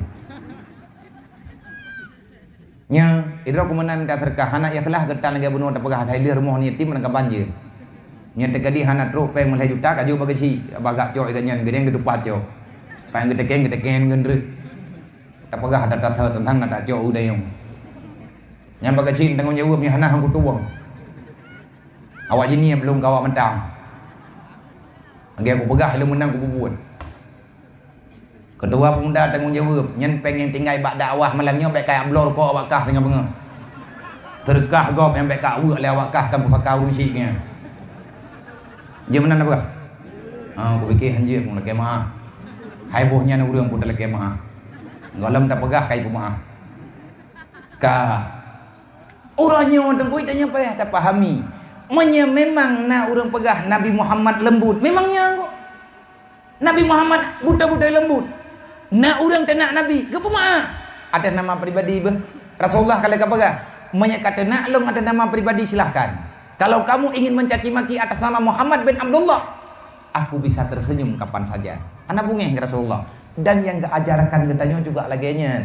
nya idra kumanan ka terkah anak ya kelah getan lagi bunuh tak pegah thailir rumah ni tim nang banjir nya tegadi hana tro pe mulai juta ka jo bagasi bagak jo ikannya gede gede paco pa gede ken gendre tak pegah ada tentang ada jo udah yang Yang kecil tanggung jawab ni hanah aku tuang. Awak jenis belum kau awak mentang. Lagi aku pegah lu menang aku buat. Kedua pemuda tanggung jawab, nyen pengen tinggal bak dakwah malamnya baik kayak blor kau awak kah dengan benga. Terkah gop yang baik kak awak le awak kah kan fakau rusiknya. Dia menang apa? Aku fikir hanjir pun lagi mah. Hai bohnya na urang pun lagi mah. Ngalam tak pegah kai pun mah. Ka urangnya tengkui tanya payah tak pahami. Memang na urang pegah Nabi Muhammad lembut. Memangnya kok. Nabi Muhammad buta-buta lembut. Na urang tenak Nabi. Ke pemah? Ada nama pribadi be. Rasulullah kalau ka pegah. Kata nak long ada nama pribadi silahkan. Kalau kamu ingin mencaci maki atas nama Muhammad bin Abdullah, aku bisa tersenyum kapan saja. Anak bungeh Rasulullah. Dan yang keajarkan getanya juga laginya.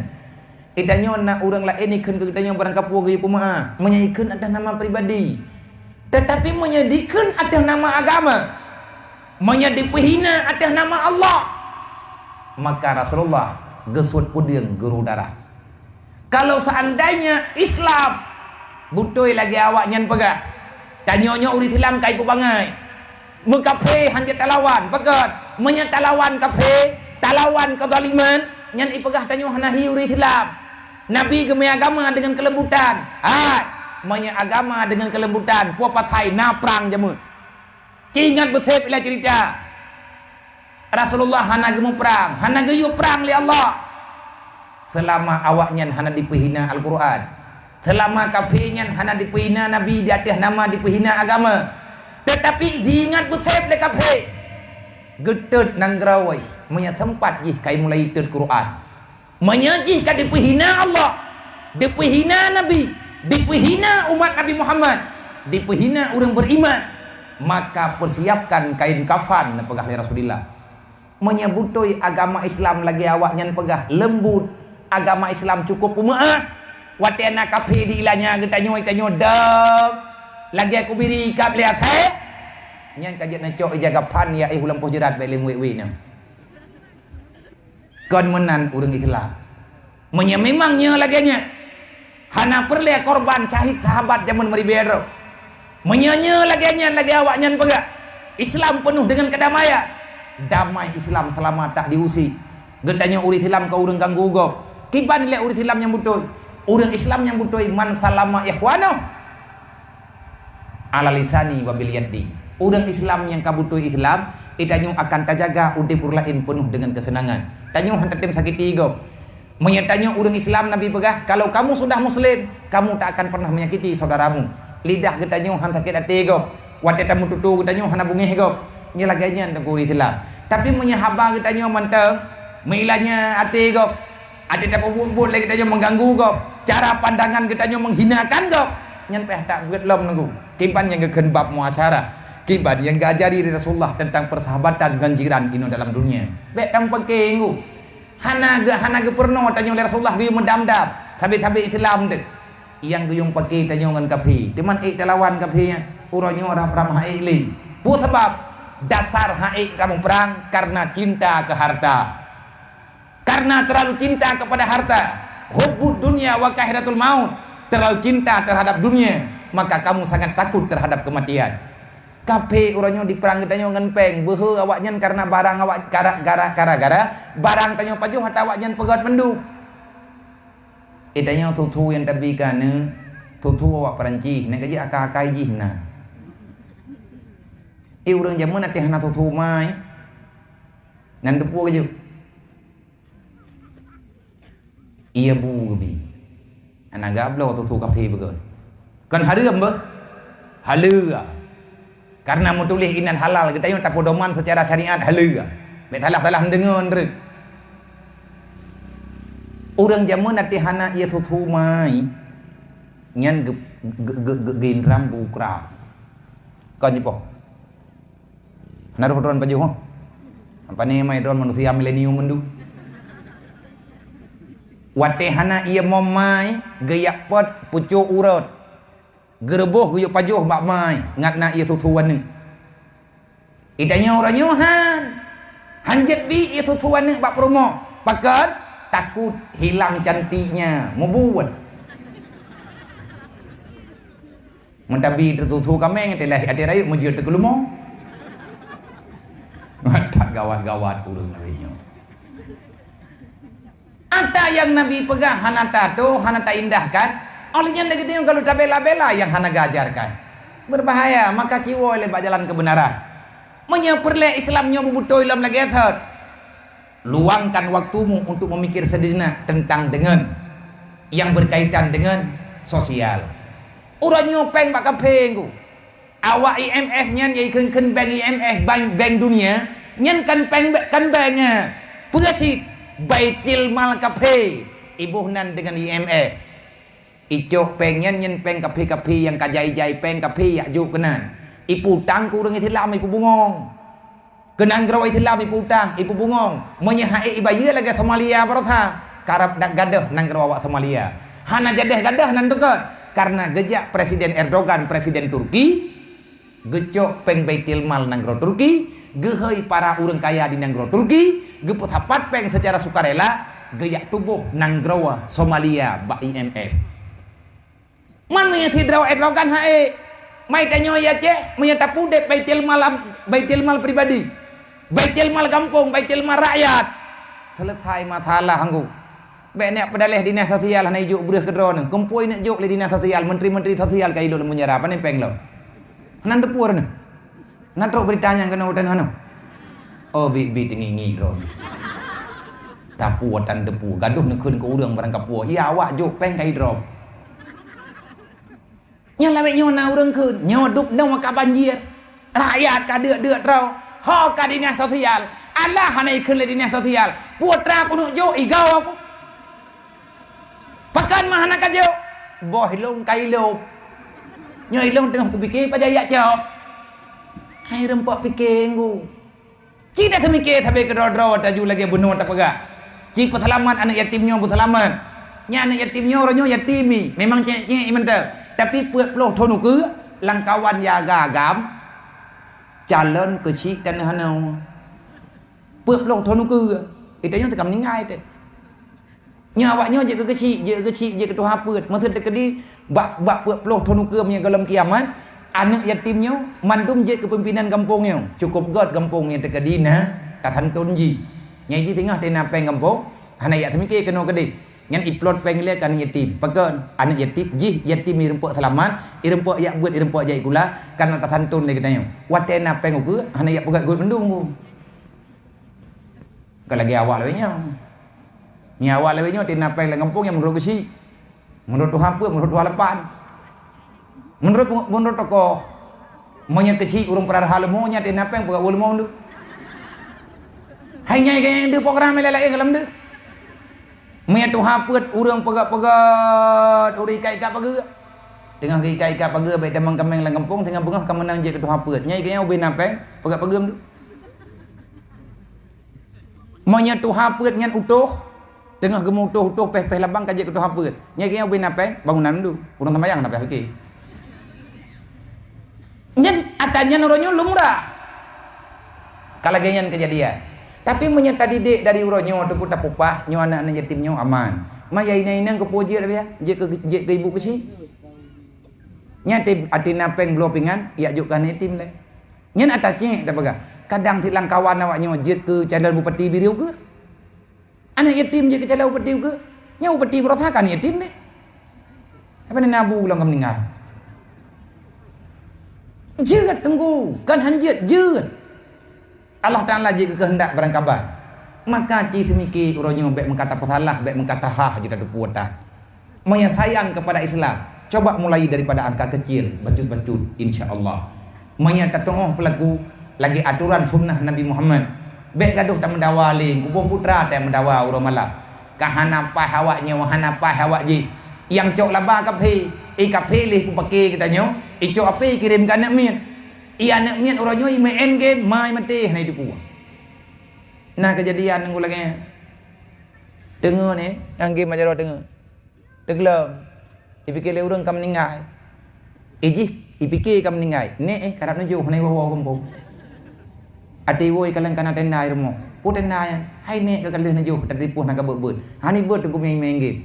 Idanya nak orang lain ikan getanya barang kapur gaya pemah. Menyaikan ada nama pribadi. Tetapi menyedikan ada nama agama. Menyedipihina ada nama Allah. Maka Rasulullah gesut puding guru darah. Kalau seandainya Islam butoi lagi awak nyan pegah. Tanyonya urit hilang kai ku bangai. Mengkafe hanya talawan pegat. Menyatalawan kafe, talawan kezaliman, nyan ipegah tanyo hanahi urit hilang. Nabi gemai agama dengan kelembutan. Menya agama dengan kelembutan. Puak patai na perang jamut. Cingat bersep ila cerita. Rasulullah hana gemu perang, hana geyu perang li Allah. Selama awaknya hana dipehina Al-Quran, selama kafirnya hana dipehina Nabi di atas nama dipehina agama, tetapi diingat bersep le kafir getut nang grawai menya tempat jih kai mulai tut Quran menya jih ka dipehina Allah, dipehina Nabi, dipehina umat Nabi Muhammad, dipehina orang beriman, maka persiapkan kain kafan pegah li Rasulullah. Menyebutoi agama Islam lagi awaknya pegah lembut. Agama Islam cukup umaah. Watena kafe di ilahnya getanyo itanyo dog. Lagi aku biri kap lihat he. Nyan kajet na cok jaga pan ya ulam pojerat bae lemwe nya. Kon menan urang Islam. Memangnya laginya. Hana perle korban syahid sahabat zaman meribero. Menyanya laginya lagi awaknya pegah. Islam penuh dengan kedamaian. Damai Islam selama tak diusi. Getanyo urit Islam ka urang ganggu gop. Kiban le urang Islam yang butuh. Urang Islam yang butuh man salama ikhwano ala lisani wa bil yadi. Urang Islam yang kabutuh Islam itanyo akan kajaga udip urlain penuh dengan kesenangan. Tanyo hantatim sakiti go. Menyatanyo urang Islam Nabi pegah, kalau kamu sudah muslim, kamu tak akan pernah menyakiti saudaramu. Lidah getanyo hantakit ati go. Wate tamu tutu getanyo hana bungeh go. Nya laganya tengku Islam. Tapi menyahaba getanyo manteng, meilanya ati go. Ada tak bubut lagi kita mengganggu kau. Cara pandangan kita menghinakan kau. Nyan peh tak buat lom nunggu. Kiban yang geken bab muasyarah. Kiban yang gajari Rasulullah tentang persahabatan dengan jiran ino dalam dunia. Bek tanpa kengu. Hana ge perno tanyo Rasulullah ge mendam-dam. Tapi Islam dek. Yang guyung pakai tanyo ngan kafi. Timan talawan kafi uronyo ora pramah li. Pu sebab dasar haik kamu perang karena cinta ke harta. Karena terlalu cinta kepada harta, hubbud dunia wa kahiratul maut, terlalu cinta terhadap dunia, maka kamu sangat takut terhadap kematian. Kape uranyo di perang tanyo ngenpeng, behe awaknya karena barang awak gara-gara barang tanyo pajuh hata awaknya pegat mendu. Itanya tutu yang tabi kana tutu awak Perancis, nak gaji akak-akak jihna. Urang jaman ati hana tutu mai. Nan depu gaji. Iya bu gebi. Anak gablo tutu kafe betul. Kan haram be? Halal. Karena mau tulis inan halal kita yang tak pedoman secara syariat halal. Mek talah-talah dengen rek. Orang zaman nanti hana ia tutu mai. Nyan gen rambu kra. Kan jipo. Hana rodon baju ho. Apa ni mai don manusia milenium mendu. Watehana ia momai geyak pot pucuk urut gerboh guyuk pajuh mak mai ngatna ia tutuan ni idanya orangnya hanjet bi ia tutuan ni bak promo pakat takut hilang cantiknya mau buat Mentabi tertutu kameng telah ati rayu mujud tegulumo. Tak gawat-gawat urang lawinya. Anta yang Nabi pegang hanata tu, hanata indahkan. Olehnya negeri kalau tak bela-bela yang hana gajarkan. Berbahaya, maka ciwo oleh jalan kebenaran. Menyeperle Islamnya bubutoy lam lagi athar. Luangkan waktumu untuk memikir sejenak tentang dengan yang berkaitan dengan sosial. Urangnya peng bak kapeng ku. Awak IMF nyan yai ken bank IMF bank dunia nyan kan bank Perasit Baitil Mal kape ibuhnan dengan IMF. Icok peng nyan peng kape yang kajai-jai peng kape yak juk kenan. Ipu tang ku urang Islam ipu bungong. Kenang graw Islam ipu tang ipu bungong. Menyahai ibaya lagi Somalia barotha. Karab dak gadah nang graw awak Somalia. Hana jadah-gadah nan dekat. Karena gejak Presiden Erdogan, Presiden Turki, gecok peng Baitil Mal nanggro Turki, gehoi para urang kaya di nanggro Turki, geput hapat peng secara sukarela, geyak tubuh nanggro Somalia ba IMF. Man yang tidak Erdogan hae, mai tanyo ya cek, menyatapu dek Baitil Mal pribadi, Baitil Mal kampung, Baitil Mal rakyat. Selesai masalah hanggu. Baik nak pedalih dinas sosial hana ijuk beureuh kedron kumpoi nak juk le dinas sosial menteri-menteri sosial kai lo menyerah apa ni peng lo hanan depur ne nan trok beritanya kena udan hana oh bi tingingi ro tapu tan depu gaduh nak keun ke urang barang kapua ya awak juk peng kai drop nya lawe nyo na urang keun nyo dup nang ka banjir rakyat ka deuk rau ho ka dinas sosial Allah hana keun le dinas sosial putra kuno juk igau aku Pakan mah anak aja, boh ilong kai lop, nyoy ilong tengah kupikir pajaya jawab, hai rempok pikir ku, kita semikir sampai kedor-dor taju lagi bunuh tak pegak, cik petalaman anak yatimnya petalaman, nya anak yatimnya orangnya yatimi, memang cek iman ter, tapi puat peloh tonu ke, langkawan yaga agam, calon kecil dan hanau, puat peloh tonu ke, itanya tekam ningai te. Nya awaknya je kecil je ketua haput masa tekedi bak peloh tonuka punya dalam kiamat anak yatimnya mandum je kepimpinan kampungnya cukup god kampungnya tekedi nah katan tunji nyai ji tengah tena peng kampung anak yatim ke kena kedi ngan iplot peng le kan yatim pakan anak yatim irempok selamat irempok yak buat irempok jai kula karena katan tun le katanya watena peng ku anak yak pegat god mendung ku kalagi awak lewenya nyawa lewenya tina peng le kampung yang menurut kesi menurut Tuhan apa menurut Tuhan lepan menurut tokoh monya kecil urung perar halmo nya tina peng pegat ulmo ndu hai nyai yang de program lelai kalam ndu monya Tuhan apa urang pegat uri kai-kai pagi tengah kai-kai pagi baik damang kameng le kampung tengah bengah kamenang je ke Tuhan apa nyai yang ubin peng pegat pagi ndu monya Tuhan apa nyan utuh tengah gemutuh peh labang kaje ketuh haput nya kaya ubin apa bangunan dulu urang tambayang apa fikir nyen atanya noronyo lumrah kalau ganyan kejadian tapi menyata didik dari uronyo tu puta pupah nyo anak yatimnyo aman maya ina kepoje ya je ke ibu kesi nya atina peng blopingan ya jukan yatim le nyen atacnya tak baga kadang tilang kawan awaknyo je ke calon bupati biriu ke anak yatim je kecala upeti ke nya upeti berosakan yatim ni apa ni nabu ulang meninggal jeut tunggu kan hanjit jeut Allah Taala je kehendak barang kabar maka ci semiki uronyo bek mengkata pesalah bek mengkata hah jika depuatan monya sayang kepada Islam coba mulai daripada angka kecil bacut-bacut insyaallah monya tatong pelaku lagi aturan sunnah Nabi Muhammad bek gaduh tak mendawa ling kupung putra tak mendawa urang malap kahana pa hawaknya wahana pa hawak ji yang cok laba kape kape leh ku pakai katanya cok ape kirim ke anak mian anak mian uranyo main game mai mati nah itu ku nah kejadian nunggu lagi dengar ni yang game ajar dengar teglam dipikir le urang kam meninggal dipikir kam meninggal ni karapna jo hanai wawa kampung ati woi kalang kana tenai rumo putenai hai ne ka kalih na jo tadi puh na ka beut hani beut ku main game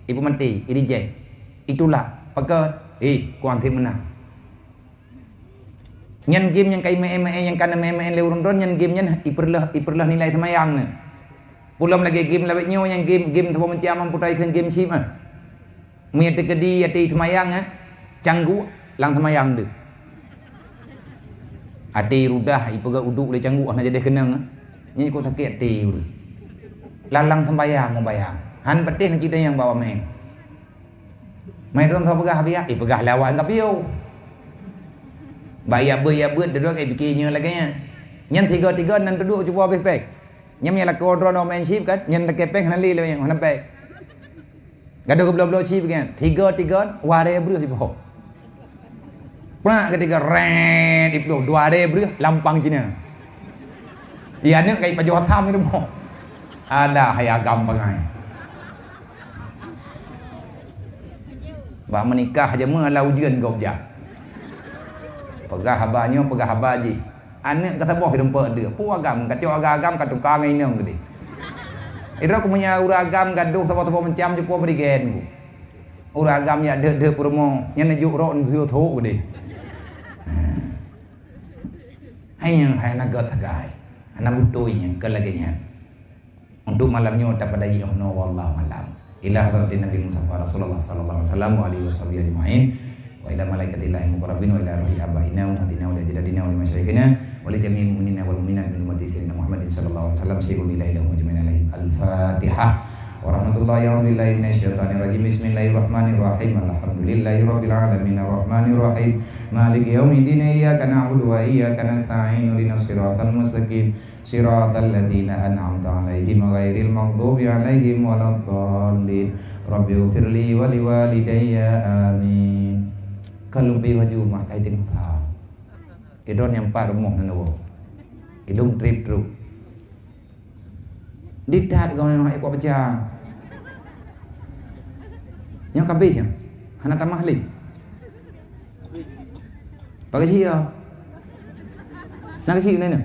ibu mati iri je itulah pakat kuan tim menang. Nyan game yang kai me yang kana me leuron ron nyan game nyan iperlah nilai semayang ne. Pulam lagi game labek nyo yang game tabo menciamam putai kan game sim ah. Mia tekedi ati semayang ah. Canggu lang semayang de. Ati rudah ipaga uduk le canggu ah jadi kenang ah. Nyi ko takek ati. Lalang sembayang membayang. Han petih kita yang bawa main. Main dalam pegah habis pegah lawan kapiu. Bayar duduk bikinnya lagi nya. Nyen tiga nan duduk cuba pek. Nyam nya la kodron no main ship kan. Nyen tak pek nan li le yang pek. Gaduh belum chip kan. Tiga ware breu ipo. Pra ketika red iplo dua re breu lampang Cina. Iya ni kai pajo tham itu mo. Ada hayagam pangai. Ba menikah aja mengalau ujian gobjak. Pegah habanya pegah habaji. Anak kata boh hidup dia. Pu agam kacau agam kat tukang ini yang gede. Ira aku punya uragam gaduh sama-sama mencam je pu berigen. Uragamnya de promo nya najuk ron zio tho gede. Hanya nak tagai. Anak butuh yang kelaginya. Untuk malamnya dapat dai ono wallahu alam. Ila hadratin Nabi Mustafa Rasulullah sallallahu alaihi wasallam ajma'in wa ila malaikatillahi muqarrabin wa ila ruhi abaina wa hadina wa jadadina wa masyayikhina wa li jami'il mu'minina wal mu'minat min ummati sayyidina Muhammadin sallallahu alaihi wasallam sayyidul ilahi lahum ajma'in alaihim al-fatihah wa rahmatullahi wa billahi minasyaitonir rajim bismillahirrahmanirrahim alhamdulillahi rabbil alamin arrahmanir rahim maliki yaumiddin iyyaka na'budu wa iyyaka nasta'in ihdinas siratal mustaqim siratal ladzina an'amta 'alaihim ghairil maghdubi 'alaihim waladdallin rabbighfirli wa liwalidayya amin. Kalau bi waju mak kai ting pa idon yang par rumah nanu idung trip truk ditat kau yang ikut pecah yang kabeh ya hana tamah li pakai sia nak sia ni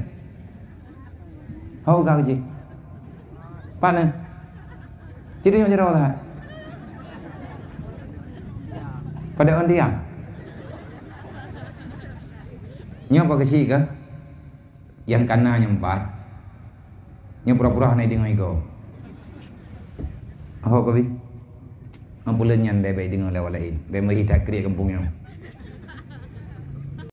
hau kau je pana jadi yang jero lah pada on dia nya pakai sia ke yang kana yang empat nya pura-pura naik dengan ego hau kau bi ambulan yang dai bai dengan lewat lain bai mai tak kriak kampungnya